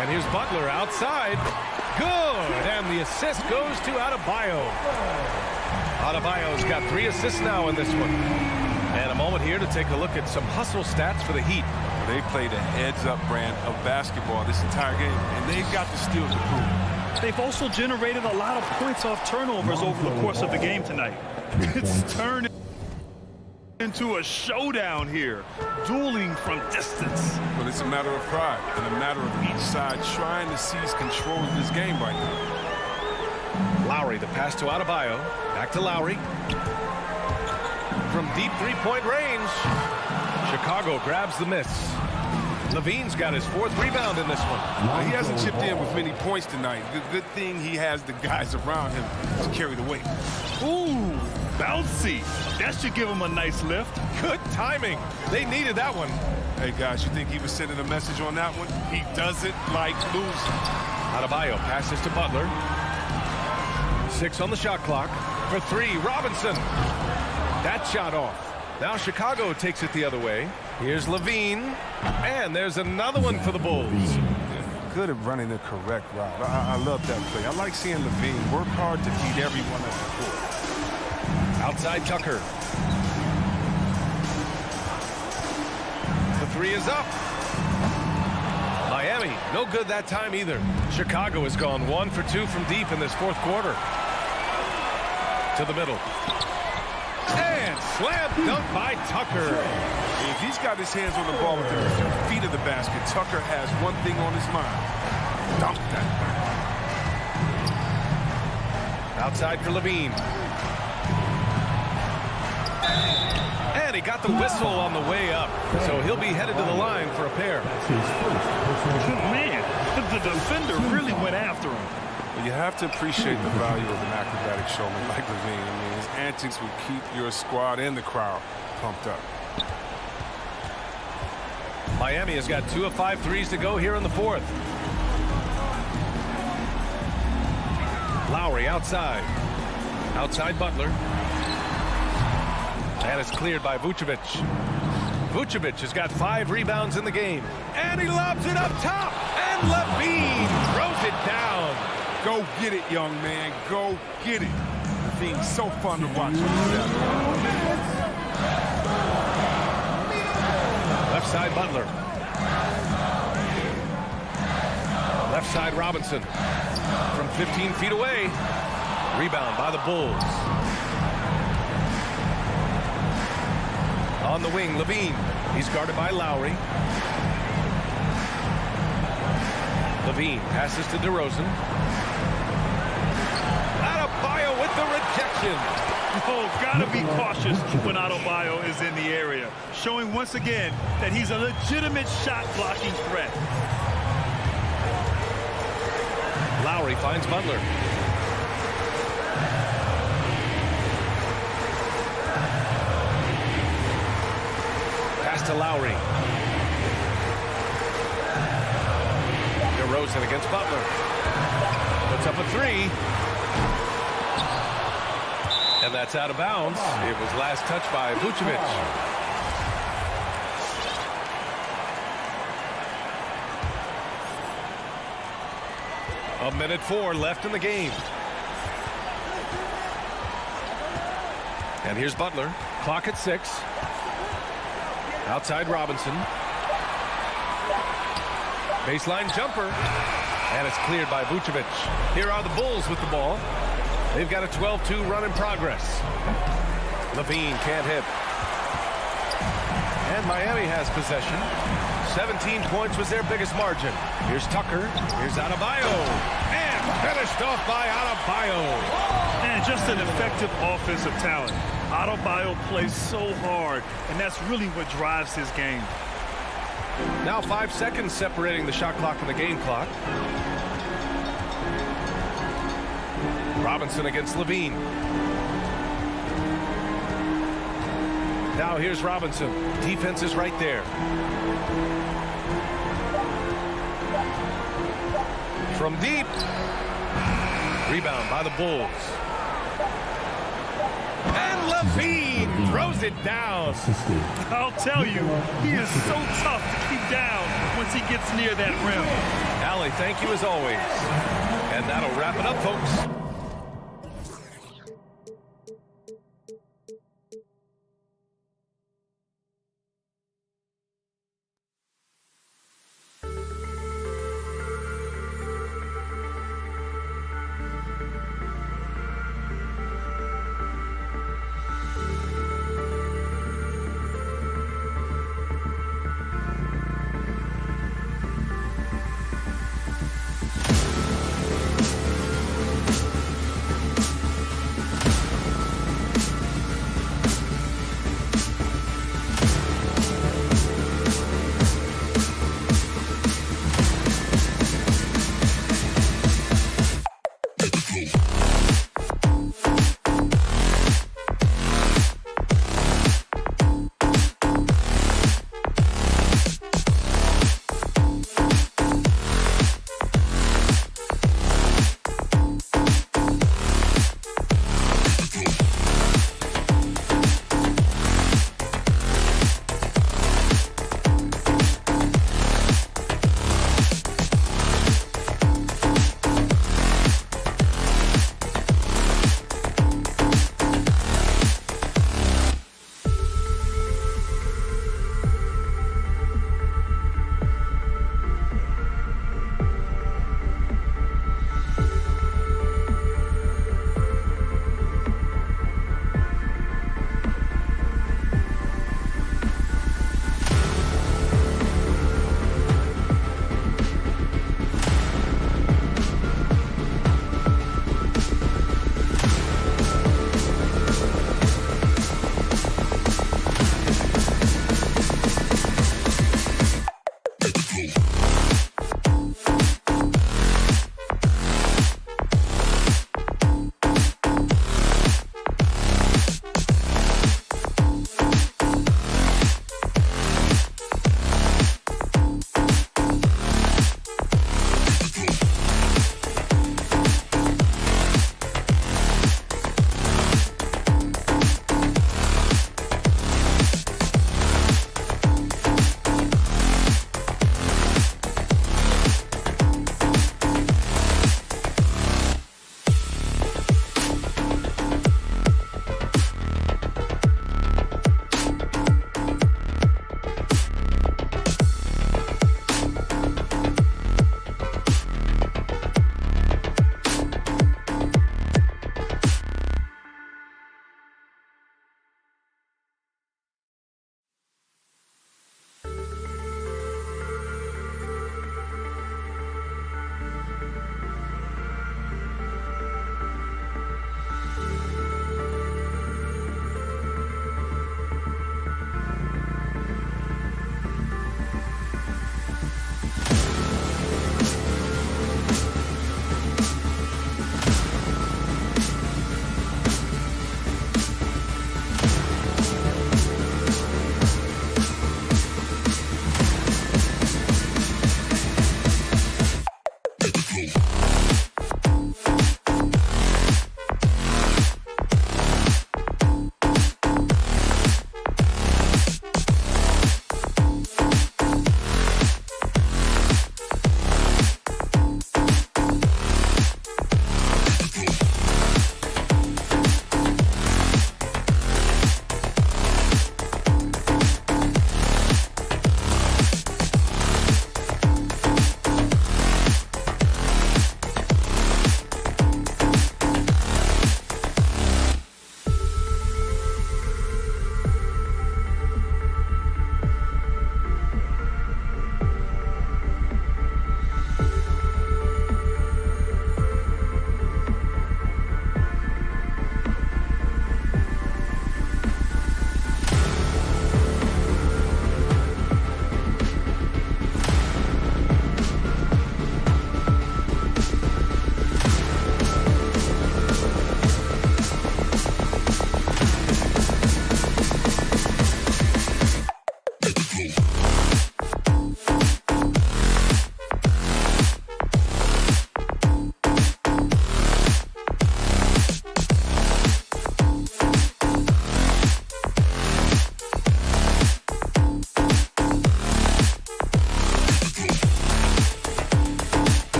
And here's Butler outside. Good, and the assist goes to Adebayo. Adebayo's got 3 assists now in this one. And a moment here to take a look at some hustle stats for the Heat. They played a heads-up brand of basketball this entire game, and they've got the steals to prove it. They've also generated a lot of points off turnovers over the course of the game tonight. It's turned. into a showdown here, dueling from distance. But it's a matter of pride and a matter of each side trying to seize control of this game right now. Lowry, the pass to Adebayo. Back to Lowry. From deep three-point range. Chicago grabs the miss. Levine's got his 4th rebound in this one. Well, he hasn't chipped in with many points tonight. Good thing he has the guys around him to carry the weight. Ooh, bouncy. That should give him a nice lift. Good timing. They needed that one. Hey, guys, you think he was sending a message on that one? He doesn't like losing. Adebayo passes to Butler. 6 on the shot clock. For 3, Robinson. That shot off. Now Chicago takes it the other way. Here's Levine. And there's another one for the Bulls. Good at running the correct route. I love that play. I like seeing Levine work hard to beat everyone on the court. Outside Tucker. The 3 is up. Miami, no good that time either. Chicago has gone 1 for 2 from deep in this 4th quarter. To the middle. And slam dunk by Tucker. If he's got his hands on the ball within a few feet of the basket, Tucker has one thing on his mind. Dunk that thing. Outside for Levine. And he got the whistle on the way up. So he'll be headed to the line for a pair. Man, the defender really went after him. You have to appreciate the value of an acrobatic showman like Levine. I mean, his antics will keep your squad and the crowd pumped up. Miami has got 2 of 5 threes to go here in the 4th. Lowry outside. Outside Butler. And it's cleared by Vucevic. Vucevic has got 5 rebounds in the game. And he lobs it up top. And Levine throws it down. Go get it, young man. Go get it. Levine's so fun to watch. Left side Butler. Left side Robinson. From 15 feet away. Rebound by the Bulls. On the wing, Levine. He's guarded by Lowry. Levine passes to DeRozan. Adebayo with the rejection. Oh, gotta be cautious when Adebayo is in the area, showing once again that he's a legitimate shot-blocking threat. Lowry finds Butler. Pass to Lowry. DeRozan against Butler. Puts up a 3. And that's out of bounds. It was last touched by Vucevic. A minute 4 left in the game. And here's Butler. Clock at 6. Outside Robinson. Baseline jumper. And it's cleared by Vucevic. Here are the Bulls with the ball. They've got a 12-2 run in progress. Levine can't hit. And Miami has possession. 17 points was their biggest margin. Here's Tucker. Here's Adebayo. And finished off by Adebayo. And just an effective offensive talent. Adebayo plays so hard, and that's really what drives his game. Now 5 seconds separating the shot clock and the game clock. Robinson against Levine. Now here's Robinson. Defense is right there. From deep. Rebound by the Bulls. And Levine throws it down. I'll tell you, he is so tough to keep down once he gets near that rim. Allie, thank you as always. And that'll wrap it up, folks.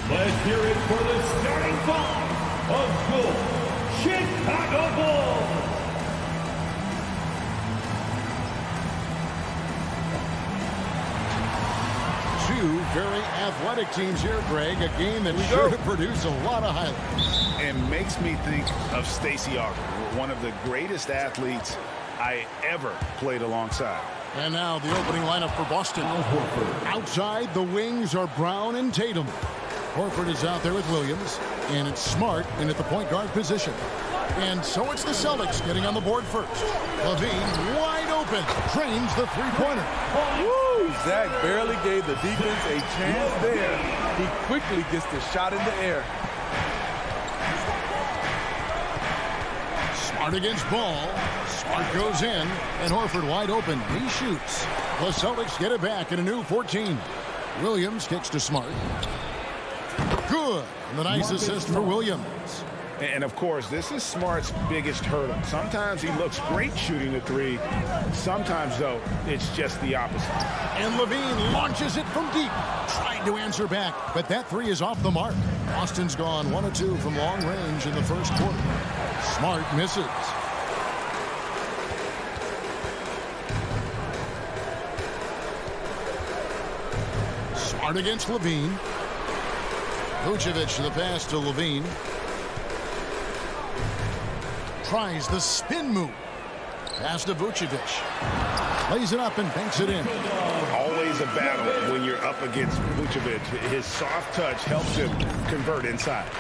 Let's hear it for the starting five of your Chicago Bulls. Two very athletic teams here, Greg. A game that's sure to produce a lot of highlights. And makes me think of Stacey Augmon, one of the greatest athletes I ever played alongside. And now the opening lineup for Boston. Outside, the wings are Brown and Tatum. Horford is out there with Williams, and it's Smart in at the point guard position. And so it's the Celtics getting on the board first. Levine wide open, drains the three-pointer. Woo! Zach barely gave the defense a chance there. He quickly gets the shot in the air. Smart against Ball. Smart goes in, and Horford wide open. He shoots. The Celtics get it back in a new 14. Williams kicks to Smart. Good. And the nice assist for Williams. And, of course, this is Smart's biggest hurdle. Sometimes he looks great shooting the three. Sometimes, though, it's just the opposite. And Levine launches it from deep. Tried to answer back, but that three is off the mark. Boston's gone 1 of 2 from long range in the first quarter. Smart misses. Smart against Levine. Vucevic the pass to Levine. Tries the spin move. Pass to Vucevic. Lays it up and banks it in. Always a battle when you're up against Vucevic. His soft touch helps him convert inside.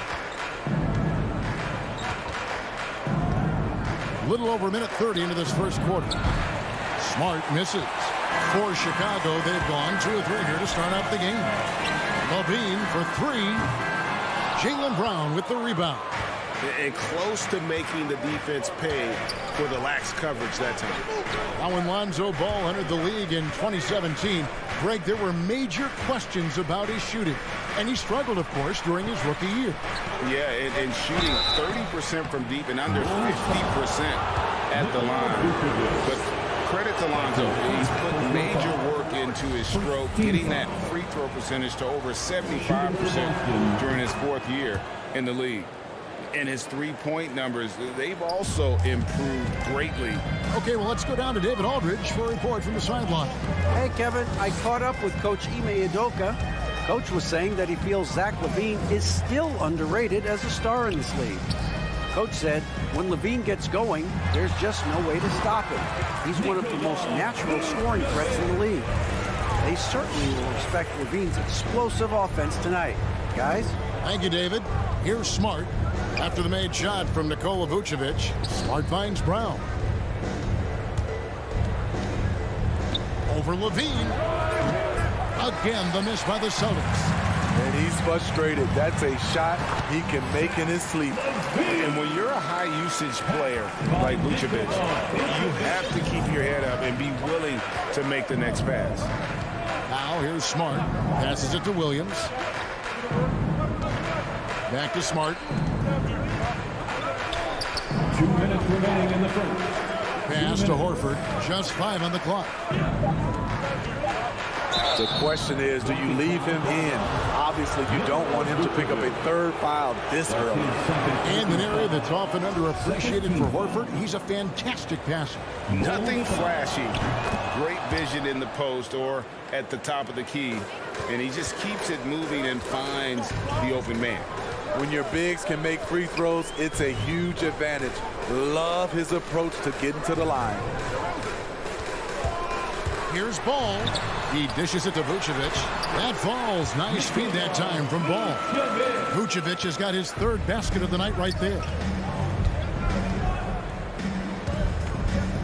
Little over a minute 30 into this first quarter. Smart misses. For Chicago, they've gone 2 of 3 here to start out the game. Levine for 3. Jaylen Brown with the rebound. And close to making the defense pay for the lax coverage that time. Now when Lonzo Ball entered the league in 2017, Greg, there were major questions about his shooting. And he struggled, of course, during his rookie year. Yeah, and shooting 30% from deep and under 50% at the line. But credit to Lonzo. He's put major work into his stroke, getting that free throw percentage to over 75% during his 4th year in the league. And his three-point numbers, they've also improved greatly. Okay, well, let's go down to David Aldridge for a report from the sideline. Hey, Kevin, I caught up with Coach Ime Udoka. Coach was saying that he feels Zach LaVine is still underrated as a star in this league. Coach said when LaVine gets going, there's just no way to stop him. He's one of the most natural scoring threats in the league. They certainly will respect LaVine's explosive offense tonight. Guys? Thank you, David. Here's Smart. After the made shot from Nikola Vucevic, Smart finds Brown. Over Levine. Again, the miss by the Celtics. And he's frustrated. That's a shot he can make in his sleep. And when you're a high-usage player like Vucevic, you have to keep your head up and be willing to make the next pass. Now here's Smart. Passes it to Williams. Back to Smart. 2 minutes remaining in the first. Pass to Horford. Just 5 on the clock. The question is, do you leave him in? Obviously, you don't want him to pick up a 3rd foul this early. In an area that's often underappreciated for Horford, he's a fantastic passer. Nothing flashy. Great vision in the post or at the top of the key. And he just keeps it moving and finds the open man. When your bigs can make free throws, it's a huge advantage. Love his approach to getting to the line. Here's Ball. He dishes it to Vucevic. That falls. Nice feed that time from Ball. Vucevic has got his 3rd basket of the night right there.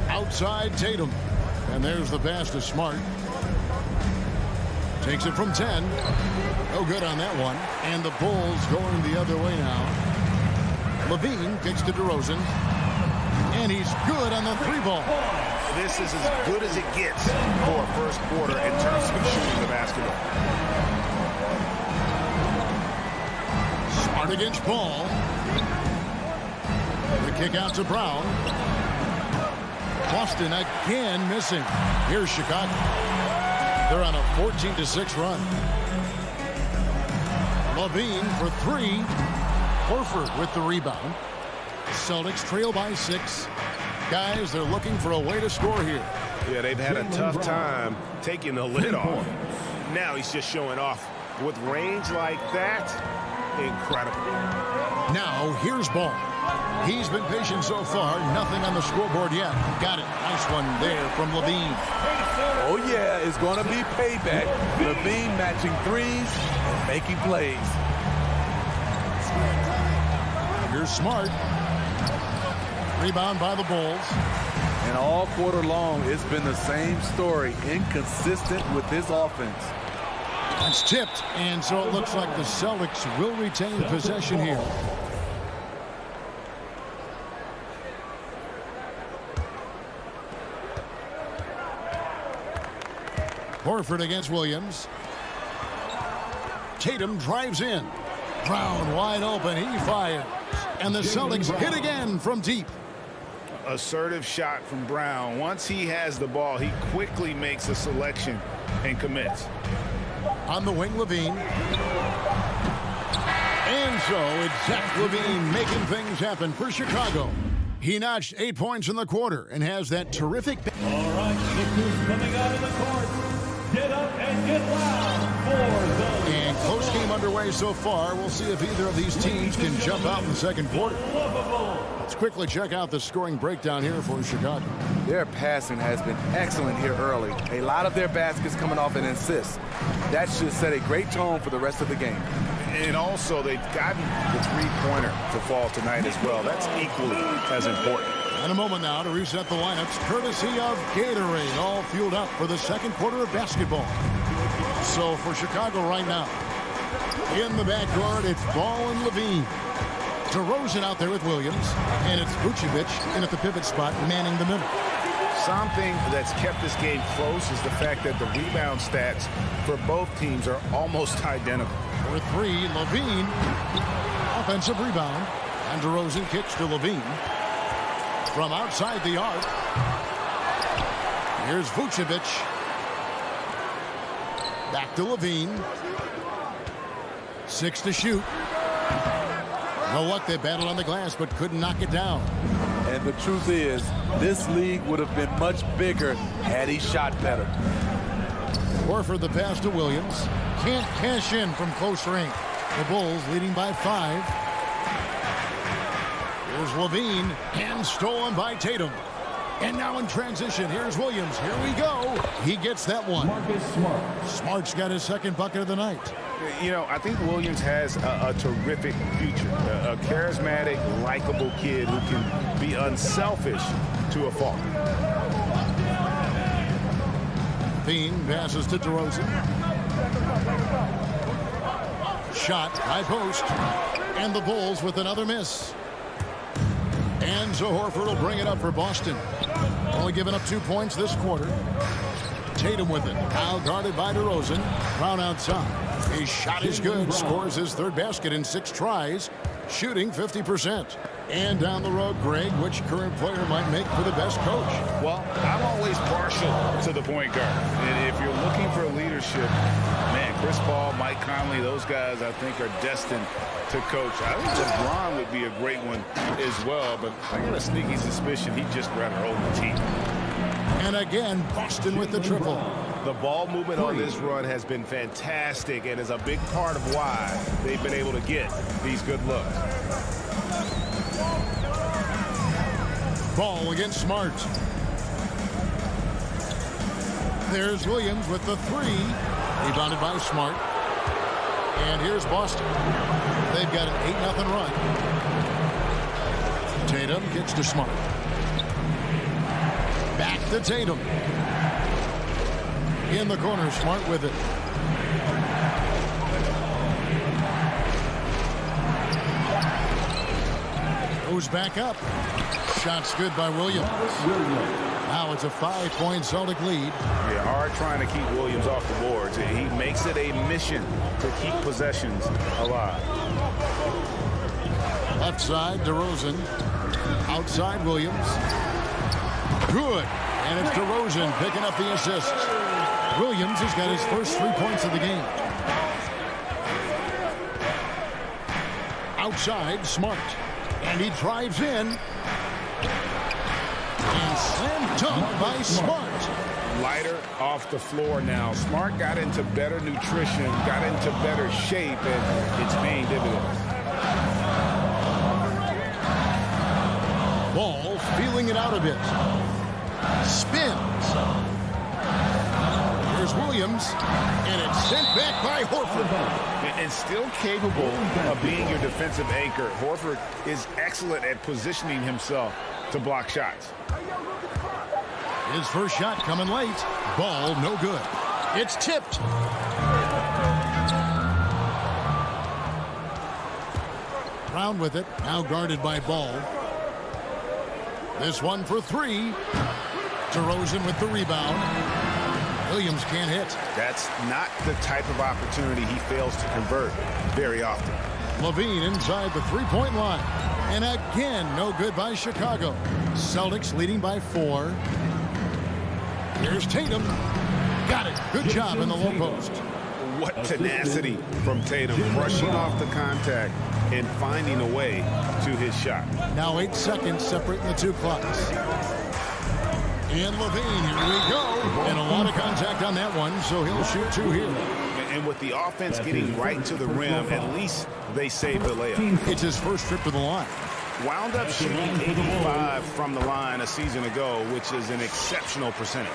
Outside Tatum. And there's the pass to Smart. Takes it from 10. No good on that one. And the Bulls going the other way now. Levine kicks to DeRozan. And he's good on the 3-ball. This is as good as it gets for a first quarter in terms of shooting the basketball. Smart against Ball. The kick out to Brown. Boston again missing. Here's Chicago. They're on a 14-6 run. Levine for 3. Horford with the rebound. Celtics trail by 6. Guys, they're looking for a way to score here. Yeah, they've had a tough time taking the lid off. Now he's just showing off. With range like that, incredible. Now, here's Ball. He's been patient so far. Nothing on the scoreboard yet. Got it. Nice one there from Levine. Oh, yeah, it's going to be payback. Levine matching threes and making plays. Here's Smart. Rebound by the Bulls. And all quarter long, it's been the same story. Inconsistent with his offense. It's tipped, and so it looks like the Celtics will retain possession here. Horford against Williams. Tatum drives in. Brown wide open. He fires. And the Celtics hit again from deep. Assertive shot from Brown. Once he has the ball, he quickly makes a selection and commits. On the wing, Levine. And so it's Zach Levine making things happen for Chicago. He notched 8 points in the quarter and has that terrific... All right, look who's coming out of the court. Get up and get loud for the... And close game underway so far. We'll see if either of these teams can jump out in the second quarter. Let's quickly check out the scoring breakdown here for Chicago. Their passing has been excellent here early. A lot of their baskets coming off an assist. That should set a great tone for the rest of the game. And also, they've gotten the three-pointer to fall tonight as well. That's equally as important. In a moment now to reset the lineups, courtesy of Gatorade, all fueled up for the second quarter of basketball. So for Chicago right now, in the backcourt, it's Ball and Levine. DeRozan out there with Williams, and it's Vucevic in at the pivot spot, manning the middle. Something that's kept this game close is the fact that the rebound stats for both teams are almost identical. For three, Levine, offensive rebound, and DeRozan kicks to Levine. From outside the arc, here's Vucevic. Back to Levine. 6 to shoot. No luck, they battled on the glass, but couldn't knock it down. And the truth is, this league would have been much bigger had he shot better. Horford the pass to Williams. Can't cash in from close range. The Bulls leading by 5. Here's Levine, and stolen by Tatum. And now in transition, here's Williams. Here we go. He gets that one. Marcus Smart. Smart's got his second bucket of the night. You know, I think Williams has a terrific future. A charismatic, likable kid who can be unselfish to a fault. Levine passes to DeRozan. Shot, high post. And the Bulls with another miss. And so Horford will bring it up for Boston. Only giving up 2 points this quarter. Tatum with it. Now guarded by DeRozan. Brown outside. His shot is good. Scores his third basket in 6 tries. Shooting 50%. And down the road, Greg, which current player might make for the best coach? Well, I'm always partial to the point guard. And if you're looking for leadership, man, Chris Paul, Mike Conley, those guys I think are destined to coach. I think LeBron would be a great one as well, but I got a sneaky suspicion he'd just rather hold the team. And again, Boston with the triple. The ball movement on this run has been fantastic and is a big part of why they've been able to get these good looks. Ball against Smart. There's Williams with the 3. Rebounded by Smart. And here's Boston. They've got an 8-0 run. Tatum gets to Smart. Back to Tatum. In the corner, Smart with it. Goes back up. Shot's good by Williams. Now it's a 5-point Celtic lead. Yeah, hard trying to keep Williams off the boards. He makes it a mission to keep possessions alive. Left side, DeRozan. Outside, Williams. Good. And it's DeRozan picking up the assist. Williams has got his first 3 points of the game. Outside, Smart. And he drives in. And slam dunk by Smart. Lighter off the floor now. Smart got into better nutrition, got into better shape, and it's paying dividends. Ball feeling it out a bit. Spins. Here's Williams, and it's sent back by Horford. And still capable of being your defensive anchor. Horford is excellent at positioning himself to block shots. His first shot coming late. Ball no good. It's tipped. Brown with it. Now guarded by Ball. This one for three. DeRozan with the rebound. Williams can't hit. That's not the type of opportunity he fails to convert very often. Levine inside the three-point line. And again, no good by Chicago. Celtics leading by 4. Here's Tatum. Got it. Good job in the low post. What tenacity from Tatum, brushing off the contact and finding a way to his shot. Now 8 seconds separating the two clocks. And Levine, here we go. And a lot of contact on that one, so he'll shoot 2 here. And with the offense getting right to the rim, at least they saved the layup. It's his first trip to the line. Wound up shooting 85 from the line a season ago, which is an exceptional percentage.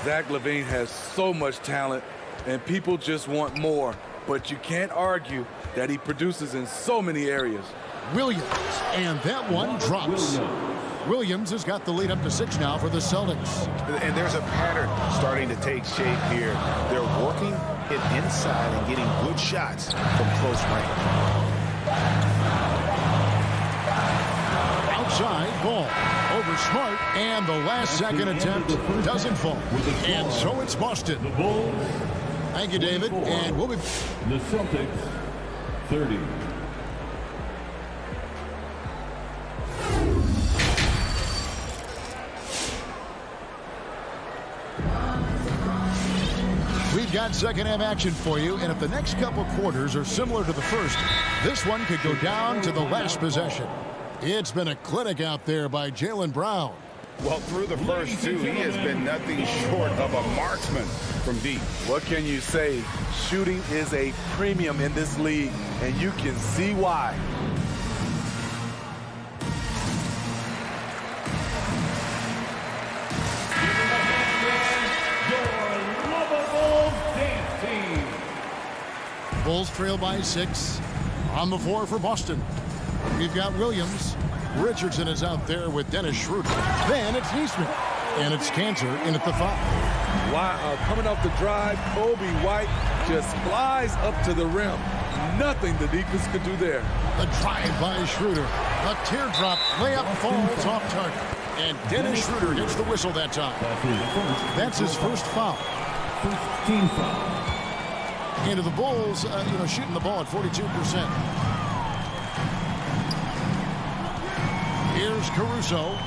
Zach LaVine has so much talent, and people just want more. But you can't argue that he produces in so many areas. Williams, and that one drops. Williams has got the lead up to 6 now for the Celtics. And there's a pattern starting to take shape here. They're working it inside and getting good shots from close range. Outside, Ball over Smart, and the last second attempt doesn't fall. And so it's Boston. Thank you, David, and we'll be... The Celtics, 30. We've got second half action for you, and if the next couple quarters are similar to the first, this one could go down to the last possession. It's been a clinic out there by Jaylen Brown. Well, through the first 2, he has been nothing short of a marksman from deep. What can you say? Shooting is a premium in this league, and you can see why. Bulls trail by 6. On the floor for Boston. We've got Williams. Richardson is out there with Dennis Schroeder. Then it's Neesmith. And it's Cantor in at the 5. Coming off the drive, Kobe White just flies up to the rim. Nothing the defense could do there. The drive by Schroeder. A teardrop layup falls off target. And Dennis Schroeder gets the whistle that time. That's his first foul. First team foul. Into the Bulls, shooting the ball at 42%. Here's Caruso.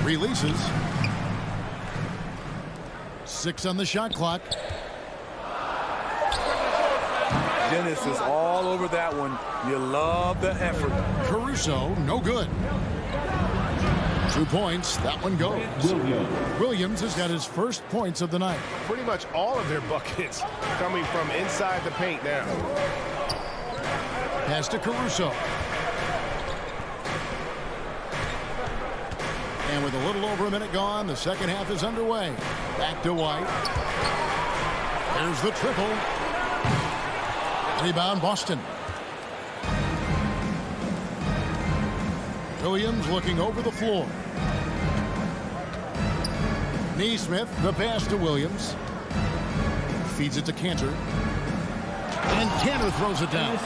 Releases. 6 on the shot clock. Dennis is all over that one. You love the effort. Caruso, no good. 2 points. That one goes. Williams has got his first points of the night. Pretty much all of their buckets coming from inside the paint now. Pass to Caruso. And with a little over a minute gone, the second half is underway. Back to White. There's the triple. Rebound, Boston. Williams looking over the floor. Neesmith, the pass to Williams. Feeds it to Cantor. And Cantor throws it down.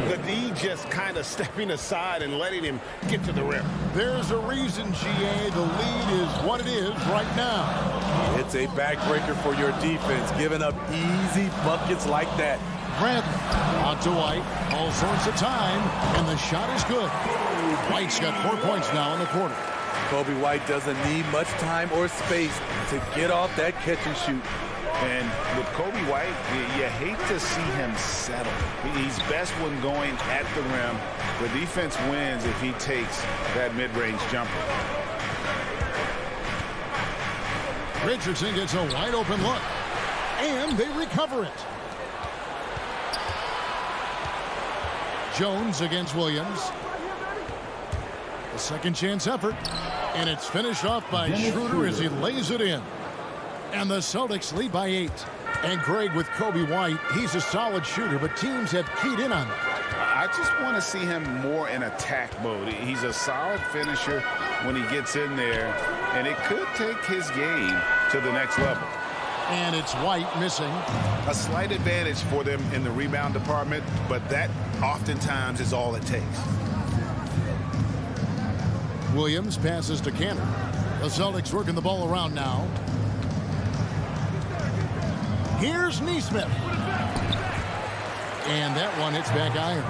The D just kind of stepping aside and letting him get to the rim. There's a reason, GA. The lead is what it is right now. It's a backbreaker for your defense, giving up easy buckets like that. Bradley out to White. All sorts of time, and the shot is good. White's got 4 points now in the quarter. Kobe White doesn't need much time or space to get off that catch and shoot. And with Kobe White, you hate to see him settle. He's best when going at the rim. The defense wins if he takes that mid-range jumper. Richardson gets a wide open look, and they recover it. Jones against Williams. A second chance effort. And it's finished off by Schroeder as he lays it in. And the Celtics lead by 8. And Greg, with Kobe White, he's a solid shooter, but teams have keyed in on him. I just want to see him more in attack mode. He's a solid finisher when he gets in there, and it could take his game to the next level. And it's White missing. A slight advantage for them in the rebound department, but that oftentimes is all it takes. Williams passes to Cantor. The Celtics working the ball around now. Here's Nesmith. And that one hits back iron.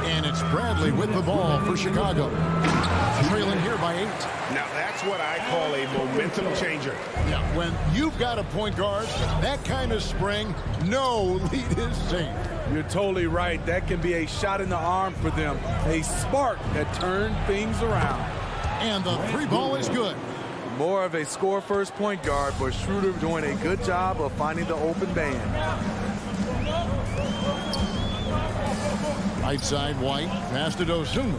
And it's Bradley with the ball for Chicago. Trailing here by 8. Now that's what I call a momentum changer. Yeah, when you've got a point guard, that kind of spring, no lead is safe. You're totally right. That can be a shot in the arm for them. A spark that turned things around. And the 3 ball is good. More of a score-first point guard, but Schroeder doing a good job of finding the open man. Right side, White. Pass to Dosunmu.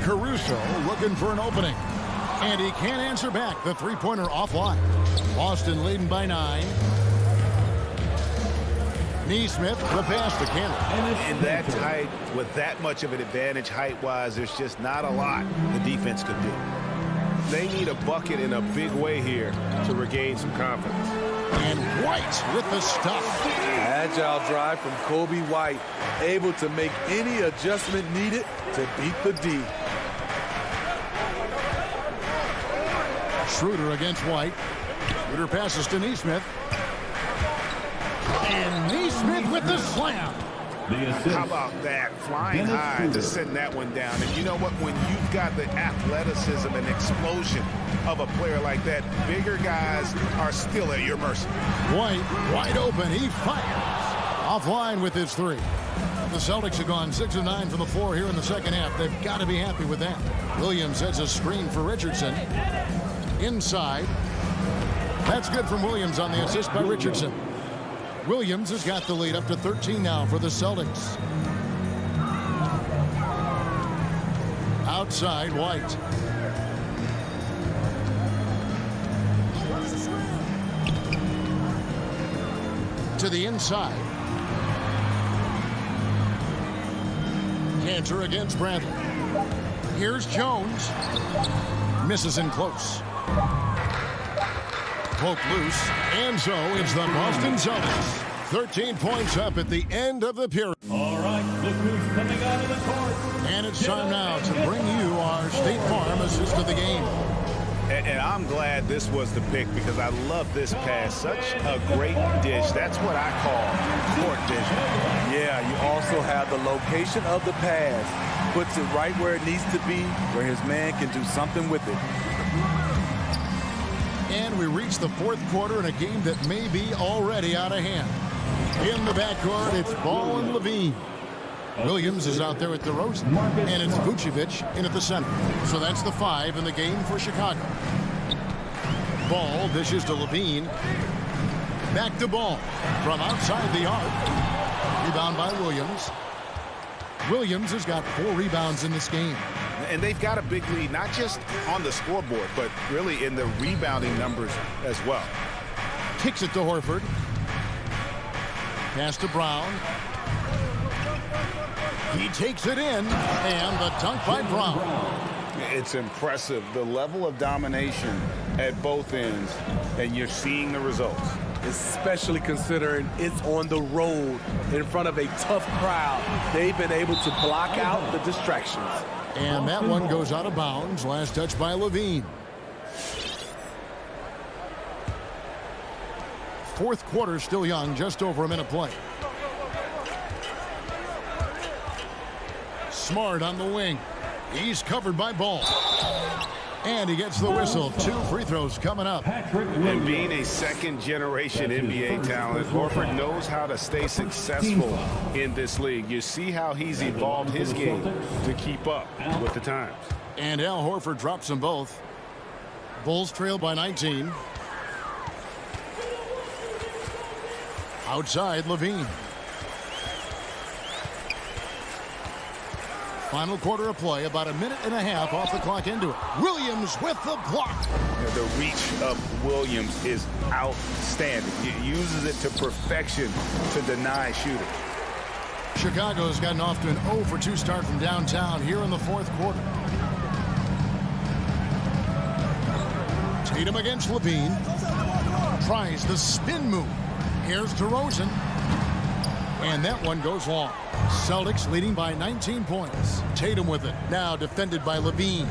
Caruso looking for an opening. And he can't answer back. The three-pointer offline. Boston leading by 9. Nesmith, the pass to Cantor. In that tight, with that much of an advantage height-wise, there's just not a lot the defense could do. They need a bucket in a big way here to regain some confidence. And White with the stuff. Agile drive from Kobe White, able to make any adjustment needed to beat the D. Schroeder against White. Schroeder passes to Nesmith. And Nesmith with the slam. How about that? Flying high to send that one down. And you know what? When you've got the athleticism and explosion of a player like that, bigger guys are still at your mercy. White wide open. He fires. Offline with his 3. The Celtics have gone 6 of 9 from the floor here in the second half. They've got to be happy with that. Williams sets a screen for Richardson. Inside. That's good from Williams on the assist by Richardson. Williams has got the lead up to 13 now for the Celtics. Outside, White. To the inside. Cantor against Bradley. Here's Jones. Misses in close. Poke loose, and so it's the Boston Celtics. 13 points up at the end of the period. All right, look who's coming out of the court. And it's time now to bring you our State Farm assist of the game. And I'm glad this was the pick because I love this pass. Such a great dish. That's what I call court vision. Yeah, you also have the location of the pass. Puts it right where it needs to be, where his man can do something with it. And we reach the fourth quarter in a game that may be already out of hand. In the backcourt, it's Ball and Levine. Williams is out there at DeRozan, and it's Vucevic in at the center. So that's the 5 in the game for Chicago. Ball dishes to Levine. Back to Ball from outside the arc. Rebound by Williams. Williams has got 4 rebounds in this game. And they've got a big lead, not just on the scoreboard, but really in the rebounding numbers as well. Kicks it to Horford. Pass to Brown. He takes it in, and the dunk by Brown. It's impressive, the level of domination at both ends, and you're seeing the results. Especially considering it's on the road in front of a tough crowd. They've been able to block out the distractions. And that one goes out of bounds. Last touch by Levine. Fourth quarter still young, just over a minute play. Smart on the wing. He's covered by Ball. And he gets the whistle. 2 free throws coming up. And being a second-generation NBA talent, Horford knows how to stay successful in this league. You see how he's evolved his game to keep up with the times. And Al Horford drops them both. Bulls trail by 19. Outside, Levine. Final quarter of play, about a minute and a half off the clock into it. Williams with the block. The reach of Williams is outstanding. He uses it to perfection to deny shooting. Chicago's gotten off to an 0-for-2 start from downtown here in the fourth quarter. Tatum against Levine. Tries the spin move. Here's DeRozan. And that one goes long. Celtics leading by 19 points. Tatum with it. Now defended by Levine.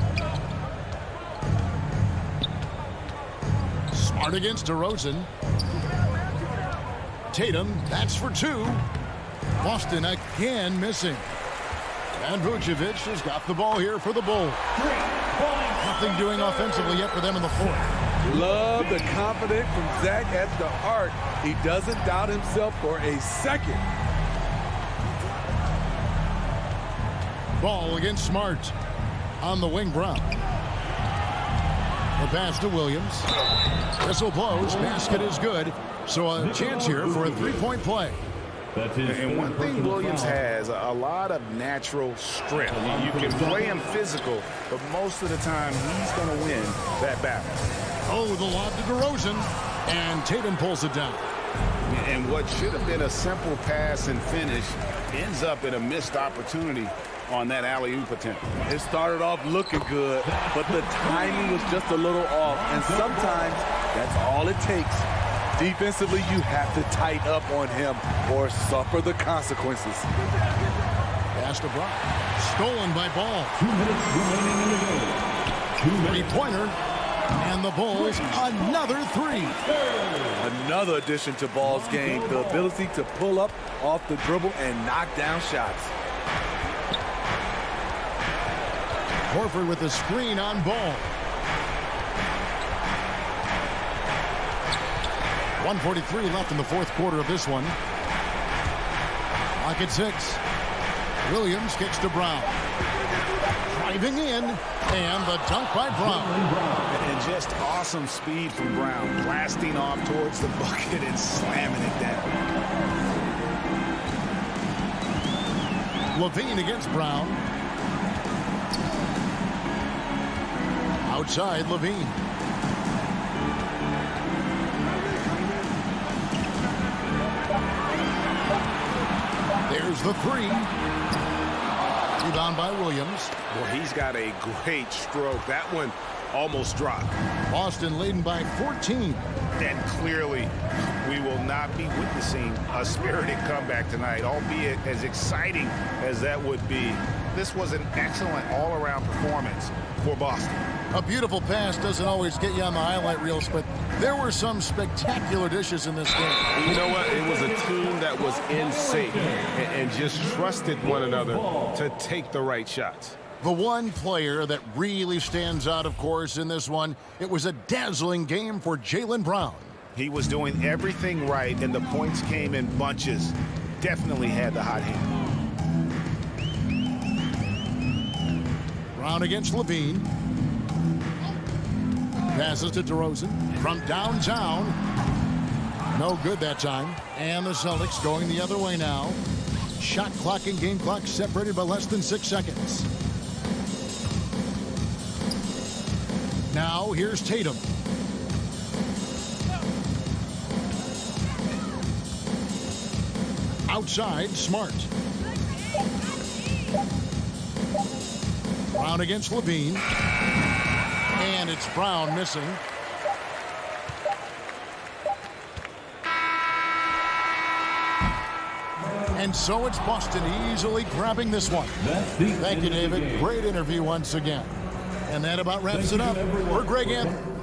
Smart against DeRozan. Tatum, that's for two. Boston again missing. And Vucevic has got the ball here for the Bulls. Nothing doing offensively yet for them in the fourth. Love the confidence from Zach at the arc. He doesn't doubt himself for a second. Ball against Smart. On the wing, Brown. The pass to Williams. Whistle blows. Basket is good. So a chance here for a three-point play. And one thing Williams has, a lot of natural strength. You can play him physical, but most of the time he's going to win that battle. Oh, the lob to DeRozan. And Tatum pulls it down. And what should have been a simple pass and finish ends up in a missed opportunity on that alley-oop attempt. It started off looking good, but the timing was just a little off. And sometimes that's all it takes. Defensively, you have to tighten up on him or suffer the consequences. Pass to Brown. Stolen by Ball. 2 minutes remaining in the game. Three-pointer. And the Bulls, another three. Another addition to Ball's game, the ability to pull up off the dribble and knock down shots. Horford with the screen on Ball. 1:43 left in the fourth quarter of this one. Clock at 6. Williams kicks to Brown. Driving in, and the dunk by Brown. And just awesome speed from Brown, blasting off towards the bucket and slamming it down. Levine against Brown. Outside, Levine. There's the three. Rebound by Williams. Well, he's got a great stroke. That one almost dropped. Boston leading by 14. And clearly, we will not be witnessing a spirited comeback tonight, albeit as exciting as that would be. This was an excellent all-around performance for Boston. A beautiful pass doesn't always get you on the highlight reels, but there were some spectacular dishes in this game. You know what? It was a team that was in sync and just trusted one another to take the right shots. The one player that really stands out, of course, in this one, it was a dazzling game for Jaylen Brown. He was doing everything right, and the points came in bunches. Definitely had the hot hand. Brown against Levine. Passes to DeRozan from downtown. No good that time. And the Celtics going the other way now. Shot clock and game clock separated by less than 6 seconds. Now here's Tatum. Outside, Smart. Brown against Levine. And it's Brown missing. And so it's Boston easily grabbing this one. Thank you, David. Great interview once again. And that about wraps it up. For Greg Anthony.